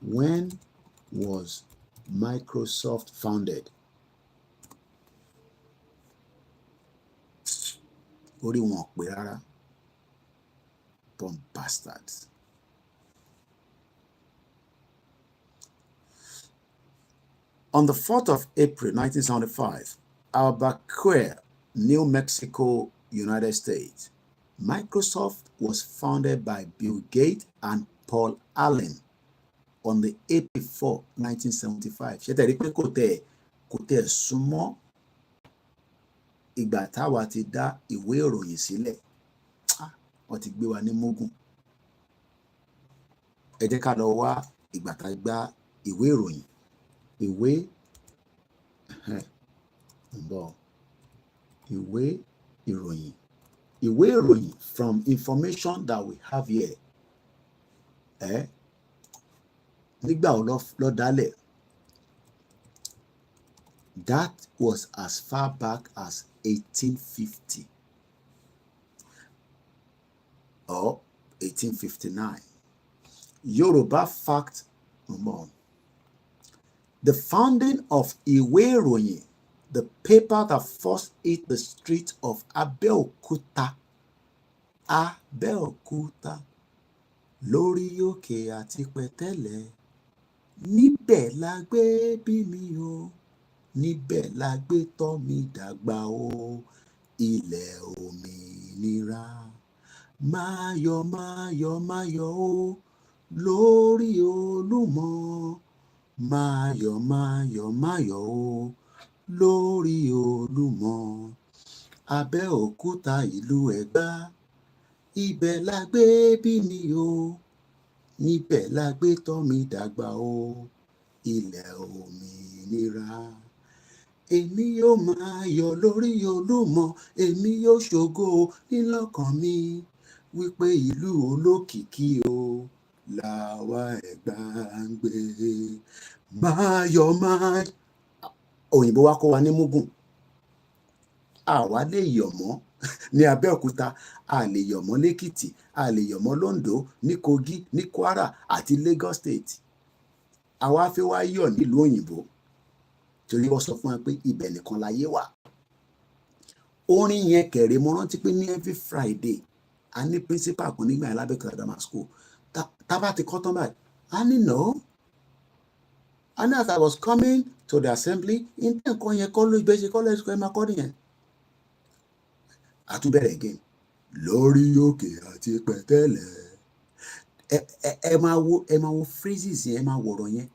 When was Microsoft founded? Orí wọn ò pé rárá. Bomb bastards. On the 4th of April, 1975, Albuquerque, New Mexico, United States, Microsoft was founded by Bill Gates and Paul Allen on the April 4, 1975. Ṣé tẹ̀rí pé kò tẹ̀ súnmọ́ ìgbà táwa ti dá ìwé ìròyìn sílẹ̀. Wọ́n ti gbé wa ní mógùn. Ẹ jẹ́ ká lọ wá ìgbà tá a gbá ìwé ìròyìn. Ìwé ìròyìn. Ìwé ìròyìn from information that we have here. Nígbà wo ló dálẹ̀? That was as far back as 1850 or 1859. Yoruba fact. The founding of Ìwé Ìròyìn, the paper that first hit the streets of Abeokuta, lórí òkè àti pẹ̀tẹ́lẹ̀, níbẹ̀ la gbé bí mi o, níbẹ̀ la gbé tọ́ mi dàgbà o, ilẹ̀ òmìnira, máa yọ̀ máa yọ̀ máa yọ̀ o, lórí Olúmọ, máa yọ̀ máa yọ̀ máa yọ̀ o, lórí Olúmọ, Abẹ́òkúta ìlú Ẹ̀gbá, ibẹ̀ la gbé bí mi o, níbẹ̀ la gbé tọ́ mi dàgbà o, ilẹ̀ òmìnira. Èmi yóò máa yọ̀ lórí Olúmọ, èmi yóò ṣògo nílọ́kàn mi, wípé ìlú olókìkí o, làwa Ẹ̀gbá ń gbé. Máa yọ̀ máa. Òyìnbó wa kọ́ wa ní mógùn. Àwa lè yọ̀ mọ́ ní Abẹ́òkúta, a lè yọ̀ mọ́ l'Ékìtì, a lè yọ̀ mọ́ l'Oǹdó, ní Kogi, ní Kwara àti Lagos State. Àwa fẹ́ wá yọ̀ nílùú òyìnbó torí wọ́n sọ fún wa pé ibẹ̀ nìkan láyé wà. Orin yẹn kẹ̀rẹ̀ mo rántí pé ní every Friday a ní principal kan nígbà yẹn l'Abẹ́òkúta Grammar School. Tá bá ti kọ́ tán báyìí, a ní no. And as I was coming to the assembly, in ten kan yẹn kọ́ ló gbé ṣe college kọ́ ẹ máa kọ́ nìyẹn. A tún bẹ̀rẹ̀ again. Lórí òkè àti pẹ̀tẹ́lẹ̀. Ẹ máa wo phrases yẹn, ẹ máa wọ̀rọ̀ yẹn.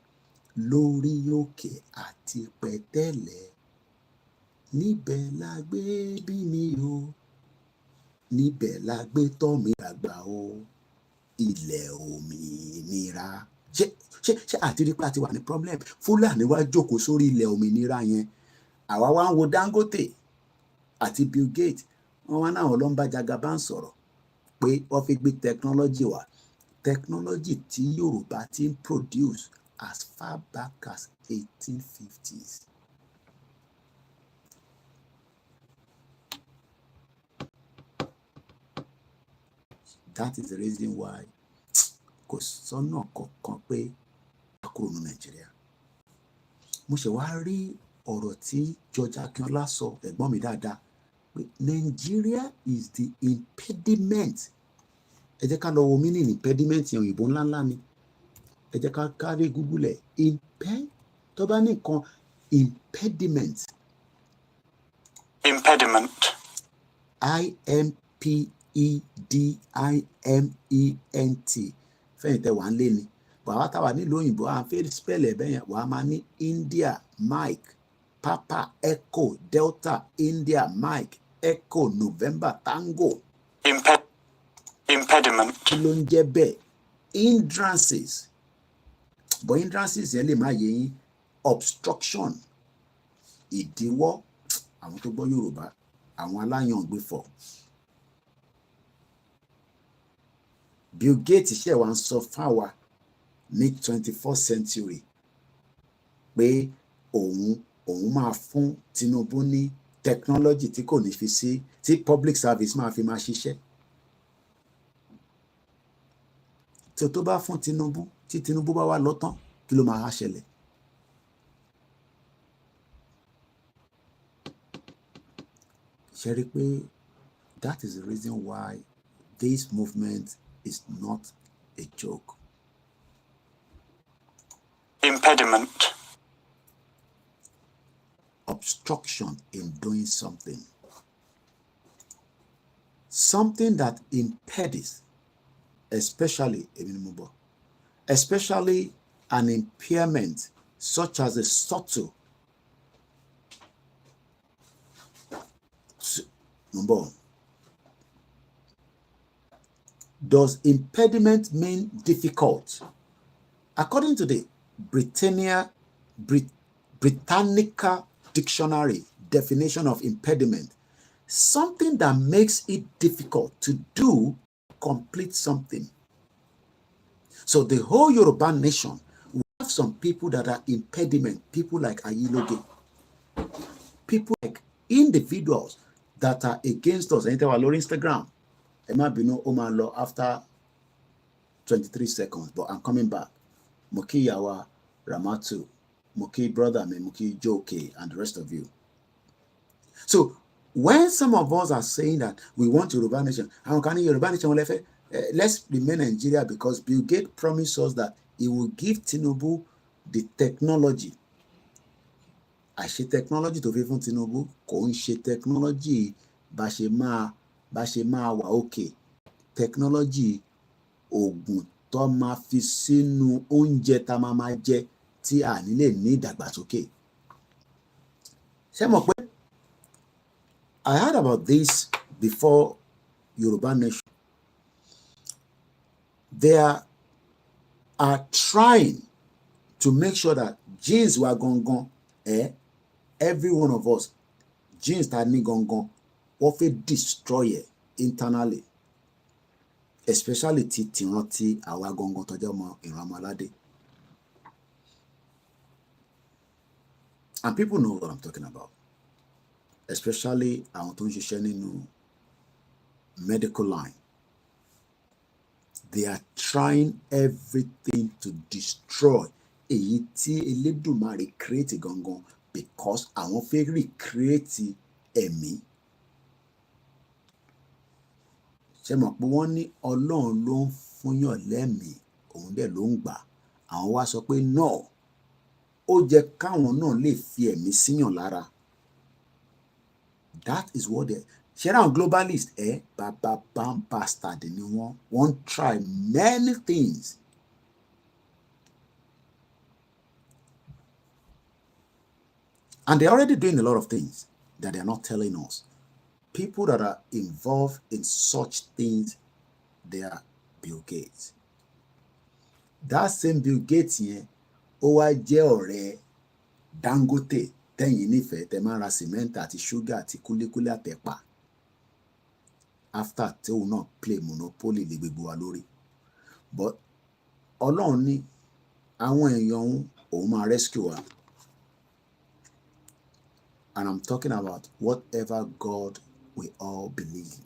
Lórí òkè àti pẹ̀tẹ́lẹ̀, níbẹ̀ la gbé bí mi o, níbẹ̀ la gbé tọ́ mi dàgbà o, ilẹ̀ òmìnira. Ṣé àtìrípà ti wà ní problem? Fúlàní wá jókòó sórí ilẹ̀ òmìnira yẹn. Àwa wá ń wo Dangote àti Bill Gates. Wọ́n wá náà ló ń bá Jagaban sọ̀rọ̀ pé wọ́n fi gbé technology wá. Technology tí Yorùbá ti ń produce as far back as 1850s. That is the reason why kò sọ́nà kankan pé a kúrò ní Nàìjíríà. Mo ṣe wá rí ọ̀rọ̀ tí George Akínọlá sọ, ẹ̀gbọ́n mi dáadáa, pé Nigeria is the impediment. Ẹ jẹ́ ká lọ wo meaning impediment yẹn, òyìnbó ńláńlá ni. Ẹ jẹ́ ká kárí Google ẹ̀. Tó bá ní nǹkan impediment. Impediment. IMPEDIMENT fẹ́yìn tẹ́ wà ń lé ni bàbá táwa nílùú òyìnbó à ń fẹ́ spell ẹ̀ bẹ́yẹn wà á máa ní India Mike Papa Echo Delta India Mike Echo November Tango. Impediment. Kí ló ń jẹ́ bẹ́ẹ̀? Hindrances. But hindrances yẹn lè má yé yín. Obstruction. Ìdíwọ́. Àwọn tó gbọ́ Yorùbá. Àwọn aláyàngbéfọ̀. Bill Gates ṣe wá ń sọ fáwa ní 21st century pé òun máa fún Tinubu ní technology tí kò ní fi sí tí public service máa fi máa ṣiṣẹ́. Tí o tó bá fún Tinubu tí Tinubu bá wà lọ́tàn kí ló máa ṣẹlẹ̀? Ṣé rí pé that is the reason why this movement is not a joke. Impediment. Obstruction in doing something. Something that impedes, especially an impairment such as a subtle. Number one. Does impediment mean difficult? According to the Britannica Dictionary definition of impediment, something that makes it difficult to do, complete something. So the whole Yoruba nation will have some people that are impediment, people like Ayiloge, people like individuals that are against us. Anything on Instagram. It might be no Oman law after 23 seconds, but I'm coming back. Moki Yawa, Ramatu, Moki brother, Moki Joke, and the rest of you. So when some of us are saying that we want Yoruba nation, let's remain Nigeria because Bill Gates promised us that he will give Tinubu the technology. I say technology to give Tinubu, ko nse technology bashema wa okay. Technology ogun tó máa fi sínú oúnjẹ tá máa jẹ tí a ní lè ní ìdàgbàsókè. Ṣé mọ̀ pé I heard about this before Yoruba nation. They are trying to make sure that genes were gone, every one of us, genes that need gone, often destroy it internally. Especially ti àwa gangan tó jẹ́ ọmọ ìran ọmọládé. And people know what I'm talking about. Especially àwọn tó ń ṣiṣẹ́ nínú medical line. They are trying everything to destroy èyí tí Elédùmarè create gangan because àwọn fẹ́ recreate ẹ̀mí. Ṣé mọ̀ pé wọ́n ní Ọlọ́run ló ń fúnyàn lẹ́mìí òun dẹ̀ ló ń gbà. Àwọn wá sọ pé no, ó jẹ́ káwọn náà lè fi ẹ̀mí síyàn lára. That is what they share on globalist, baba bam bastard ni wọ́n try many things. And they're already doing a lot of things that they're not telling us. People that are involved in such things, they are Bill Gates. That same Bill Gates yẹn, ó wá jẹ́ ọ̀rẹ́ Dangote tẹ́yìn nífẹ̀ẹ́ tẹ́ máa ra cement àti sugar àti kúlíkúlí àtẹ̀pà. After tí òun náà play monopoly lé gbogbo wa lórí. But Ọlọ́run ní àwọn èèyàn òun máa rescue wa. And I'm talking about whatever God we all believe.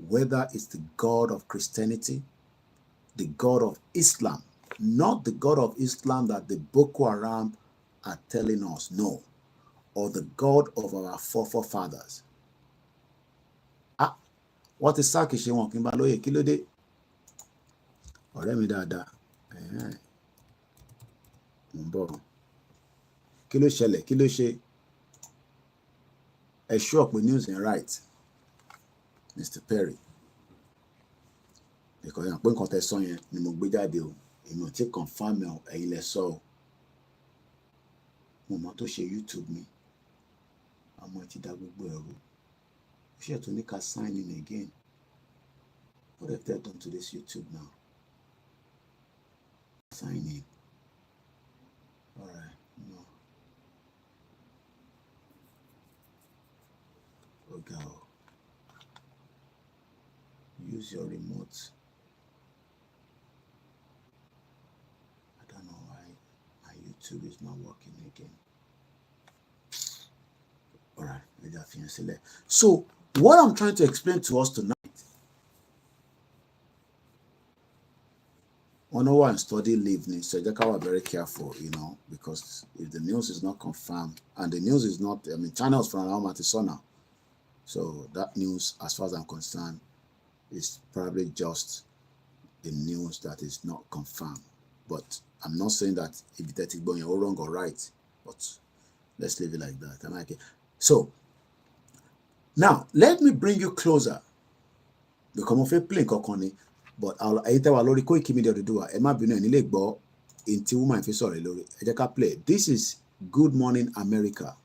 Whether it's the God of Christianity, the God of Islam, not the God of Islam that the Boko Haram are telling us, no, or the God of our forefathers. What is Saki ṣe wọn kí n bá lóye kí ló dé? Ọ̀rẹ́ mi dáadáa. Ń bọ̀. Kí ló ṣẹlẹ̀? Kí ló ṣe? Ẹ sure pé news is right, Mr. Perry. kò yàn pé nǹkan tẹ́ sọ yẹn ni mo gbé jáde o èmi ò tí confirm ẹ o ẹ̀yin lẹ sọ o mo mọ tó ṣe YouTube mi àmọ́ ti dá gbogbo ẹ̀rú ó ṣe tó ní ká sign in again. What have they done to this YouTube now? Sign in. All right, no. Okay. Use your remote. I don't know why my YouTube is not working again. All right, so what I'm trying to explain to us tonight, on our and study leave, so we are very careful, you know, because if the news is not confirmed and the news is not, I mean, channels from Matisona, so that news, as far as I'm concerned, is probably just the news that is not confirmed. But I'm not saying that if that is going wrong or right, but let's leave it like that. Am I okay? So now let me bring you closer. Become of a plane kokoni, but I'll either already Koikimedia to do a binu and legbo into woman sorry lori. Ejeka play. This is Good Morning America.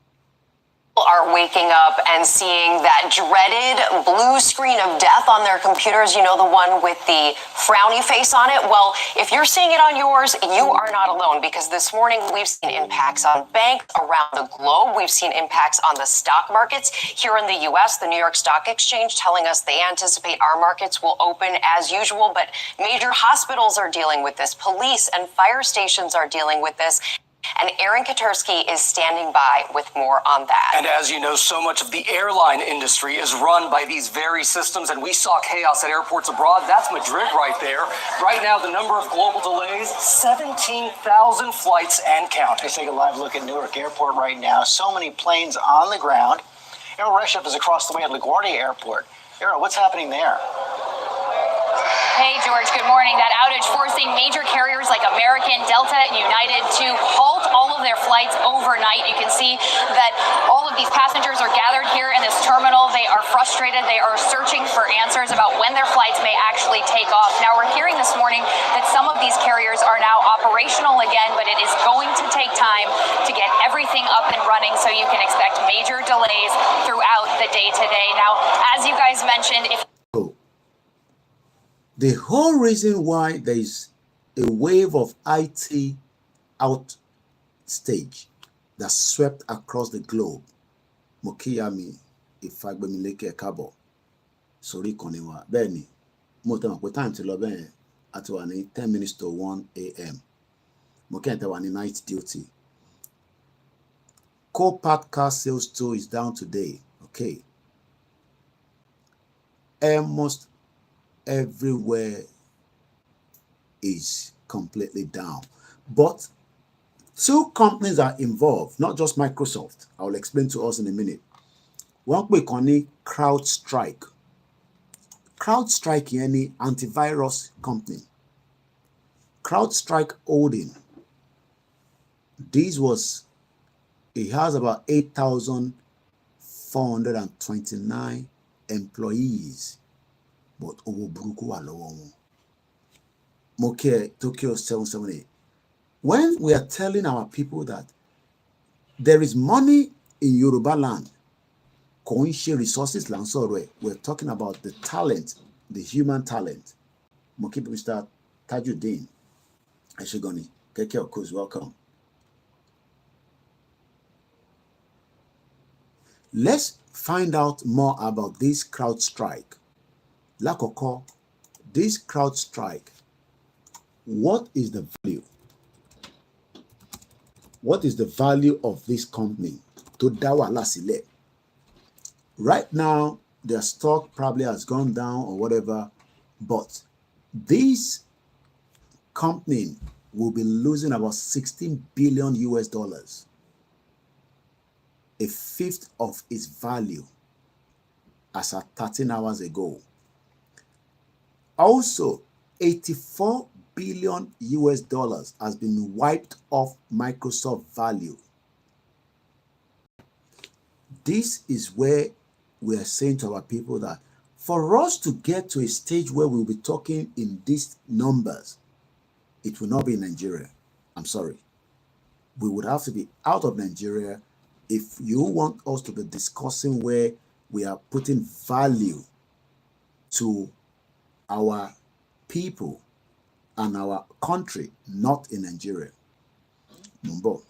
Are waking up and seeing that dreaded blue screen of death on their computers, you know, the one with the frowny face on it. Well, if you're seeing it on yours, you are not alone, because this morning we've seen impacts on banks around the globe. We've seen impacts on the stock markets here in the US, the New York Stock Exchange telling us they anticipate our markets will open as usual, but major hospitals are dealing with this. Police and fire stations are dealing with this. And Aaron Katursky is standing by with more on that. And as you know, so much of the airline industry is run by these very systems, and we saw chaos at airports abroad. That's Madrid right there. Right now, the number of global delays, 17,000 flights and counting. Let's take a live look at Newark Airport right now. So many planes on the ground. Aero Reshef is across the way at LaGuardia Airport. Aero, what's happening there? Hey, George, good morning. That outage forcing major carriers like American, Delta, and United to halt all of their flights overnight. You can see that all of these passengers are gathered here in this terminal. They are frustrated. They are searching for answers about when their flights may actually take off. Now, we're hearing this morning that some of these carriers are now operational again, but it is going to take time to get everything up and running, so you can expect major delays throughout the day today. Now, as you guys mentioned, if the whole reason why there is a wave of IT outstage that swept across the globe, Mokiyami, Ifagbemileke Kabo, Sori Konewa, Benny, Motam, with time to love at 10 minutes to 1 a.m. Mokenta one night duty. Co-pack car sales too is down today. Okay. Almost everywhere is completely down, but two companies are involved, not just Microsoft. I will explain to us in a minute. One quick on CrowdStrike. CrowdStrike any antivirus company. CrowdStrike holding. It has about 8,429 employees. But Moke Tokyo 778. When we are telling our people that there is money in Yoruba land, Koinshe resources Lansore, we're talking about the talent, the human talent. Moke Mr. Tajuddin Ashigoni, Keke Okuz, welcome. Let's find out more about this CrowdStrike. Lakoko, this CrowdStrike, what is the value? What is the value of this company? To Dawa Lasile. Right now, their stock probably has gone down or whatever, but this company will be losing about 16 billion US dollars, a fifth of its value as at 13 hours ago. Also, 84 billion US dollars has been wiped off Microsoft value. This is where we are saying to our people that For us to get to a stage where we'll be talking in these numbers, it will not be in Nigeria. I'm sorry. We would have to be out of Nigeria if you want us to be discussing where we are putting value to our people and our country, not in Nigeria. What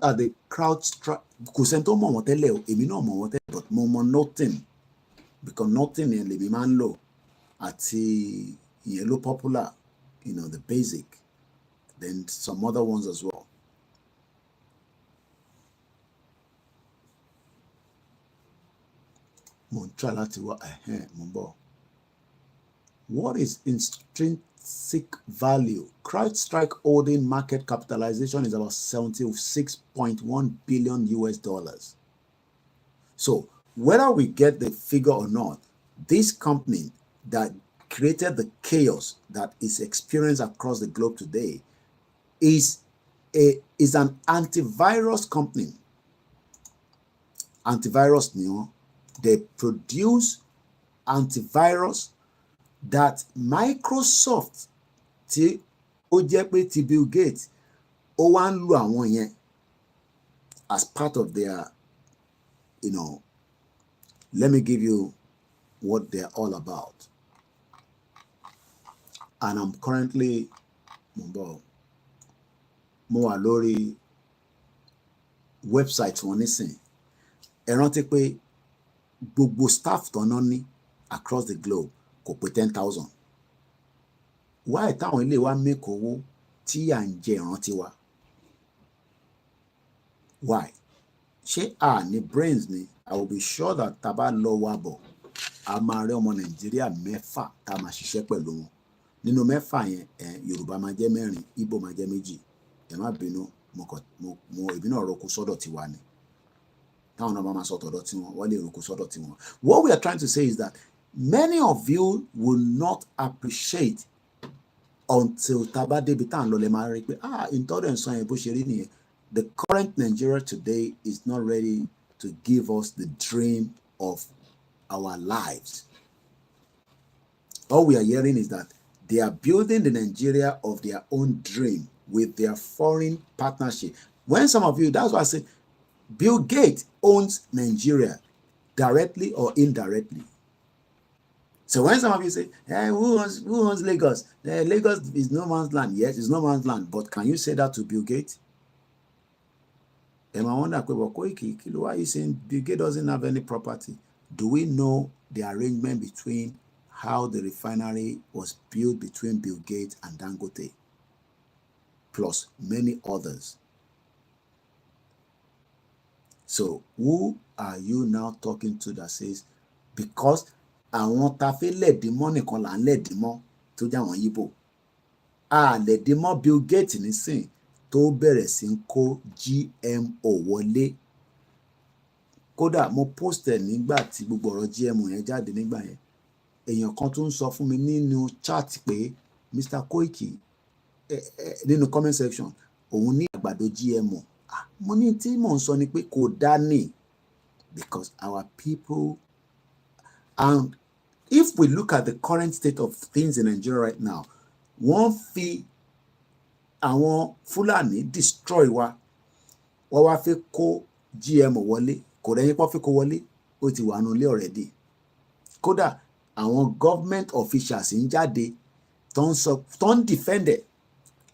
are the crowd strike? But nothing, because nothing in the man low at the yellow popular, the basic, then some other ones as well. What is intrinsic value? CrowdStrike holding market capitalization is about $76.1 billion US. So whether we get the figure or not, this company that created the chaos that is experienced across the globe today is an antivirus company. Antivirus, they produce antivirus that Microsoft tí ó jẹ́ pé ti Bill Gates ó wá ń lo àwọn yẹn as part of their, let me give you what they're all about. And I'm currently mo wà lórí website wọn nísìn. Ẹ rántí pé gbogbo staff tó ná ní across the globe kò pé 10,000. Why táwọn ilé wa make owó tí à ń jẹ ìrántí wa? Why? Ṣé a ní brains ni? I will be sure that tá bá lọ wá bọ̀ a máa rí ọmọ Nàìjíríà 6 tá máa ṣiṣẹ́ pẹ̀lú wọn. Nínú 6 yẹn Yorùbá máa jẹ́ 4, Igbo máa jẹ́ 2. Ẹ má bínú, èmi náà roko sọ́dọ̀ tiwa ni. Táwọn náà máa sọ tọ̀dọ̀ tiwọn, wọ́n lè roko sọ́dọ̀ tiwọn. What we are trying to say is that many of you will not appreciate until tabade bitan lole mari pe intolerance on bó ṣe rí nìyẹn. The current Nigeria today is not ready to give us the dream of our lives. All we are hearing is that they are building the Nigeria of their own dream with their foreign partnership. When some of you, that's why I say Bill Gates owns Nigeria directly or indirectly. So when some of you say, hey, who owns Lagos? Lagos is no man's land. Yes, it's no man's land. But can you say that to Bill Gates? And I wonder, Koiki, why are you saying Bill Gates doesn't have any property? Do we know the arrangement between how the refinery was built between Bill Gates and Dangote, plus many others? So who are you now talking to that says, because àwọn tá fẹ́ lẹ̀dí mọ́ nìkan là ń lẹ̀dí mọ́ tó jẹ́ àwọn Yíbò, a lẹ̀dí mọ́ Bill Gates nísìn tó bẹ̀rẹ̀ sí ń kó GMO wọlé. Kódà mo post ẹ̀ nígbà tí gbogbo ọ̀rọ̀ GMO yẹn jáde nígbà yẹn. Èèyàn kan tún sọ fún mi nínú chat pé Mr. Koiki nínú comment section òun ní àgbàdo GMO. Mo ní tí mò ń sọ ni pé kò dá ní, because our people, and if we look at the current state of things in Nigeria right now, wọ́n fi àwọn Fúlàní destroy wa, wọ́n wá fẹ́ kó GMO wọlé, kò rẹ́yìn pọ́ fẹ́ kó wọlé, ó ti wà nù lé already. Kódà àwọn government officials ń jáde tó ń defend it.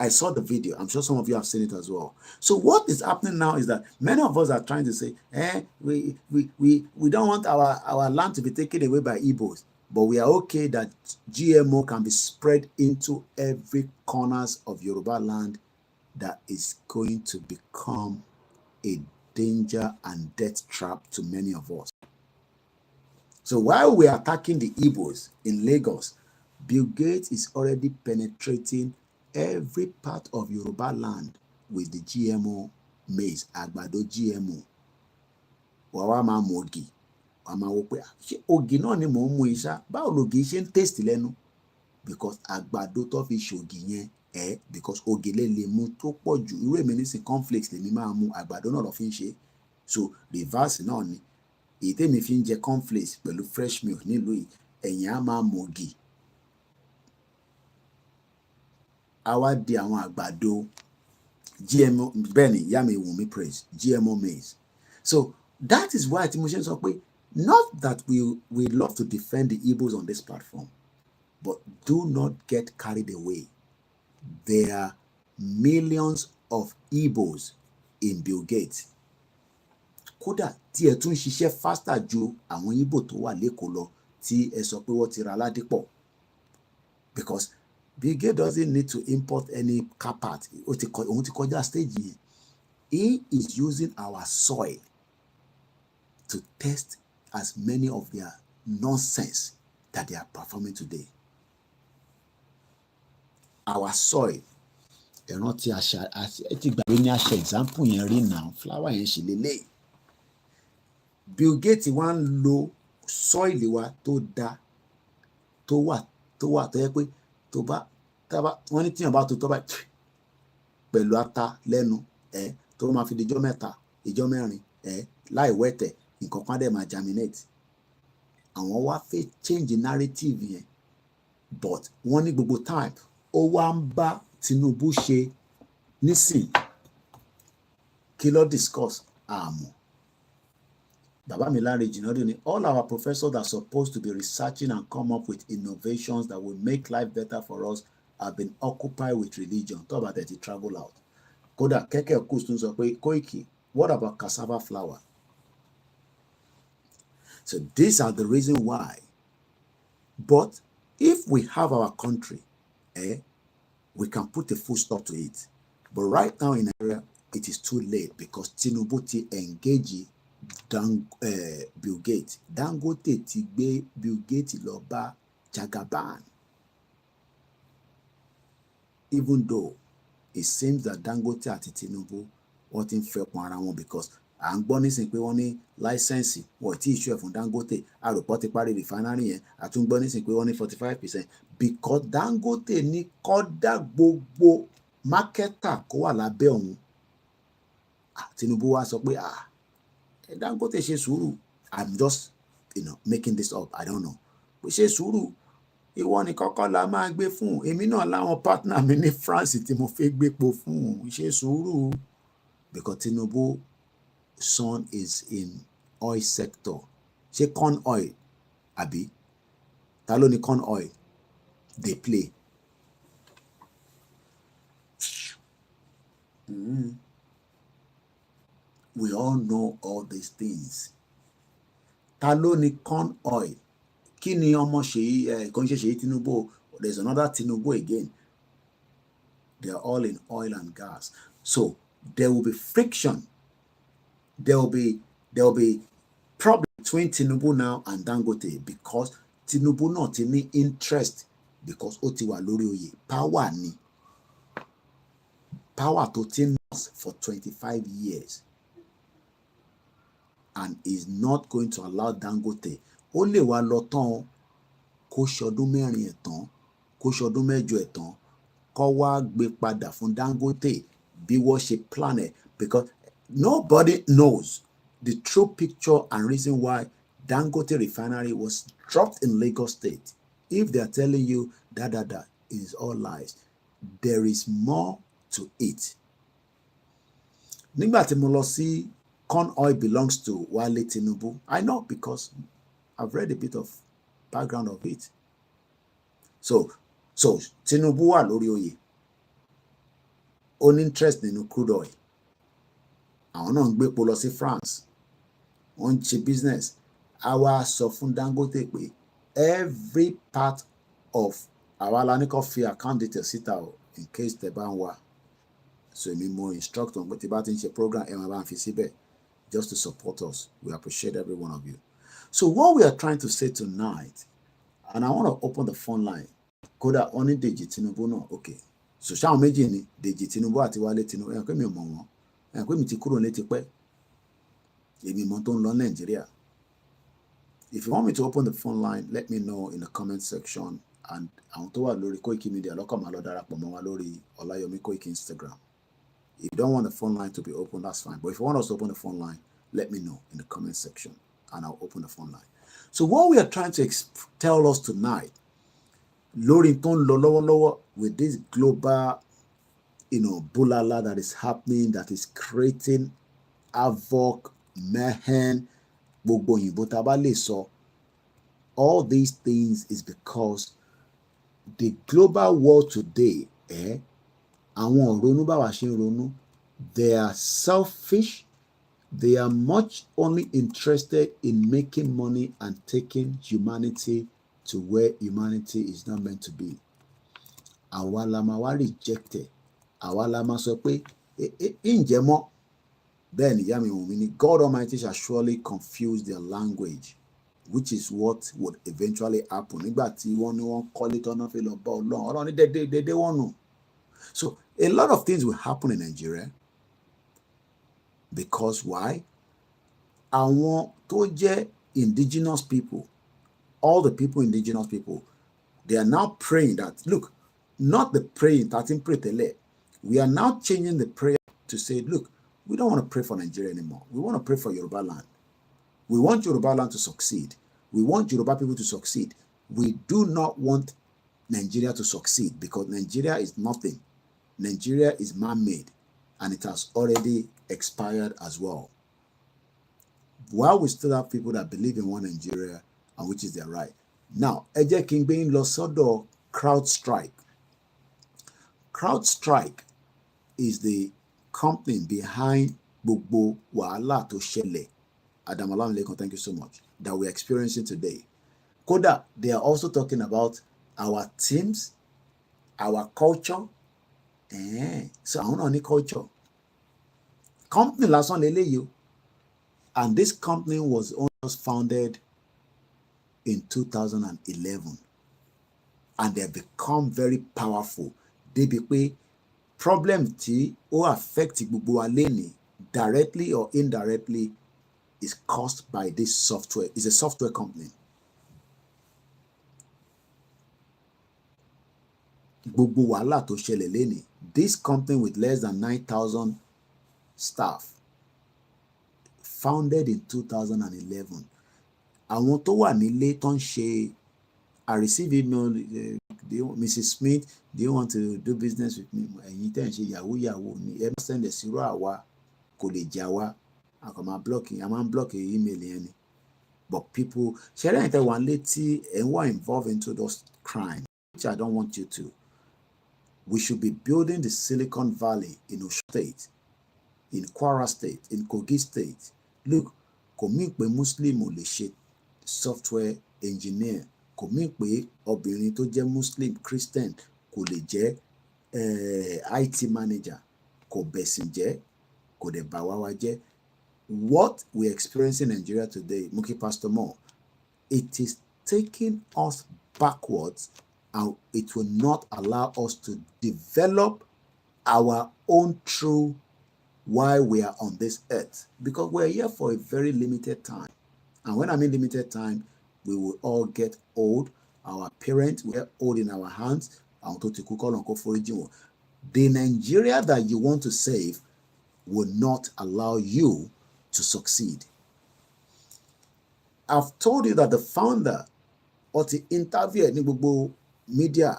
I saw the video. I'm sure some of you have seen it as well. So what is happening now is that many of us are trying to say, we don't want our land to be taken away by Igbos, but we are okay that GMO can be spread into every corners of Yoruba land that is going to become a danger and death trap to many of us. So while we are attacking the Igbos in Lagos, Bill Gates is already penetrating every part of Yoruba land with the GMO maize, àgbàdo GMO. Wàá máa mọ ògì, wàá máa wò pé ṣé ògì náà ni mò ń mú iṣá? Báwo lògì ṣe ń taste lẹ́nu? Because àgbàdo tó fi ṣògì yẹn because ògì lè mú tó pọ̀ jù. Irú èmi nísìn cornflakes lèmi máa mú, àgbàdo náà ló fi ń ṣe. So reverse náà ni. èyí tèmi fi ń jẹ cornflakes pẹ̀lú fresh milk nílùú yìí ẹ̀yìn á máa mọ̀gì á wá di àwọn àgbàdo GMO bẹ́ẹ̀ ni ìyá mi Wùnmí praise GMO maize. So that is why tí mo ṣe ń sọ pé not that we love to defend the Igbos on this platform, but do not get carried away. There are millions of Igbos in Bill Gates. Kódà tí ẹ tún ṣiṣẹ́ faster ju àwọn Igbo tó wà lÉkòó lọ tí ẹ sọ pé wọ́n ti ra Ládìpọ̀. Because Bill Gates doesn't need to import any car part. Òun ti kọjá stage yìí. He is using our soil to test as many of their nonsense that they are performing today. Our soil. Ẹ̀ràn tí àṣà ẹ ti gbàgbé ní àṣà example yẹn rí now flower yẹn ṣe lélẹ̀. Bill Gates wá ń lo soil wa tó dá tó wà tó yẹ pé tó bá wọ́n ní tíyàn bá tó bá pẹ̀lú ata lẹ́nu tó máa fi di ijọ́ mẹ́ta ijọ́ mẹ́rin láì wẹ́tẹ̀ nǹkan kan dẹ̀ máa germinate. Àwọn wá fẹ́ change narrative yẹn but wọ́n ní gbogbo time ó wá ń bá Tinubu ṣe nísìn kí ló discuss àmọ́. Bàbá mi Láre Jìnàdù ni all our professors are supposed to be researching and come up with innovations that will make life better for us have been occupied with religion. Tó bá tẹ̀ ti travel out. Kódà kẹ́kẹ́ kù tún sọ pé Koiki, what about cassava flour? So these are the reasons why. But if we have our country, we can put a full stop to it. But right now in Nigeria, it is too late because Tinubu ti engage Bill Gates. Dangote ti gbé Bill Gates lọ bá Jagaban. Even though it seems that Dangote àti Tinubu wọ́n ti ń fẹ́ pọn ara wọn because à ń gbọ́ nísìnyí pé wọ́n ní láísẹ̀nsì wọ́n ti issue ẹ̀ fún Dangote àròpọ̀ ti parí refinery yẹn àtúngbọ́ nísìnyí pé wọ́n ní 45% because Dangote ní kọ́dà gbogbo mákẹ́tà kó wà lábẹ́ òun. Tinubu wá sọ pé Dangote ṣe sùúrù. I'm just making this up, I don't know. Pé ṣe sùúrù ìwọ ní kọ́kọ́ la máa gbé fún èmi náà láwọn partner mi ní France tí mo fẹ́ gbépo fún ṣe sùúrù because Tinubu son is in oil sector. Ṣé corn oil àbí ta ló ní corn oil? They play. We all know all these things. Ta ló ní corn oil? Kí ni ọmọ Ṣèyí kò ń ṣe Ṣèyí Tinubu? There's another Tinubu again. They are all in oil and gas. So there will be friction. There will be problem between Tinubu now and Dangote because Tinubu náà ti ní interest because ó ti wà lórí oyè. Power ni. Power tó ti ń last for 25 years. And is not going to allow Dangote. Ó lè wá lọ tán kó ṣọdún mẹ́rin ẹ̀ tán kó ṣọdún mẹ́jọ ẹ̀ tán kó wá gbé padà fún Dangote bí wọ́n ṣe plan ẹ̀ because nobody knows the true picture and reason why Dangote refinery was dropped in Lagos State. If they are telling you that it is all lies, there is more to it. Nígbà tí mo lọ sí corn oil belongs to Wale Tinubu. I know because I've read a bit of background of it. So Tinubu wà lórí oyè. Ó ní interest nínú crude oil. Àwọn náà ń gbé epo lọ sí France. Wọ́n ń ṣe business. Àwa sọ fún Dangote pé every part of àwa la ní kó fi account details síta o in case tẹ́ bá ń wá. So èmi mo instruct on pé tí bá ti ń ṣe program ẹ máa bá ń fi síbẹ̀ just to support us. We appreciate every one of you. So what we are trying to say tonight, and I want to open the phone line. Kódà wọ́n ní Dèjì Tinubu náà, okay. So ṣáwọn méjì ni Dèjì Tinubu àti Wálé Tinubu. Ẹ̀ pé mi ò mọ̀ wọ́n. Ẹ̀ pé mi ti kúrò létí pẹ́. Èmi mọ̀ tó ń lọ Nàìjíríà. If you want me to open the phone line, let me know in the comment section. And àwọn tó wà lórí Koikimedia lọ́kàn máa lọ darapọ̀ mọ́ wa lórí Olayomi Koiki Instagram. If you don't want the phone line to be open, that's fine. But if you want us to open the phone line, let me know in the comment section. and I'll open the phone line. So what we are trying to tell us tonight, lórí tó ń lọ lọ́wọ́lọ́wọ́ with this global, bulala that is happening, that is creating havoc, mayhem, gbogbo òyìnbó tá a bá lè sọ, all these things is because the global world today, àwọn ronú báwa ṣe ń ronú, they are selfish. They are much only interested in making money and taking humanity to where humanity is not meant to be. Àwa la máa wá rejected. Àwa la máa sọ pé ǹjẹ́ mọ́. Then ìyá mi wọ̀n mi ni God Almighty shall surely confuse their language, which is what would eventually happen. Nígbà tí wọ́n ní wọ́n kọ́lé tọ́nà fi lọ bá Ọlọ́run. Ọlọ́run ní dédé wọ́n nù. So a lot of things will happen in Nigeria. Because why? Àwọn tó jẹ́ indigenous people, all the indigenous people, they are now praying that, look, not the praying, we are now changing the prayer to say, look, we don't want to pray for Nigeria anymore. We want to pray for Yoruba land. We want Yoruba land to succeed. We want Yoruba people to succeed. We do not want Nigeria to succeed because Nigeria is nothing. Nigeria is man-made and it has already expired as well. While we still have people that believe in one Nigeria, and which is their right. Now, ẹ jẹ́ kí n gbé yín lọ sọ́dọ̀ CrowdStrike. CrowdStrike is the company behind gbogbo wàhálà tó ṣẹlẹ̀. Adamola Nlekan, thank you so much, that we're experiencing today. Kódà, they are also talking about our teams, our culture. So àwọn náà ní culture. Company lásán lélẹ́yìí, and this company was almost founded in 2011, and they have become very powerful. Débi pé problem tí ó affect gbogbo wa lẹ́ni, directly or indirectly, is caused by this software. It's a software company. Gbogbo wàhálà tó ṣẹlẹ̀ lẹ́ni, this company with less than 9,000 staff, founded in 2011. Àwọn tó wà nílé tó ń ṣe, I receive email, Mrs. Smith, do you want to do business with me? Ẹ̀yin tẹ́ ń ṣe yahoo ni ẹ máa send ẹ̀sìrò àwa kò lè jà wá. A kàn máa block email yẹn ni. But people, ṣẹlẹ̀ ẹ̀yin tẹ́ wà nílé tí ẹ̀ ń wà involved into those crimes, which I don't want you to. We should be building the Silicon Valley in Osun State, in Kwara State, in Kogi State. Look, kò mí pé Muslim ò lè ṣe software engineer. Kò mí pé obìnrin tó jẹ́ Muslim, Christian kò lè jẹ́ IT manager. Kò bẹ̀sìn jẹ́, kò dẹ̀ bà wá jẹ́. What we experience in Nigeria today, Muki Pastor Mo, it is taking us backwards, and it will not allow us to develop our own true why we are on this earth, because we're here for a very limited time. And when I mean limited time, we will all get old. Our parents were old in our hands. The Nigeria that you want to save will not allow you to succeed. I've told you that the founder of the interview ní gbogbo media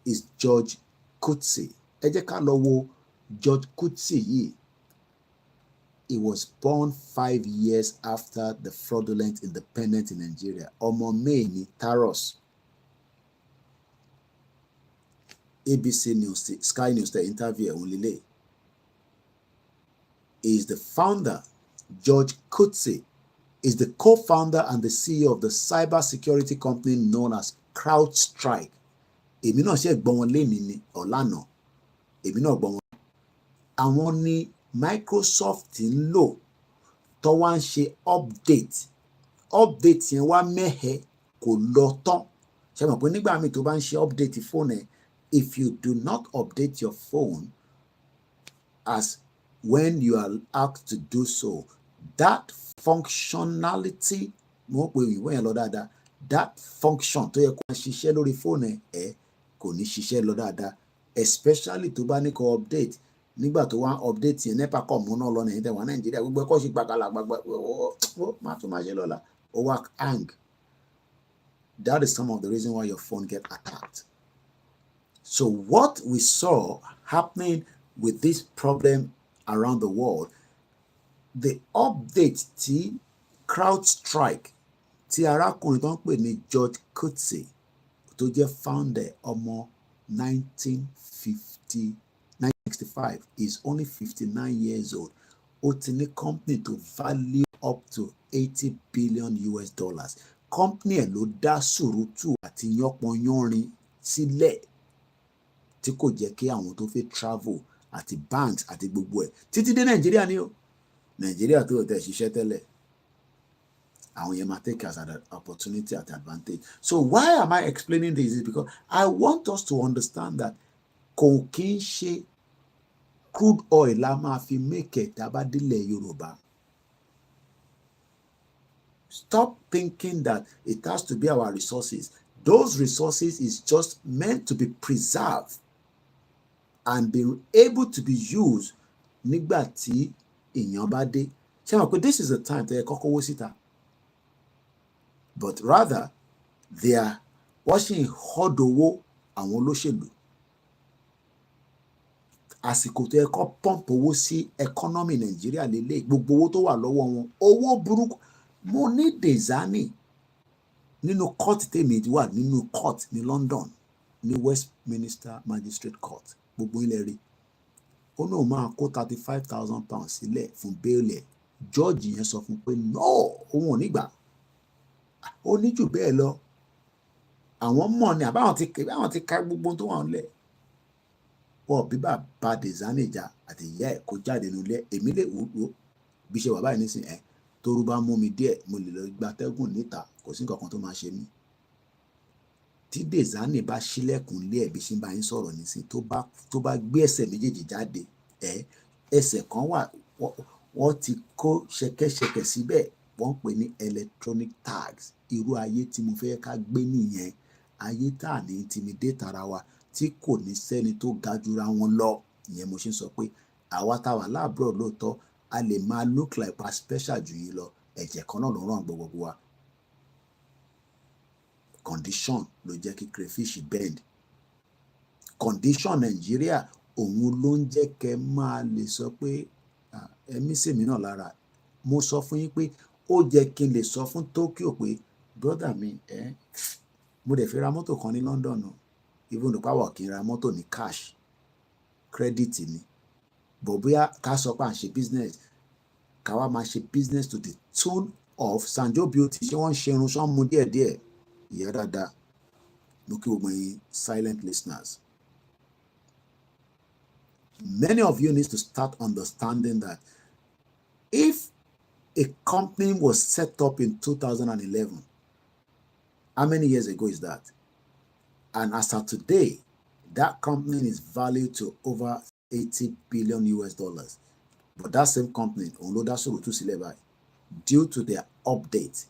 is George Kutsi. Ẹ jẹ́ ká lọ wo George Kutsi yìí. He was born 5 years after the fraudulent independence in Nigeria. Ọmọ May ni Taros. ABC News, Sky News, the interview only. He is the founder. George Kutsi is the co-founder and the CEO of the cybersecurity company known as CrowdStrike. Èmi náà ṣe gbọ́n wọn lénìí ní ọ̀lànà. Èmi náà gbọ́n wọn. Àwọn ni Microsoft ń lò tó wá ń ṣe update. Update yẹn wá mẹ́hẹ̀ kò lọ tán. Ṣé mọ̀ pé nígbà míì tó bá ń ṣe update fóònù ẹ̀, if you do not update your phone as when you are asked to do so, that functionality, that function tó yẹ kó ṣiṣẹ́ lórí fóònù ẹ̀ kò ní ṣiṣẹ́ lọ dáadáa, especially tó bá ní kó update nígbà tó wá update yẹn NEPA kọ̀ mú náà lọ nìyẹn tẹ̀ wá Nàìjíríà gbogbo ẹ̀kọ́ ṣe gbàgàlà gbàgbà ó má tún máa ṣe lọ́la ó wá hang. That is some of the reason why your phone get attacked. So what we saw happening with this problem around the world, the update tí CrowdStrike tí arákùnrin tó ń pè ní George Kutsi tó jẹ́ founder ọmọ 1965 is only 59 years old. Ó ti ní company to value up to $80 billion. Company ẹ̀ ló dá sùrùtù àti yánpọnyánrin sílẹ̀ tí kò jẹ́ kí àwọn tó fẹ́ travel àti banks àti gbogbo ẹ̀ títí dé Nàìjíríà ni o. Nàìjíríà tó tẹ̀ ṣiṣẹ́ tẹ́lẹ̀. Àwọn yẹn máa take as an opportunity at advantage. So why am I explaining this? Is because I want us to understand that kò kí ń ṣe crude oil la máa fi make it tabadilẹ̀ Yorùbá. Stop thinking that it has to be our resources. Those resources is just meant to be preserved and be able to be used nígbà tí èèyàn bá dé. Ṣé wọn pé this is the time tó yẹ kọ́kọ́ wó síta. But rather, they are watching hodowo àwọn olóṣèlú. Àsìkò tó yẹ kó pump owó sí economy Nàìjíríà lélẹ̀ gbogbo owó tó wà lọ́wọ́ wọn owó burúkú. Mo ní Dezani nínú court tèmi wà nínú court ní London ní Westminster Magistrate Court gbogbo ilẹ̀ rí. Ó náà máa kó £35,000 sílẹ̀ fún bẹ́ẹ̀lì. George yẹn sọ fún pé no òun ò ní gbà. Ó ní jù bẹ́ẹ̀ lọ. Àwọn mọ̀ ni àbáwọn ti ka gbogbo tó wà nílẹ̀. Wọ́n bí bàbá Dezani jà àti ìyá ẹ̀ kó jáde nílé èmi lè wò bí ṣe wà báyìí nísìnyí ẹ̀ torú bá mú mi díẹ̀ mo lè lọ gbatẹ́gùn níta kò sí nǹkan kan tó máa ṣe mí. Tí Dezani bá ṣílẹ̀kùn lé ẹ̀ bí ṣe ń bá yín sọ̀rọ̀ nísìnyí tó bá gbé ẹsẹ̀ méjèèjì jáde ẹsẹ̀ kan wà wọ́n ti kó ṣẹ̀kẹ̀ṣẹ̀kẹ̀ síbẹ̀ wọ́n pè ní electronic tags. Irú ayé tí mo fẹ́ ká gbé nìyẹn. Ayé tá à ní intimidate ara wa tí kò ní sẹ́ni tó ga jura wọn lọ. Ìyẹn mo ṣe ń sọ pé àwa táwa láàbùrọ̀ lóòótọ́ a lè máa look like pa special jù yín lọ. Ẹ̀jẹ̀ kan náà ló ràn gbogbo wa. Condition ló jẹ́ kí crayfish bend. Condition Nàìjíríà òun ló ń jẹ́ kẹ́ máa lè sọ pé ẹ̀mí sèmi náà lára. Mo sọ fún yín pé ó jẹ́ kí n lè sọ fún Tokyo pé brother mi mo dẹ̀ fi ra mọ́tò kan ní London o. Even though power kì í ra mọ́tò ní cash credit ni. But bóyá ká sọ pé à ń ṣe business ká wá máa ṣe business to the tune of Sanjo Beauty ṣé wọ́n ń ṣe irun ṣán mu díẹ̀díẹ̀. Ìyá dáadáa mo kí gbogbo yín silent listeners. Many of you need to start understanding that if a company was set up in 2011, how many years ago is that? And as of today, that company is valued to over $80 billion. But that same company, due to their update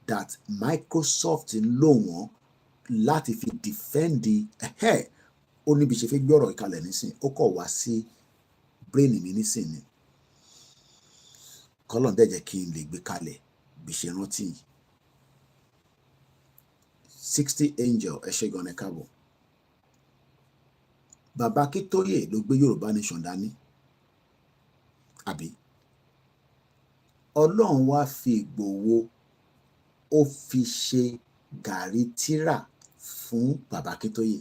that Microsoft ń lò wọ́n láti fi defend ó níbi ṣe fi gbọ́rọ̀ ìkàlẹ̀ nísìn ó kọ̀ wá sí brain mi nísìn ni kọ́lọ̀ dẹ̀ jẹ́ kí n lè gbé kalẹ̀ bí ṣe rántí 60 angel ẹ ṣé gan-an ẹ káàbọ̀. Bàbá Akíntóyè ló gbé Yorùbá nation dání àbí Ọlọ́run wá fi Ìgbòho ó fi ṣe gàrí tírà fún bàbá Akíntóyè.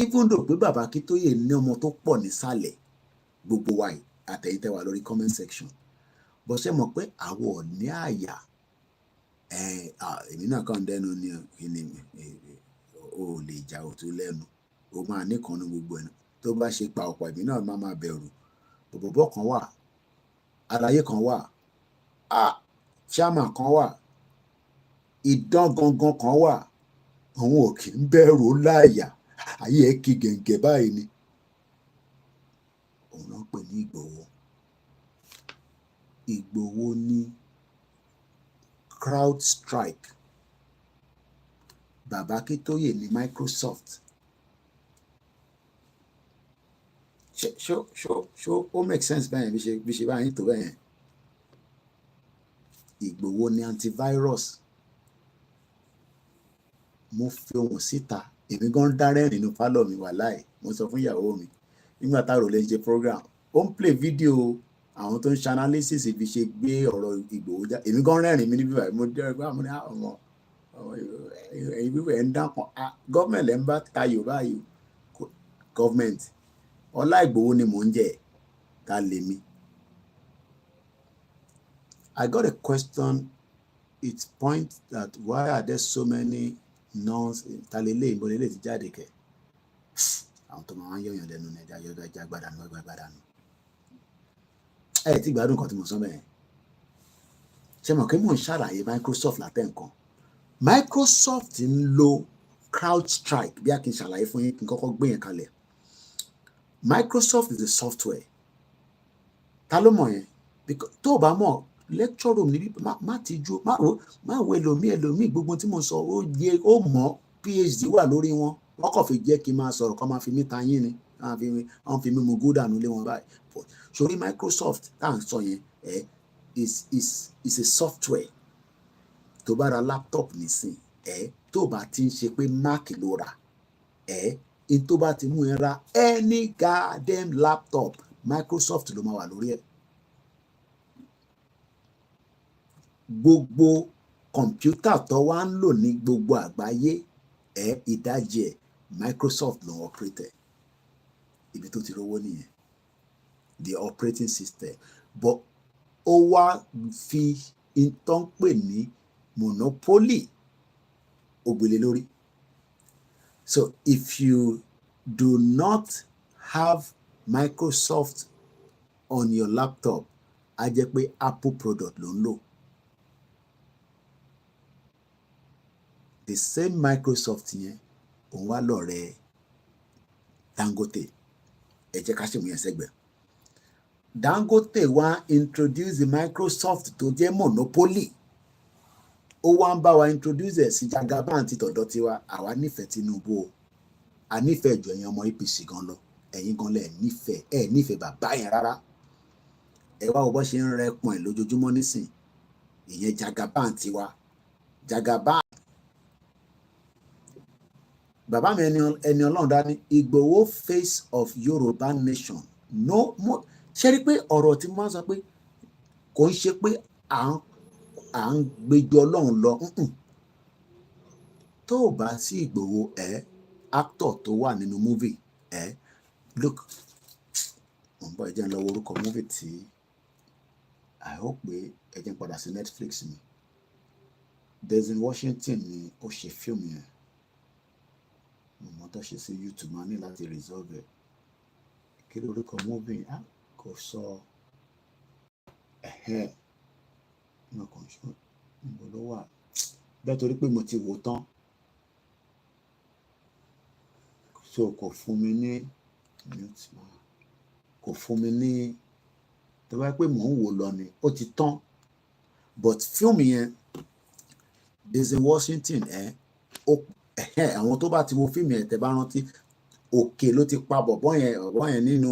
Even though pé bàbá Akíntóyè ní ọmọ tó pọ̀ nísàlẹ̀ gbogbo wa àtẹ̀yìntẹ́wà lórí comment section bó ṣe mọ̀ pé àwọn ò ní àyà èmi náà kàn dẹnu ní o lè jà òtún lẹ́nu o máa nìkan ní gbogbo ẹ̀nà tó bá ṣe pa ọ̀pọ̀ èmi náà máa bẹ̀rù bọ̀bọ̀bọ̀ kan wà aláyé kan wà chairman kan wà ìdán gangan kan wà àwọn ò kì í bẹ̀rù láàyà ayé ẹ̀ kí gẹ̀ǹgẹ̀ báyìí ni òun náà pè ní Ìgbòho. Ìgbòho ní CrowdStrike bàbá Akíntóyè ní Microsoft ṣó ó make sense bẹ́ẹ̀ bí ṣe báyìí tó bẹ́ẹ̀. Ìgbòho ni antivirus. Mo fi ohùn síta, èmi gan dárẹ́ nínú pálọ̀ mi wàláì. Mo sọ fún ìyàwó mi nígbà táàrò lè ṣe program, ó ń play video àwọn tó ń ṣe analysis bí ṣe gbé ọ̀rọ̀ Ìgbòho já. Èmi gan rẹ́rìn mi níbí báyìí, mo dẹ́rẹ́ pé àwọn ọmọ ẹ̀yin wíwẹ̀ ń dápọ̀ gọ́ọ̀mẹ̀ntì ẹ̀ ń bá tayò báyìí. Gọ́ọ̀mẹ̀ntì ọlá Ìgbòho ni mò ń jẹ, ta lè mi. I got a question. It points that why are there so many nuns in Talele ìbọnilé ti jáde kẹ. Àwọn tó máa ń yọ̀yàn lẹ́nu ní ẹja yọ̀dọ̀ ẹja gbàdánù ẹgbẹ́ gbàdánù. Ẹ ti gbádùn kan tí mo sọ bẹ́ẹ̀. Ṣé mọ̀ kí mò ń ṣàlàyé Microsoft látẹ̀ nǹkan. Microsoft ń lo CrowdStrike bí a kì í ṣàlàyé fún yín kí n kọ́kọ́ gbé yẹn kalẹ̀. Microsoft is a software. Ta ló mọ̀ yẹn? Tó o bá mọ̀ lecture room níbí má ti ju má wo ẹlòmíì gbogbo tí mo sọ ó yẹ ó mọ̀ PhD wà lórí wọn. Wọ́n kàn fi jẹ́ kí n máa sọ̀rọ̀ kọ́ máa fi mí ta yín ni. Wọ́n fi mí mu gúdà nílé wọn báyìí. Sórí Microsoft tá à ń sọ yẹn is a software. Tó bá ra laptop nísìn tó bá ti ń ṣe pé Mac ló rà in tó bá ti mú ẹ ra any goddamn laptop Microsoft ló máa wà lórí ẹ̀. Gbogbo kọ̀mpútà tó wá ń lò ní gbogbo àgbáyé ìdajì ẹ̀ Microsoft ló ń operate. Ibi tó ti rówó nìyẹn, the operating system. But ó wá fi ìtàn pè ní monopoly ògbélé lórí. So if you do not have Microsoft on your laptop, á jẹ́ pé Apple product ló ń lò. The same Microsoft yẹn òun wá lọ́rẹ̀ẹ́ Dangote. Ẹ jẹ́ ká ṣèmú yẹn sẹ́gbẹ̀ẹ́. Dangote wá introduce the Microsoft tó jẹ́ monopoly. Ó wá ń bá wa introduce ẹ̀ sí Jagaban ti tọ̀dọ̀ tiwa. Àwa nífẹ̀ẹ́ Tinubu o. A nífẹ̀ẹ́ jù ẹ̀yin ọmọ APC gan lọ. Ẹ̀yin gan lẹ̀ nífẹ̀ẹ́ bàbá yẹn rárá. Ẹ wá wo bó ṣe ń rẹpọ̀n ẹ̀ lójoojúmọ́ nísìn. Ìyẹn Jagaban tiwa. Jagaban. Bàbá mi ẹni Ọlọ́run dání. Ìgbòho face of Yoruba nation. No more. Ṣé rí pé ọ̀rọ̀ tí mo máa ń sọ pé kò ń ṣe pé à ń gbẹjọ Ọlọ́run lọ. Tó o bá sí Ìgbòho actor tó wà nínú movie look mo ń bọ̀ ẹ jẹ́ n lọ wo orúkọ movie tí I hope pé ẹ jẹ́ n padà sí Netflix mi. Denzel Washington ni ó ṣe fíìmù yẹn. Mo mọ̀ tó ṣe sí YouTube máa ní láti resolve ẹ̀. Kí ló orúkọ movie kò sọ náà kàn ṣe níbo ló wà bẹ́ẹ̀ torí pé mo ti wò tán so kò fún mi ní tó bá pé mò ń wò lọ ni ó ti tán but fíìmù yẹn Denzel Washington àwọn tó bá ti wo fíìmù yẹn tẹ́ bá rántí òkè ló ti pa bọ̀bọ́ yẹn nínú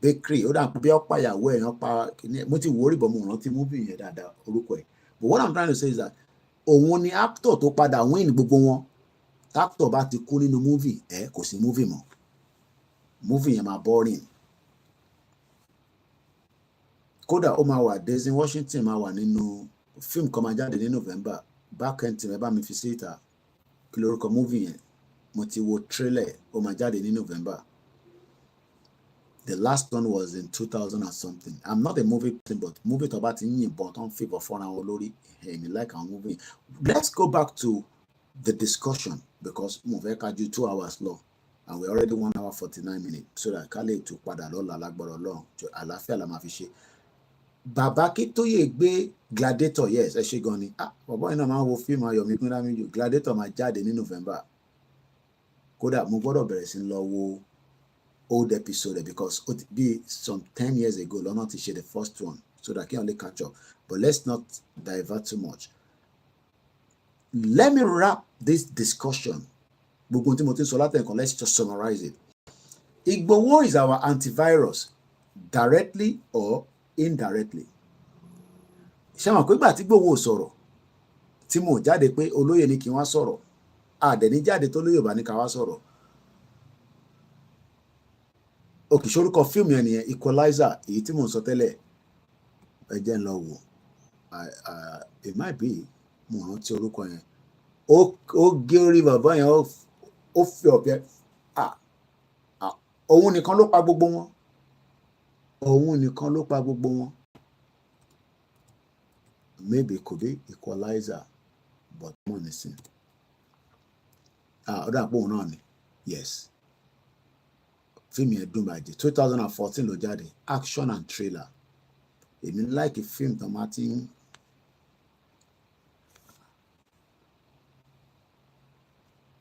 bakery ó dà bí ọ̀pá ìyàwó ẹ̀ yẹn pa mo ti wò ó rí bọ̀ mo rántí movie yẹn dáadáa orúkọ ẹ̀ but what I'm trying to say is that òun ni actor tó padà win gbogbo wọn actor bá ti kú nínú movie kò sí movie mọ́ movie yẹn máa boring kódà ó máa wà Denzel Washington máa wà nínú fíìmù kan máa jáde ní November back end tí ẹ bá mi fi sí ìta kí lórúkọ movie yẹn mo ti wo trailer ó máa jáde ní November. The last one was in 2000 and something. I'm not a movie person, but movie tó bá ti ń yìnbọn tó ń fìbọn fọ́ra wọn lórí èmi like àwọn movie. Let's go back to the discussion because mo fẹ́ ká ju 2 hours lọ and we're already 1 hour 49 minutes so that ká lè tún padà lọ́la lágbára Ọlọ́run àlàáfíà la máa fi ṣe. Bàbá Akíntóyè gbé Gladiator yes ẹ ṣe gan ni bàbá yìí náà máa ń wo fíìmù Ayọ̀mí Pínlámíjù Gladiator máa jáde ní November kódà mo gbọ́dọ̀ bẹ̀rẹ̀ sí lọ wo old episode because it be some 10 years ago lọ́nà ti ṣe the first one so that I can only catch up but let's not divert too much. Let me wrap this discussion gbogbo tí mo ti sọ látẹ̀kọ́ let's just summarize it. Igboho is our antivirus, directly or indirectly. Ṣé wọn pé gbà tí Igboho sọ̀rọ̀ tí mo jáde pé olóyè ní kí wọ́n sọ̀rọ̀, àdẹ̀ní jáde tó lóyè bá ní ká wá sọ̀rọ̀. Òkè sorúkọ fíìmù yẹn nìyẹn, Equalizer, èyí tí mò ń sọ tẹ́lẹ̀. Ẹ jẹ́ ń lọ wò. It might be, mo rántí orúkọ yẹn. Ó gé orí bàbá yẹn, ó fi ọ̀bẹ. Òun nìkan ló pa gbogbo wọn. Òun nìkan ló pa gbogbo wọn. Maybe it could be Equalizer, but mo ní sìn. Ó dà pé òun náà ni. Yes. Fíìmù yẹn dùn bàjẹ́. 2014 ló jáde. Action and thriller. Èmi like fíìmù tó máa ti ń.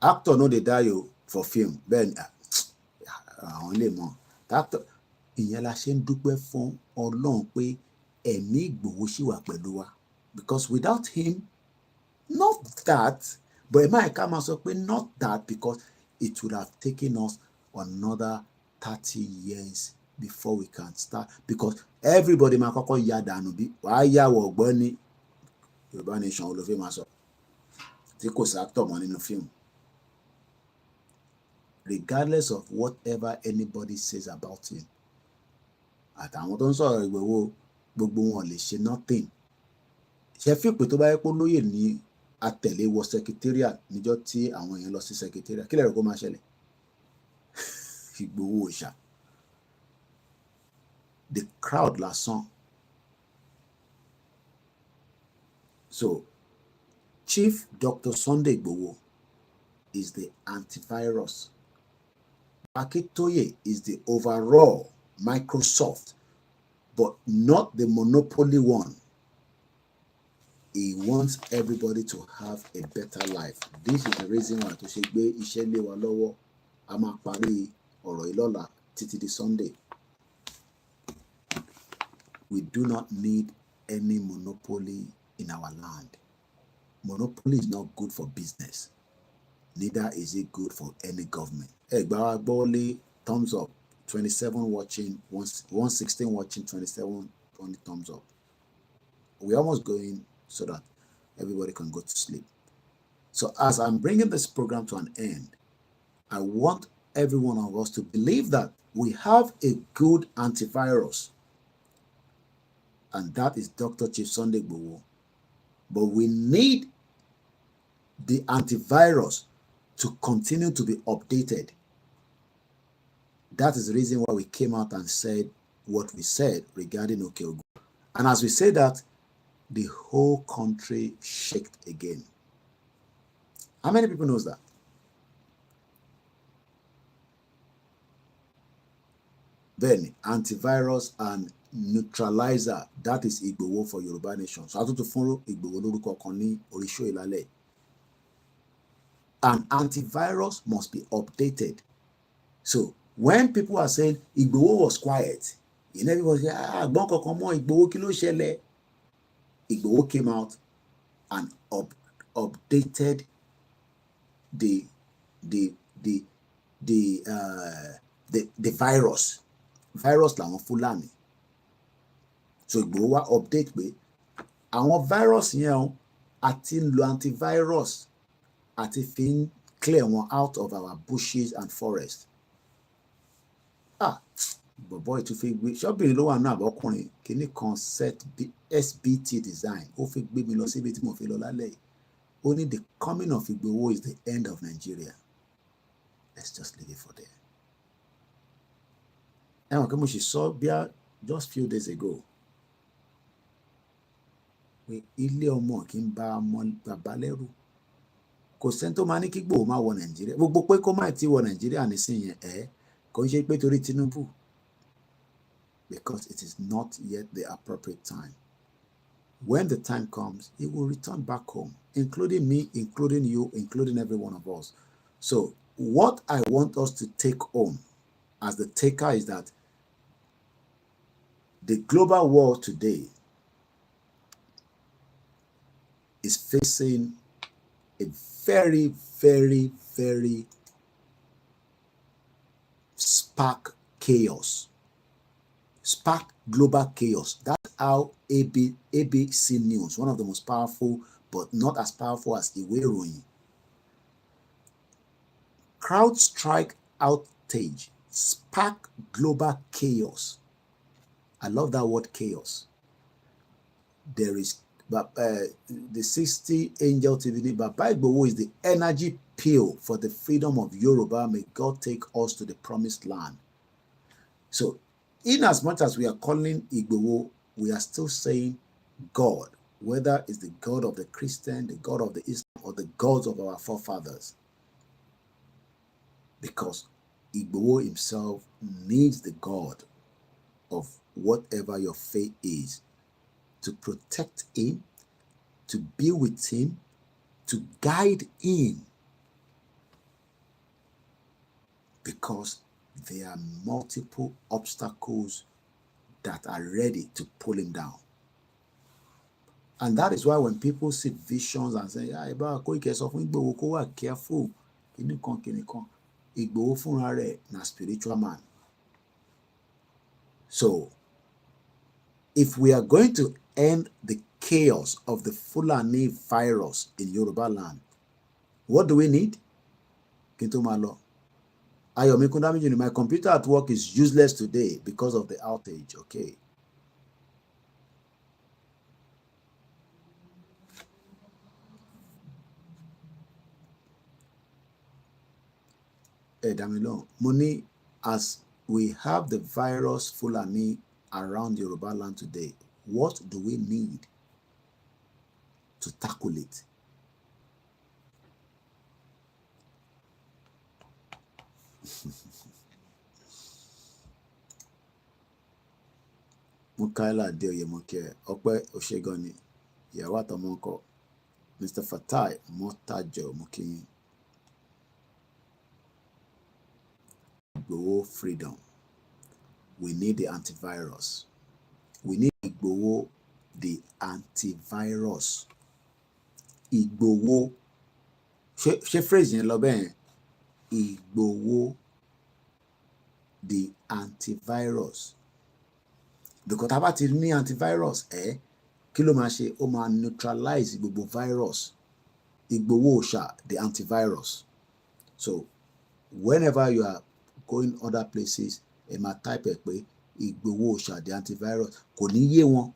Actor no dey die o for film. Bẹ́ẹ̀ ni àwọn lè mọ̀. Actor ìyẹn la ṣe ń dúpẹ́ fún Ọlọ́run pé ẹ̀mí Ìgbòho ṣì wà pẹ̀lú wa. Because without him, not that, but ẹ máa ká máa sọ pé not that, because it would have taken us another 30 years before we can start. Because everybody máa kọ́kọ́ ya dànù bí wàá yàwọ̀ ọ̀gbọ́n ní Yorùbá Nation olófin máa sọ tí kò sí actor mọ́ nínú fíìmù. Regardless of whatever anybody says about him, àtàwọn tó ń sọ̀rọ̀ Ìgbòho gbogbo wọn lè ṣe nothing. Ṣé fíìpù tó bá yẹ pé lóyè ní àtẹ̀lé wọ secretariat níjọ́ tí àwọn èèyàn lọ sí secretariat, kí lè rò kó máa ṣẹlẹ̀? Ìgbòho òòṣà. The crowd lásán. So, Chief Dr. Sunday Igboho is the antivirus. Akitoye is the overall Microsoft, but not the monopoly one. He wants everybody to have a better life. This is the reason why to ṣe gbé iṣẹ́ lé wa lọ́wọ́. A máa parí ọ̀rọ̀ ìlọ́la títí di Sunday. We do not need any monopoly in our land. Monopoly is not good for business. Neither is it good for any government. Gbawale, thumbs up. 27 watching, 116 watching, 27 only thumbs up. We're almost going so that everybody can go to sleep. So as I'm bringing this program to an end, I want every one of us to believe that we have a good antivirus, and that is Dr. Chief Sunday Igboho. But we need the antivirus to continue to be updated. That is the reason why we came out and said what we said regarding Okeogun. And as we say that, the whole country shook again. How many people knows that? Then antivirus and neutralizer, that is Igboho for Yoruba Nation. So I to follow Igboho lórúkọ kan ní orí show ìlàlẹ̀. An antivirus must be updated. So when people are saying Igboho was quiet, you know, everybody say, gbọ́n kankan mọ́ Igboho kí ló ṣẹlẹ̀? Igboho came out and updated the virus. Virus làwọn Fúlàní. So Igboho wá update pé àwọn virus yẹn o àti ń lo antivirus àti fi ń clear wọn out of our bushes and forests. Bọ̀bọ̀ ìtúfẹ́ gbé ṣọ́bìnrin ló wà náà àbọ̀kùnrin kìíní kan set SBT design ó fi gbé mi lọ síbi tí mo fi lọ lálẹ́ yìí. Ó ní the coming of Igboho is the end of Nigeria. Let's just leave it for there. Ẹ̀wọ̀n kí mo ṣe sọ bí just few days ago pé ilé ọmọ kì í bá ọmọ bàbá lẹ́rù. Kò sẹ́ni tó máa ní kí Igboho má wọ Nàìjíríà. Gbogbo pé kó má ti wọ Nàìjíríà nísìnyẹn kò ń ṣe pé torí Tinubu. Because it is not yet the appropriate time. When the time comes, he will return back home, including me, including you, including every one of us. So what I want us to take home as the taker is that the global world today is facing a very, very, very spark chaos. Spark global chaos. That's how ABC News, one of the most powerful, but not as powerful as Iwe Iroyin. CrowdStrike outage, spark global chaos. I love that word, chaos. There is the 60 Angel TV, Baba Igboho is the energy pill for the freedom of Yoruba. May God take us to the promised land. So, in as much as we are calling Igboho, we are still saying God, whether it's the God of the Christian, the God of the Islam, or the gods of our forefathers. Because Igboho himself needs the God of whatever your faith is to protect him, to be with him, to guide him. Because there are multiple obstacles that are ready to pull him down. And that is why when people see visions and say, Koiki sọ fún Igboho kó wà careful, kìnìkan, Igboho fúnra rẹ̀ na spiritual man. So, if we are going to end the chaos of the Fulani virus in Yoruba land, what do we need? Kintomalo. Ayomi Kundamiji, my computer at work is useless today because of the outage. Okay. Damilon, Moni, as we have the virus Fulani around Yoruba land today, what do we need to tackle it? Mukaila Adeoyemoke, Okwe Oshegoni, Yawata Monko, Mr. Fatai Motajo Muki. Igboho freedom. We need the antivirus. We need Igboho the antivirus. Igboho. She phrase in Loben. Igboho the antivirus. Because about it ní antivirus, kí ló máa ṣe? Ó máa neutralize gbogbo virus. Igboho Osha, the antivirus. So, whenever you are going other places, ẹ máa type ẹ pé Igboho Osha, the antivirus. Kò ní yé wọn.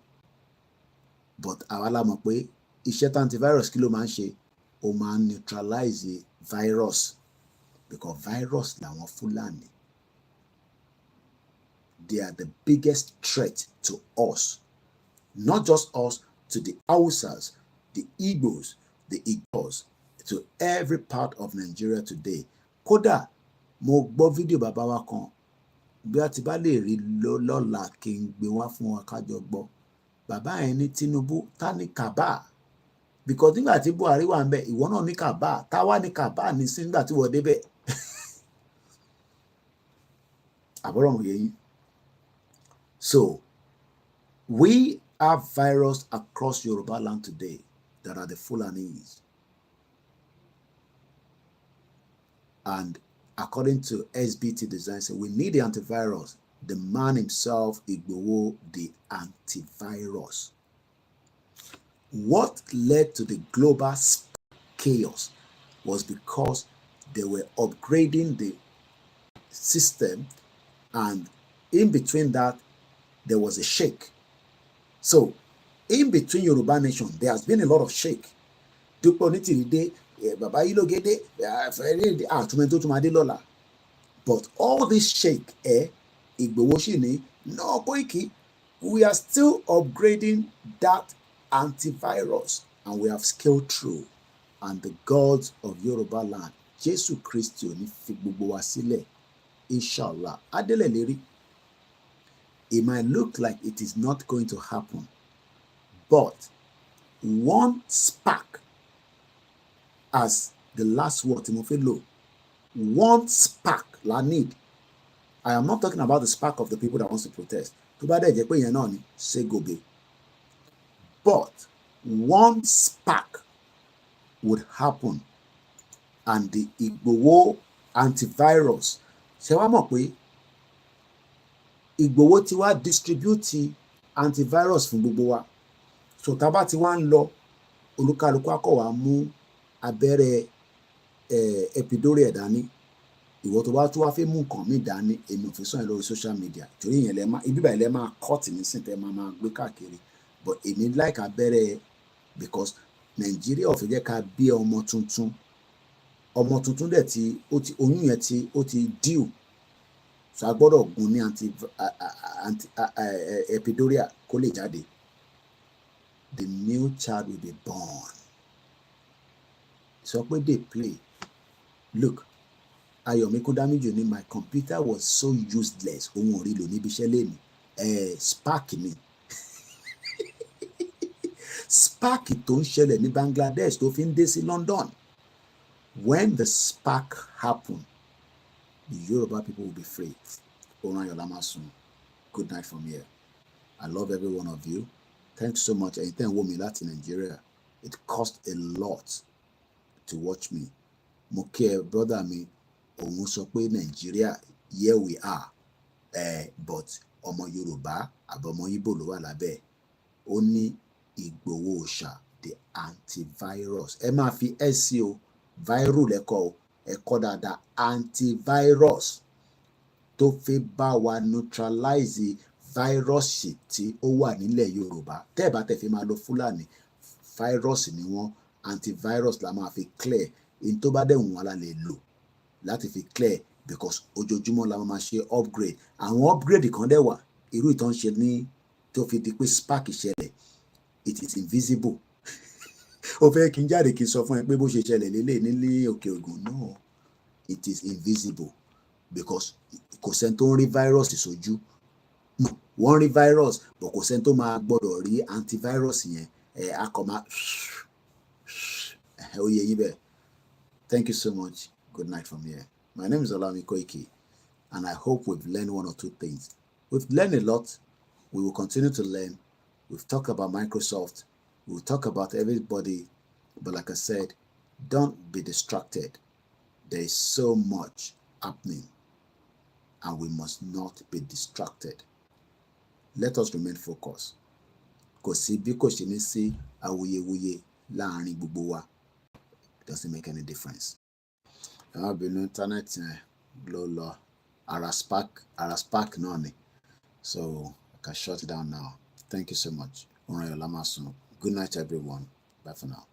But àwa la mọ̀ pé iṣẹ́ tí antivirus kí ló máa ń ṣe? Ó máa neutralize virus. Because virus làwọn Fulani. They are the biggest threat to us. Not just us, to the Hausas, the Igbos, the Igbos, to every part of Nigeria today. Kódà, mo gbọ́ fídíò bàbá wa kan, bí a ti bá lè rí lọ́la kí n gbé wá fún wa ká jọ gbọ́. Bàbá yẹn ní Tinubu, ta ní Kàbá? Because nígbà tí Buhari wà ń bẹ̀, ìwọ náà ní Kàbá. Ta wá ní Kàbá ní sí nígbà tí wọ́n débẹ̀. Àbúrò mo yé yín. So, we have virus across Yoruba land today that are the Fulanis. And according to SBT design, so we need the antivirus. The man himself, Igboho, the antivirus. What led to the global chaos was because they were upgrading the system, and in between that, there was a shake. So, in between Yoruba nation, there has been a lot of shake. But all this shake, no Koiki, we are still upgrading that antivirus, and we have scaled through. And the gods of Yoruba land, Jesus Christ, inshallah, Adele Leri. It might look like it is not going to happen, but one spark, as the last word, Timofelo, one spark la need. I am not talking about the spark of the people that wants to protest. But one spark would happen, and the Igboho antivirus. Ìgbòho ti wá distribute antivirus fún gbogbo wa. So tá bá ti wá ń lọ, olúkálùkù akọ̀ wá mú abẹ́rẹ́ epidural dání. Ìwọ tó bá tún wá fẹ́ mú nǹkan mi dání, èmi ò fi sọ̀rọ̀ lórí social media. Torí ìyẹn lẹ máa ibi báyìí lẹ máa cut nísìn tẹ́ máa gbé káàkiri. But èmi like abẹ́rẹ́ because Nàìjíríà ò fẹ́ jẹ́ ká bí ọmọ tuntun. Ọmọ tuntun dẹ̀ tí oyún yẹn tí ó ti due. So a gbọ́dọ̀ gún ní epidural kó lè jáde. The new child will be born. Sọ pé they play. Look, Ayomi Kodamiju ni my computer was so useless. Ohun ò rí lò níbi iṣẹ́ lẹ́nu. Spark ni. Spark tó ń ṣẹlẹ̀ ní Bangladesh tó fi ń dé sí London. When the spark happen, the Yoruba people will be free. Oran Yolamasun. Good night from here. I love every one of you. Thanks so much. Ẹ̀yin tẹ́ ń wò mí láti Nigeria. It cost a lot to watch me. Mo kí ẹ brother mi, òun sọ pé Nigeria, here we are. But ọmọ Yorùbá àbọ̀mọ Igbo ló wà lábẹ́. Ó ní Ìgbòho Òòṣà, the antivirus. Ẹ máa fi SEO viral lẹ́kọ̀ọ́ ẹ̀kọ́ dáadáa antivirus tó fẹ́ bá wa neutralize virus tí ó wà nílẹ̀ Yorùbá. Tẹ́ ẹ bá tẹ̀ fi máa lo Fúlàní, virus ni wọ́n, antivirus la máa fi clear. In tó bá dẹ̀ wọ́n la lè lò láti fi clear because ojoojúmọ́ la máa ṣe upgrade. Àwọn upgrade kan dẹ̀ wà irú ìtàn ṣe ní tó fi di pé spark ṣẹlẹ̀. It is invisible. Ó fẹ́ kí n jáde kí n sọ fún ẹ pé bó ṣe ṣẹlẹ̀ lélẹ̀ nílé òkè ògùn. No, it is invisible because kò sẹ́ni tó ń rí virus sójú. No, wọ́n rí virus but kò sẹ́ni tó máa gbọ́dọ̀ rí antivirus yẹn. Akọ̀ máa ó yẹ yín bẹ́ẹ̀. Thank you so much. Good night from here. My name is OLAYOMI KOIKI and I hope we've learned one or two things. We've learned a lot. We will continue to learn. We've talked about Microsoft. We'll talk about everybody. But like I said, don't be distracted. There is so much happening and we must not be distracted. Let us remain focused. Kò sí bí kò ṣe ní sí awuyewuye láàrin gbogbo wa. It doesn't make any difference. I've been on internet lọ ara spark náà ni. So I can shut it down now. Thank you so much. Oran Yolamasun. Good night everyone. Bye for now.